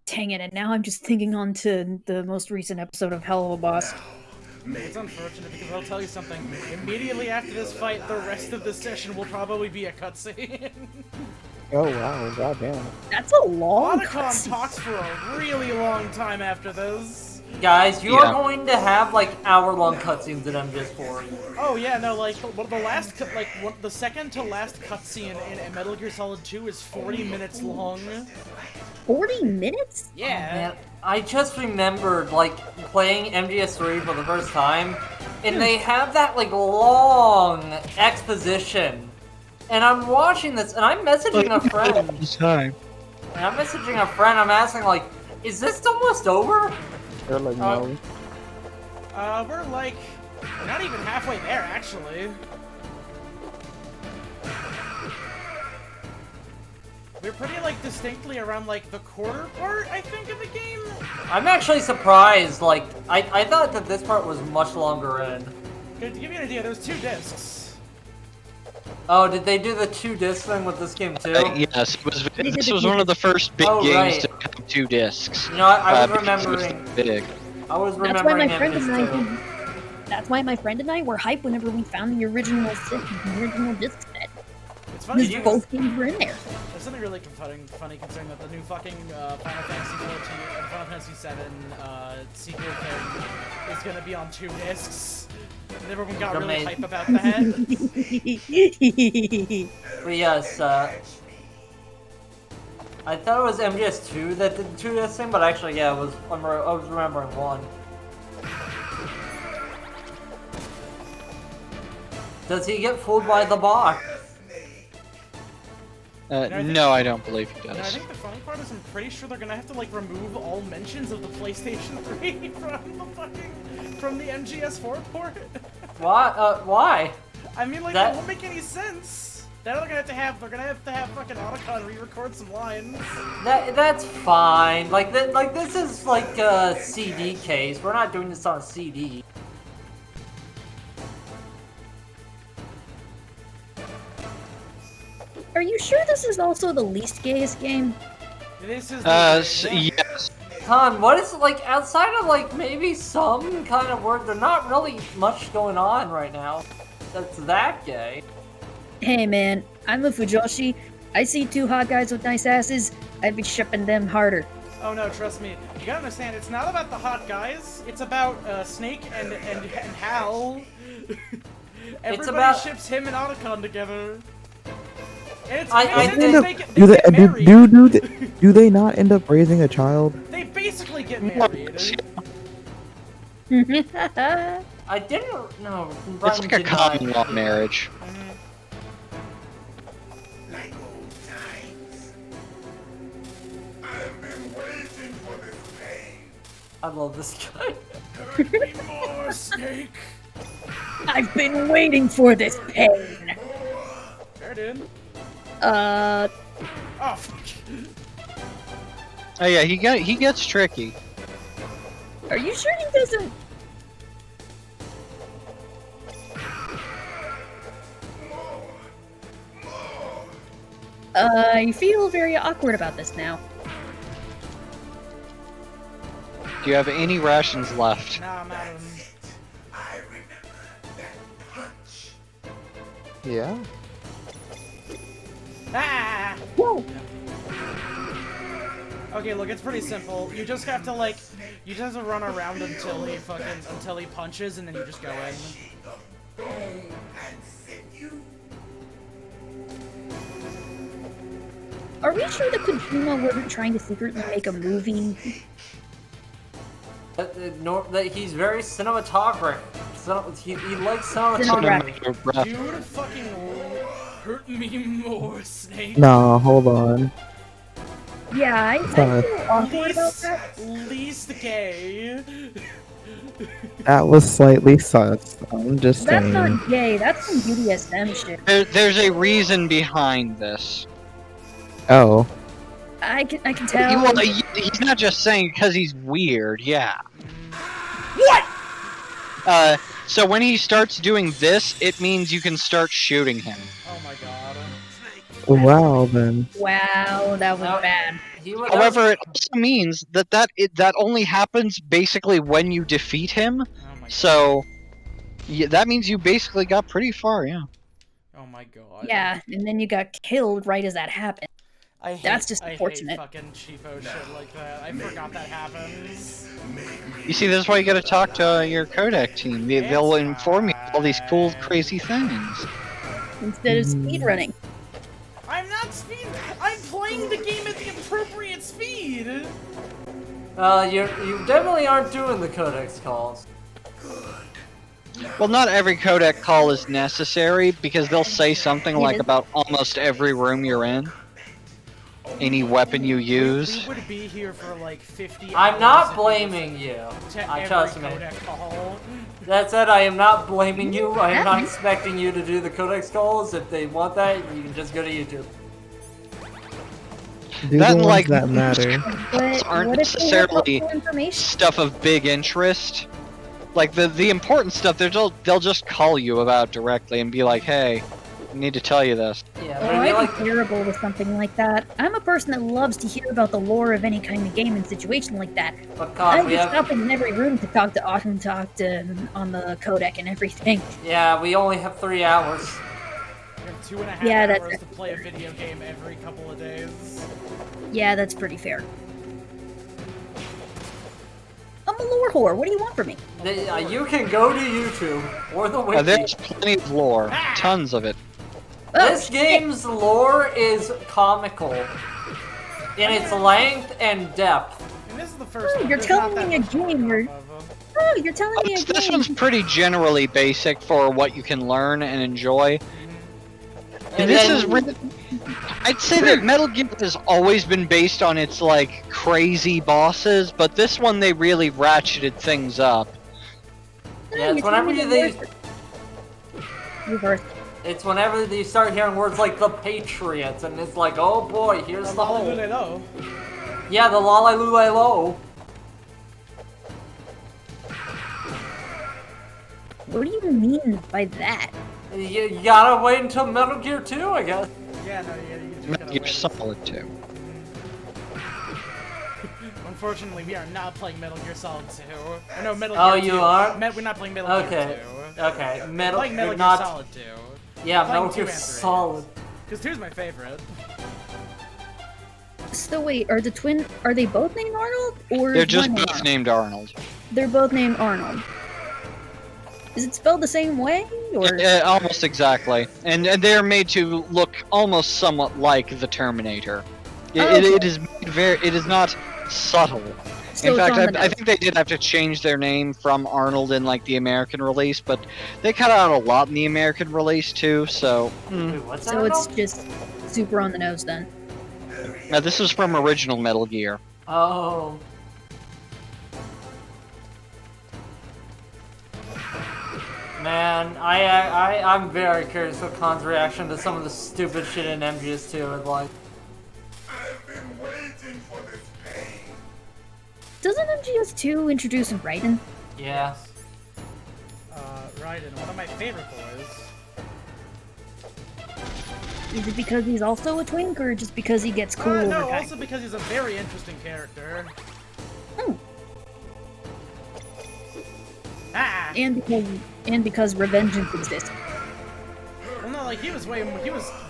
Dang it, and now I'm just thinking on to the most recent episode of Hell of a Boss. It's unfortunate because I'll tell you something. Immediately after this fight, the rest of the session will probably be a cutscene. Oh wow, goddamn. That's a long Otacon cutscene. talks for a really long time after this. Guys, you are going to have like hour-long cutscenes in MGS4. Oh yeah, no, like the second to last cutscene in Metal Gear Solid 2 is 40 minutes long. 40 minutes? Yeah. Oh, man. I just remembered like playing MGS3 for the first time, and they have that like long exposition. And I'm watching this, and I'm messaging a friend. And I'm messaging a friend. I'm asking like, "Is this almost over?" They're like, no. We're like not even halfway there, actually. We're pretty like distinctly around like the quarter part, I think, of the game. I'm actually surprised. Like, I thought that this part was much longer in. To give you an idea, there's 2 discs. Oh, did they do the 2 disc thing with this game too? Yes, this was one of the first big games right. to have 2 discs. You know, I was because it remembering. big. I was That's why remembering my friend and MGS2. That's why my friend and I were hyped whenever we found the original disc set. It's funny. Because both games were in there. There's something really funny concerning that the new fucking Final Fantasy 14 and Final Fantasy 7 sequel thing is gonna be on 2 discs. And everyone got The really main- hype about that. But yes, I thought it was MGS2 that did the 2DS thing, but actually, yeah, I was remembering one. Does he get fooled by the box? No, I don't believe he And I does. think the funny part is I'm pretty sure they're gonna have to like remove all mentions of the PlayStation 3 from the MGS4 port. Why? Why? I mean, like, That- it won't make any sense. Now they're gonna have to have fucking Otacon re-record some lines. That's fine. Like this is like a CD case. We're not doing this on a CD. Are you sure this is also the least gayest game? This is. Yes. Con, what is like outside of like maybe some kind of word? There's not really much going on right now. That's that gay. Hey man, I'm a Fujoshi. I see two hot guys with nice asses, I'd be shipping them harder. Oh no, trust me. You gotta understand, it's not about the hot guys. It's about Snake and Hal. Everybody about- ships him and Otacon together. And it's I amazing think- that they get married. Do they not end up raising a child? They basically get married. I didn't know. It's like a common law marriage. Like old times. I've been waiting for this pain. I love this guy. Hurt me more, Snake. I've been waiting for this pain. Fair, dude. Uh, Oh, fuck. Oh yeah, he gets tricky. are you sure he doesn't? I feel very awkward about this now. Do you have any rations left? Nah, I'm out of them. I remember that punch. Yeah. Ah! Whoa! Okay, look, it's pretty simple. You just have to like, you just have to run around until he punches, and then you just go in. Are we sure that Kojima wasn't trying to secretly make a movie? That he's very cinematographic. He likes cinematography. Dude, fucking hurt me more, Snake. Nah, hold on. Yeah, I feel awkward about that. Least gay. That was slightly sus. I'm just That's saying. not gay, that's some BDSM shit. There's a reason behind this. Oh. I can tell. Well, he's not just saying because he's weird, yeah. What? So when he starts doing this, it means you can start shooting him. Oh my god. Wow, then. Wow, that was bad. However, it also means that only happens basically when you defeat him. So, yeah, that means you basically got pretty far, yeah. Oh my god. Yeah, and then you got killed right as that happened. That's just I unfortunate. hate fucking cheapo shit like that. I forgot that happens. You see, this is why you gotta talk to your codec team. They'll inform you of all these cool, crazy things. Instead of speedrunning. I'm not speed. I'm playing the game at the appropriate speed. You definitely aren't doing the codex calls. Well, not every codec call is necessary because they'll say something like about almost every room you're in. Any weapon you use. We would be here for like 50 I'm hours not if blaming you. to I every trust me. codec call. That said, I am not blaming you. I am not expecting you to do the codex calls. If they want that, you can just go to YouTube. Do That the and, ones like, that matter. But aren't what if they have necessarily helpful information? stuff of big interest. Like the important stuff, they'll just call you about directly and be like, "Hey, I need to tell you this." Yeah, Oh, I'd be terrible with something like that. I'm a person that loves to hear about the lore of any kind of game and situation like that. But I we just have... stop in every room to talk to Autumn, talk to on the codec and everything. Yeah, we only have 3 hours. We have 2.5 Yeah, that's hours to play a video game every couple of days. Yeah, that's pretty fair. I'm a lore whore. What do you want from me? You can go to YouTube or the wiki. There's plenty of lore. Tons of it. This game's lore is comical in its length and depth. And this is the first one. You're There's telling not me a that much game. You're telling me a game. This one's pretty generally basic for what you can learn and enjoy. And this is really... I'd say that Metal Gear has always been based on its, like, crazy bosses, but this one they really ratcheted things up. Yeah, it's whenever it's whenever you start hearing words like the Patriots, and it's like, oh boy, here's the whole... Yeah, the Lalilulelo. What do you mean by that? You gotta wait until Metal Gear 2, I guess. Yeah, no, Metal Gear Solid 2. Unfortunately, we are not playing Metal Gear Solid 2. No, Metal Oh, Gear 2. you are? We're not playing Metal Gear 2. Okay, We're playing Metal Gear Solid 2. Yeah, Playing Metal Gear 2 and 3. Solid. Because 2 is my favorite. So wait, are they both named Arnold? Or They're is just one named both Arnold? named Arnold. They're both named Arnold. Is it spelled the same way? Or Almost exactly. And they're made to look almost somewhat like the Terminator. It is it is not subtle. So In it's fact, on the I think they did have to change their name from Arnold in like the American release, but they cut out a lot in the American release too. So, so it's just super on the nose then. Now this is from original Metal Gear. Oh. Man, I'm very curious what Khan's reaction to some of the stupid shit in MGS2 is like. I've been waiting for this pain. Doesn't MGS2 introduce Raiden? Yeah. Raiden, one of my favorite boys. Is it because he's also a twink, or just because he gets cool over No, time? also because he's a very interesting character. Oh. Ah! And because Revengeance exists. Well, no, like, he was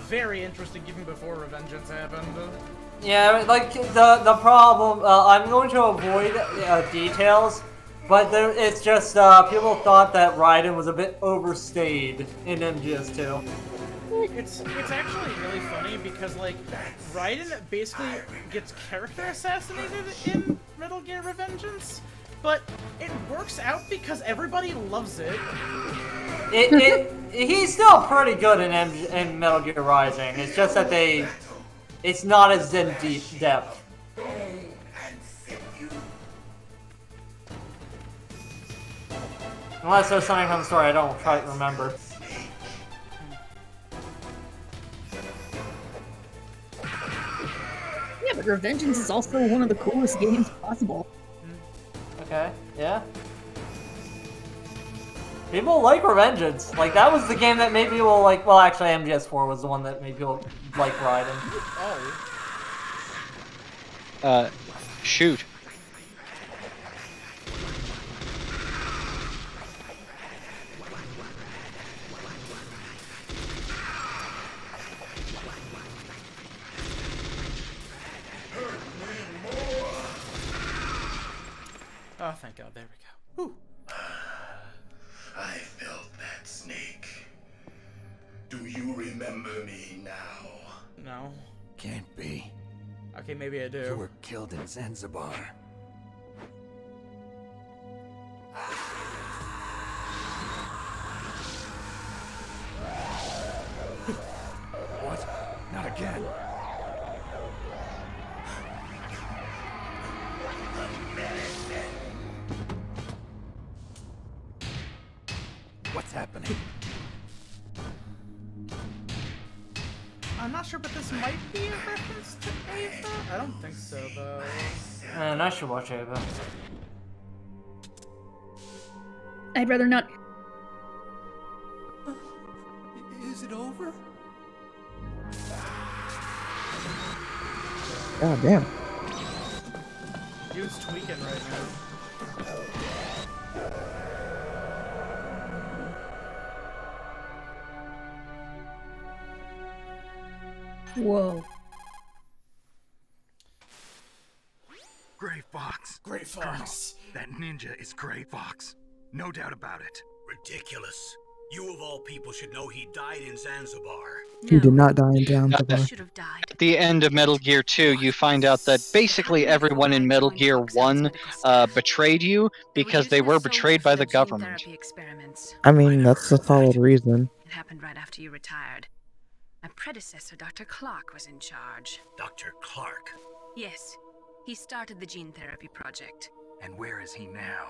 very interesting even before Revengeance happened. Yeah, like, the problem, I'm going to avoid details, but it's just, people thought that Raiden was a bit overstayed in MGS2. It's actually really funny because, like, Raiden basically gets character assassinated in Metal Gear Revengeance, but it works out because everybody loves it. He's still pretty good in Metal Gear Rising. It's just that it's not as in deep depth. Unless there's something from the story I don't quite remember. Yeah, but Revengeance is also one of the coolest games possible. Okay, yeah. People like Revengeance. Like, that was the game that made people like, well, actually, MGS4 was the one that made people like Raiden. Shoot. Oh, thank God, there we go. Whew. I felt that snake. Do you remember me now? No. Can't be. Okay, maybe I do. You were killed in Zanzibar. What? Not again. What's happening? I'm not sure, but this might be a reference to Ava? I don't think so, though. Man, I should watch Ava. I'd rather not. Is it over? God damn. He was tweaking right now. Whoa. Gray Fox. Great Fox. That ninja is Gray Fox. No doubt about it. Ridiculous. You of all people should know he died in Zanzibar. He did not die in Zanzibar. At the end of Metal Gear 2, you find out that basically everyone in Metal Gear 1 betrayed you because they were betrayed by the government. I mean, that's a solid reason. It happened right after you retired. My predecessor, Dr. Clark, was in charge. Dr. Clark? Yes, he started the gene therapy project. And where is he now?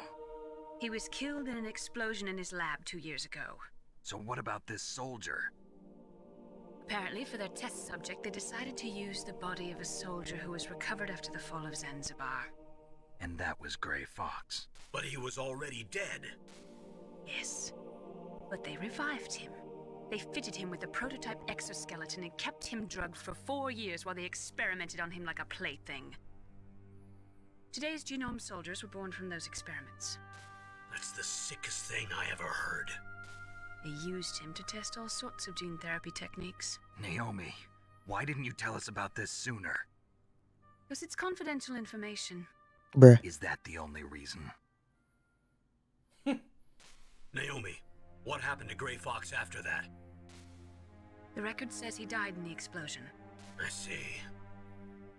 He was killed in an explosion in his lab 2 years ago. So what about this soldier? Apparently, for their test subject, they decided to use the body of a soldier who was recovered after the fall of Zanzibar. And that was Gray Fox. But he was already dead. Yes, but they revived him. They fitted him with a prototype exoskeleton and kept him drugged for 4 years while they experimented on him like a plaything. Today's genome soldiers were born from those experiments. That's the sickest thing I ever heard. They used him to test all sorts of gene therapy techniques. Naomi, why didn't you tell us about this sooner? Because it's confidential information. Bruh. Is that the only reason? Naomi, what happened to Gray Fox after that? The record says he died in the explosion. I see.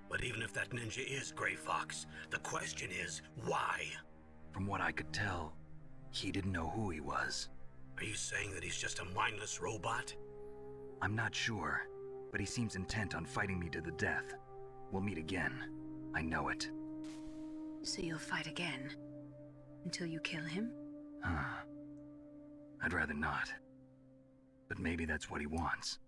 But even if that ninja is Gray Fox, the question is, why? From what I could tell, he didn't know who he was. Are you saying that he's just a mindless robot? I'm not sure, but he seems intent on fighting me to the death. We'll meet again. I know it. So you'll fight again? Until you kill him? I'd rather not. But maybe that's what he wants.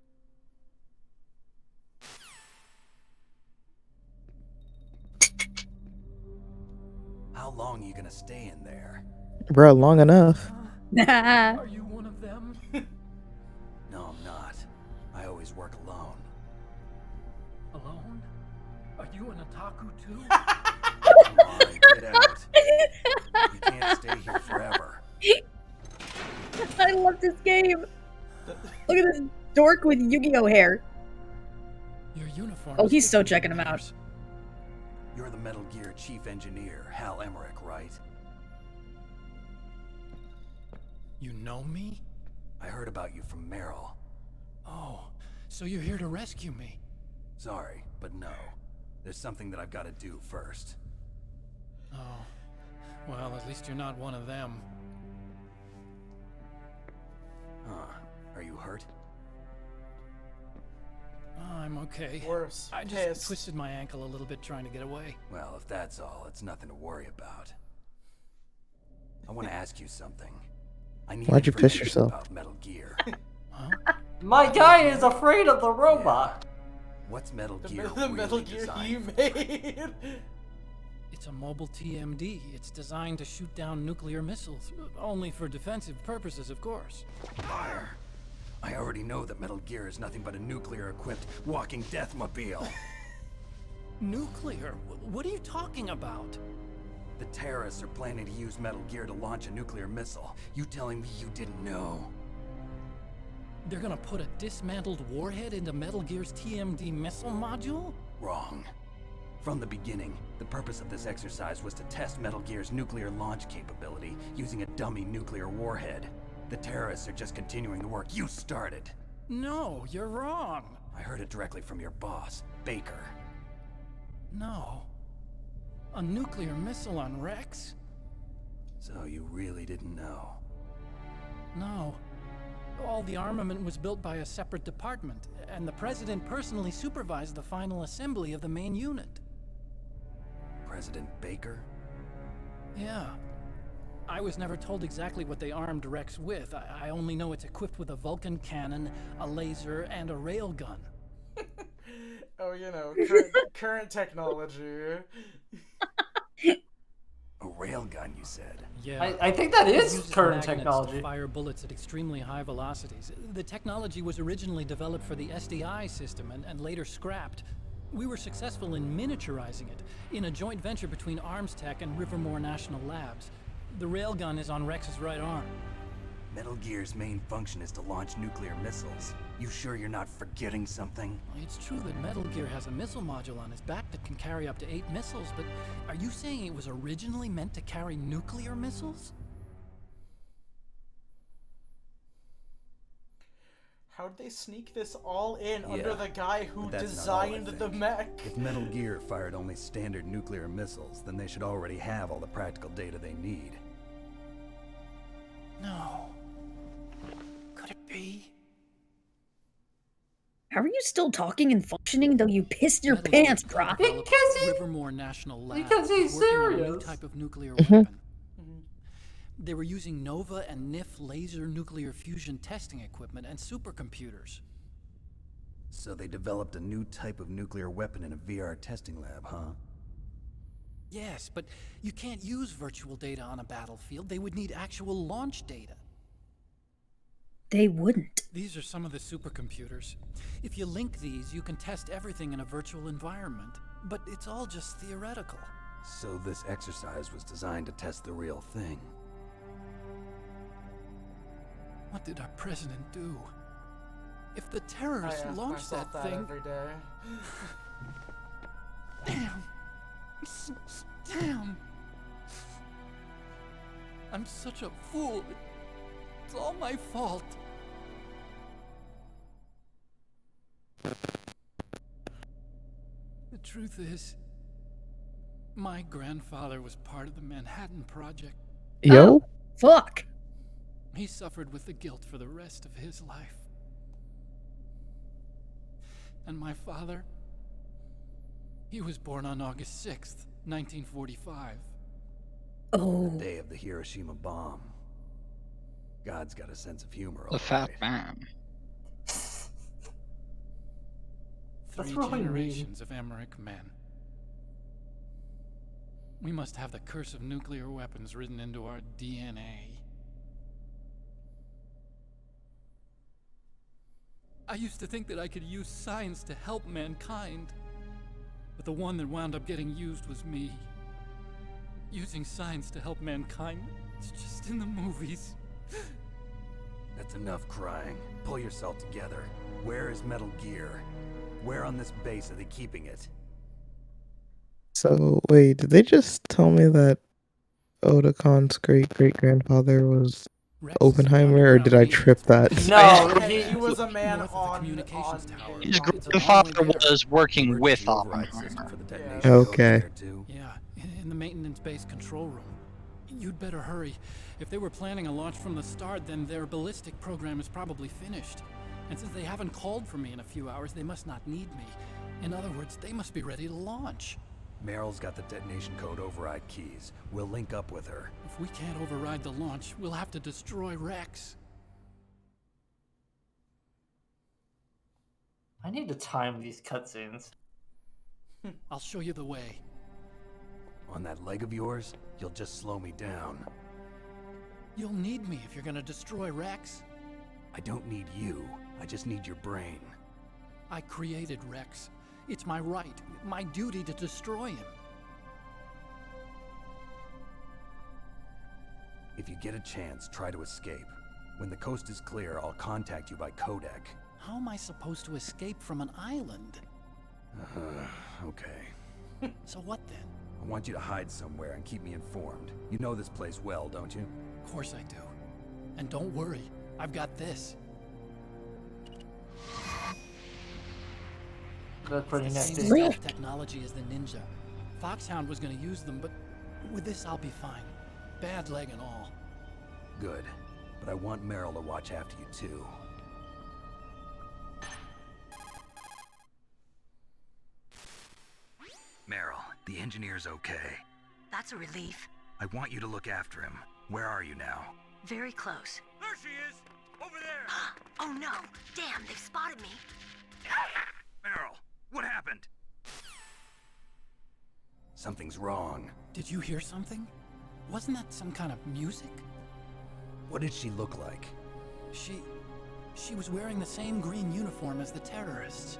How long are you gonna stay in there? Bruh, long enough. Are you one of them? No, I'm not. I always work alone. Alone? Are you an otaku too? Come on, get out. You can't stay here forever. I love this game. Look at this dork with Yu-Gi-Oh hair. Your uniform. Oh, he's so checking him out. You're the Metal Gear chief engineer, Hal Emmerich, right? You know me? I heard about you from Meryl. Oh, so you're here to rescue me? Sorry, but no. There's something that I've got to do first. Oh, well, at least you're not one of them. Huh. Are you hurt? Oh, I'm okay. Worse. I just twisted my ankle a little bit trying to get away. Well, if that's all, it's nothing to worry about. I want to ask you something. I need Why'd you piss information yourself? about Metal Gear. My guy is afraid of the robot. What's Metal Gear The really Metal Gear designed you for? made. It's a mobile TMD. It's designed to shoot down nuclear missiles. Only for defensive purposes, of course. Liar. I already know that Metal Gear is nothing but a nuclear-equipped walking deathmobile. Nuclear? What are you talking about? The terrorists are planning to use Metal Gear to launch a nuclear missile. You telling me you didn't know? They're gonna put a dismantled warhead into Metal Gear's TMD missile module? Wrong. From the beginning, the purpose of this exercise was to test Metal Gear's nuclear launch capability using a dummy nuclear warhead. The terrorists are just continuing the work you started. No, you're wrong. I heard it directly from your boss, Baker. No. A nuclear missile on Rex? So you really didn't know? No. All the armament was built by a separate department, and the president personally supervised the final assembly of the main unit. President Baker? Yeah. I was never told exactly what they armed Rex with. I only know it's equipped with a Vulcan cannon, a laser, and a railgun. Oh, you know, current technology. A railgun, you said? Yeah. I think that It is uses current magnets technology. to fire bullets at extremely high velocities. The technology was originally developed for the SDI system and later scrapped. We were successful in miniaturizing it in a joint venture between ArmsTech and Rivermore National Labs. The railgun is on Rex's right arm. Metal Gear's main function is to launch nuclear missiles. You sure you're not forgetting something? It's true that Metal Gear has a missile module on his back that can carry up to 8 missiles, but are you saying it was originally meant to carry nuclear missiles? How'd they sneak this all in Yeah, under the guy who but that's not all I designed the think. mech? If Metal Gear fired only standard nuclear missiles, then they should already have all the practical data they need. No. Could it be? How are you still talking and functioning though you pissed your Metal Gear pants, brah? Rivermore National Lab because he's was working on a new serious. type of nuclear Mhm. weapon. They were using NOVA and NIF laser nuclear fusion testing equipment and supercomputers. So they developed a new type of nuclear weapon in a VR testing lab, huh? Yes, but you can't use virtual data on a battlefield. They would need actual launch data. They wouldn't. These are some of the supercomputers. If you link these, you can test everything in a virtual environment. But it's all just theoretical. So this exercise was designed to test the real thing. What did our president do? If the terrorists I ask launched myself that thing... every day. Damn. Damn. I'm such a fool. It's all my fault. The truth is, my grandfather was part of the Manhattan Project. Yo? Fuck. He suffered with the guilt for the rest of his life. And my father, he was born on August 6th, 1945. Oh. The day of the Hiroshima bomb. God's got a sense of humor, The all fat right. man. Three really mean. generations of Emmerich men. We must have the curse of nuclear weapons written into our DNA. I used to think that I could use science to help mankind, but the one that wound up getting used was me. Using science to help mankind, it's just in the movies. That's enough crying. Pull yourself together. Where is Metal Gear? Where on this base are they keeping it? So, wait, did they just tell me that Oda Khan's great-great-grandfather was Oppenheimer, or did I trip that? No, He was a man on His grandfather was working with Oppenheimer. Okay. Yeah, in the maintenance base control room. You'd better hurry. If they were planning a launch from the start, then their ballistic program is probably finished. And since they haven't called for me in a few hours, they must not need me. In other words, they must be ready to launch. Meryl's got the detonation code override keys. We'll link up with her. If we can't override the launch, we'll have to destroy Rex. I need to time these cutscenes. I'll show you the way. On that leg of yours, you'll just slow me down. You'll need me if you're gonna destroy Rex. I don't need you. I just need your brain. I created Rex. It's my right, my duty to destroy him. If you get a chance, try to escape. When the coast is clear, I'll contact you by codec. How am I supposed to escape from an island? Okay. So what then? I want you to hide somewhere and keep me informed. You know this place well, don't you? Of course I do. And don't worry, I've got this. That's pretty It's the nifty. same stealth technology as the Ninja. Foxhound was gonna use them, but with this I'll be fine. Bad leg and all. Good. But I want Meryl to watch after you too. Meryl, the engineer's okay. That's a relief. I want you to look after him. Where are you now? Very close. There she is! Over there! Oh no! Damn, they've spotted me. Meryl, what happened? Something's wrong. Did you hear something? Wasn't that some kind of music? What did she look like? She was wearing the same green uniform as the terrorists.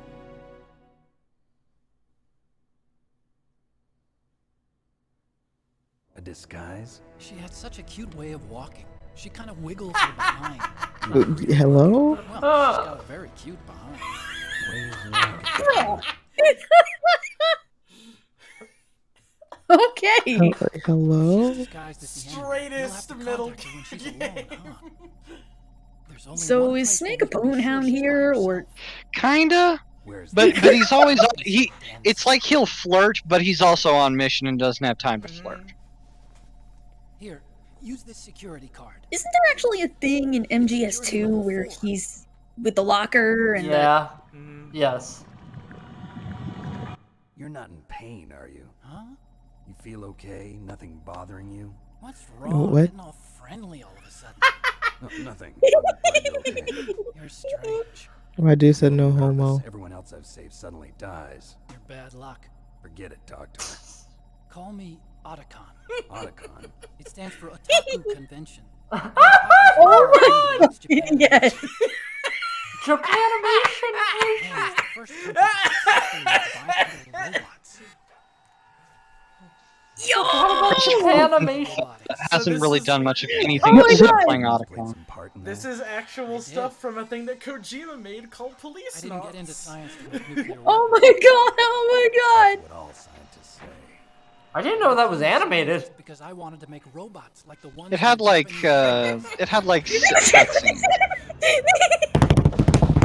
A disguise? She had such a cute way of walking. She kind of wiggled her behind. Hello? Well, she's got a very cute behind. Okay. Hello? Disguised as the enemy. You'll have Straightest to middle contact her when she's alone, huh? There's only So one is place Snake where a we can be bone sure hound she's by here, herself. or Kinda. Where's But he's always it's like he'll flirt, but he's also on mission and doesn't have time to flirt. Here, use this security card. isn't there actually a thing in MGS2 where he's with the locker and Yeah. Yes. You're not in pain, are you? Huh? You feel okay? Nothing bothering you? What's wrong? What? Getting all friendly all of a sudden. No, nothing. I'm glad you're okay. You're strange. My dude said no Regardless, homo. everyone else I've saved suddenly dies. You're bad luck. Forget it, Doctor. Call me Otacon. Otacon. It stands for Otaku Convention. Oh my god! Yes. Japanimation. Japan is the first country to successfully make bipedal robots. Japanimation. Hasn't really done much of anything Oh my except God. playing Otacon. This is actual stuff from a thing that Kojima made called Police I didn't get into Knots. science to make nuclear Oh weapons. my god! Oh my god! What all scientists say. I didn't know that was animated. Because I wanted to make robots like the ones It had in like Japanese cutscenes.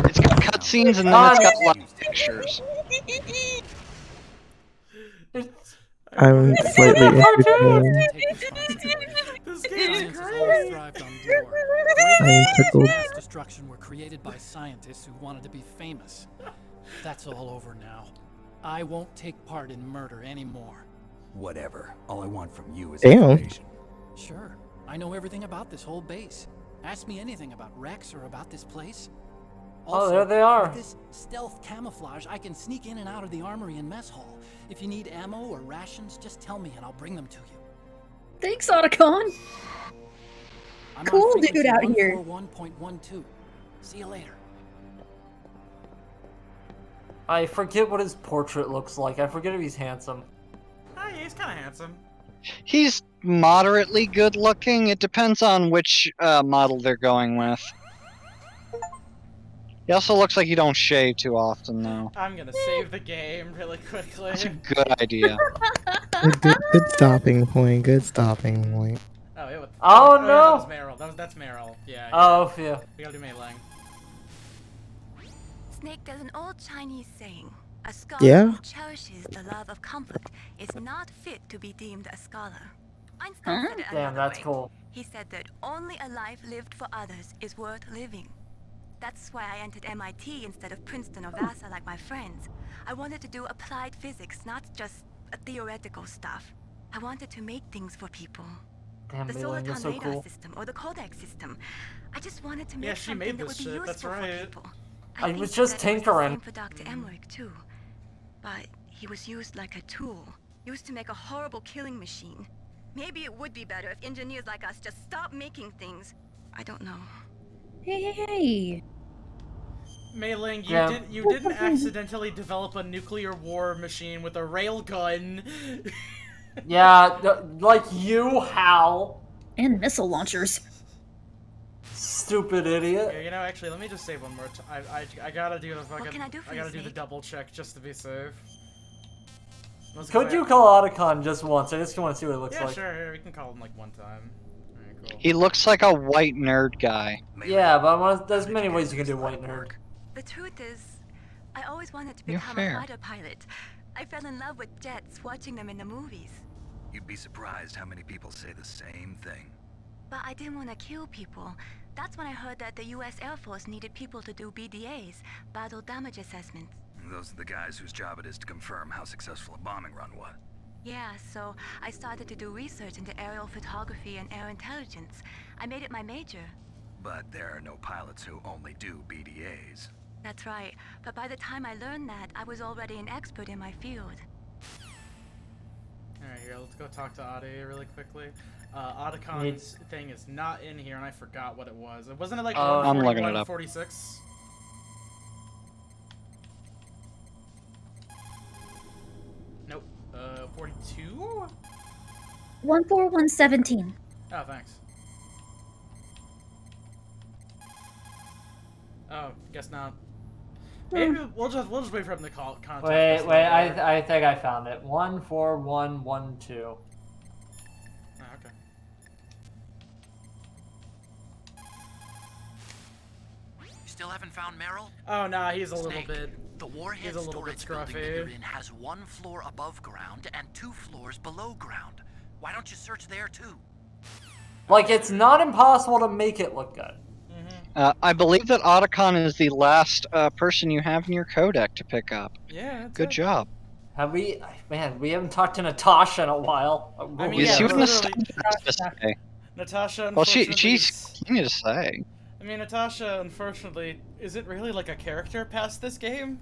It's got cutscenes and then it's got live pictures. I'm slightly entertained. This game is Science has always great. thrived on war. I'm Great tickled. mass destruction were created by scientists who wanted to be famous. That's all over now. I won't take part in murder anymore. Whatever. All I want from you is Damn. information. Sure, I know everything about this whole base. Ask me anything about Rex or about this place. Oh, there they are. With this stealth camouflage, I can sneak in and out of the armory and mess hall. If you need ammo or rations, just tell me and I'll bring them to you. Thanks, Otacon. I'm Cool on dude frequency out here. 141.12. See you later. I forget what his portrait looks like. I forget if he's handsome. Oh, yeah, he's kind of handsome. He's moderately good looking. It depends on which model they're going with. He also looks like you don't shave too often, though. I'm gonna save the game really quickly. That's a good idea. Good stopping point. Good stopping point. Oh, yeah, what the Oh, yeah, no. that was Meryl. That's Meryl. Yeah. Oh, yeah. We gotta do Mei Ling. Snake, there's an old Chinese saying. A scholar Yeah? who cherishes the love of comfort is not fit to be deemed a scholar. Einstein said it Damn, another that's way. cool. He said that only a life lived for others is worth living. That's why I entered MIT instead of Princeton or Vassar like my friends. I wanted to do applied physics, not just theoretical stuff. I wanted to make things for people. Damn, The Mei solar Ling is so tornado cool. system or the Kodak system. I just wanted to make Yeah, she something made that this would be shit, that's useful for right. people. I think was he just said it was the tinkering. same for Dr. Emmerich too. But he was used like a tool, used to make a horrible killing machine. Maybe it would be better if engineers like us just stopped making things. I don't know. Hey. Mei Ling, Yeah. you didn't accidentally develop a nuclear war machine with a railgun. Yeah, like you, Hal. And missile launchers. Stupid idiot. Yeah, you know, actually, let me just save one more time. I gotta do the fucking. can I do for I you, gotta do the Snake? double check just to be safe. Could you call Otacon just once? I just want to see what it looks Yeah, like. sure. We can call him like one time. Alright, cool. He looks like a white nerd guy. Yeah, but there's many ways you can do white nerd. The truth is, I always wanted to You're become fair. a fighter pilot. I fell in love with jets watching them in the movies. You'd be surprised how many people say the same thing. But I didn't want to kill people. That's when I heard that the US Air Force needed people to do BDAs, battle damage assessments. Those are the guys whose job it is to confirm how successful a bombing run was. Yeah, so I started to do research into aerial photography and air intelligence. I made it my major. But there are no pilots who only do BDAs. That's right, but by the time I learned that, I was already an expert in my field. Alright, here, let's go talk to Ade really quickly. Otacon's thing is not in here, and I forgot what it was. Wasn't it like I'm looking it up. 146? Nope. 42? 14117. Oh, thanks. Guess not. Maybe we'll just wait for him to contact Wait, us wait. later. I think I found it. 14112. Oh, okay. You still haven't found Meryl? Oh nah, he's a little Snake, bit. The warhead He's a little bit storage building that you're scruffy. in has 1 floor above ground and 2 floors below ground. Why don't you search there too? Like, it's not impossible to make it look good. I believe that Otacon is the last person you have in your codec to pick up. Yeah, that's Good it. job. Have we? Man, we haven't talked to Natasha in a while. I mean, Yeah, yeah, she that's wouldn't have literally stopped to say. Natasha. Well, Unfortunately, she's plenty to say. I mean, Natasha, unfortunately, isn't really like a character past this game.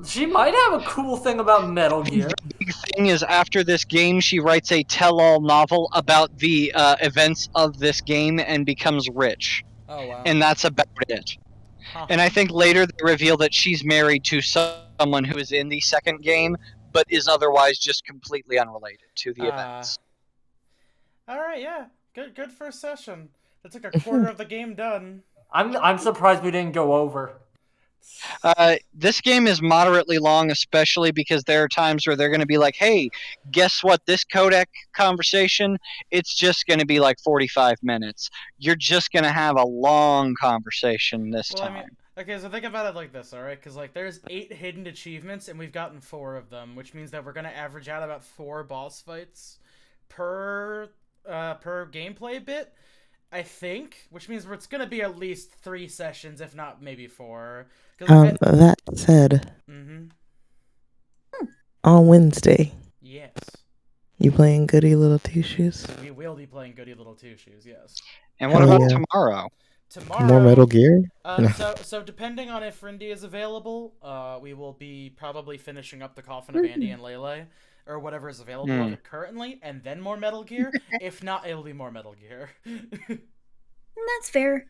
She might have a cool thing about Metal Gear. The big thing is, after this game, she writes a tell-all novel about the events of this game and becomes rich. Oh wow. And that's about it. Huh. And I think later they reveal that she's married to someone who is in the second game, but is otherwise just completely unrelated to the events. All right, yeah, good first session. That's like a quarter of the game done. I'm surprised we didn't go over. This game is moderately long, especially because there are times where they're going to be like, hey, guess what? This codec conversation, it's just going to be like 45 minutes. You're just going to have a long conversation this Well, time. I mean, okay, so think about it like this, all right? Because like, there's 8 hidden achievements, and we've gotten 4 of them, which means that we're gonna average out about 4 boss fights per gameplay bit, I think. Which means it's gonna be at least 3 sessions, if not maybe 4. That said, on Wednesday, yes, you playing Goody Little Two Shoes? we will be playing Goody Little Two Shoes. Yes. And what about tomorrow? Tomorrow, More Metal Gear? No. So depending on if Rindy is available, we will be probably finishing up the Coffin of Andy and Lele, or whatever is available of it currently, and then more Metal Gear. If not, it'll be more Metal Gear. That's fair.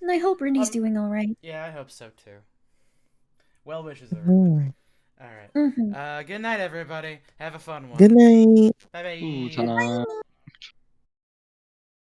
And I hope Rindy's doing all right. Yeah, I hope so too. Well wishes, everybody. All right. Good night, everybody. Have a fun one. Good night. Bye bye. Ooh, ta-da.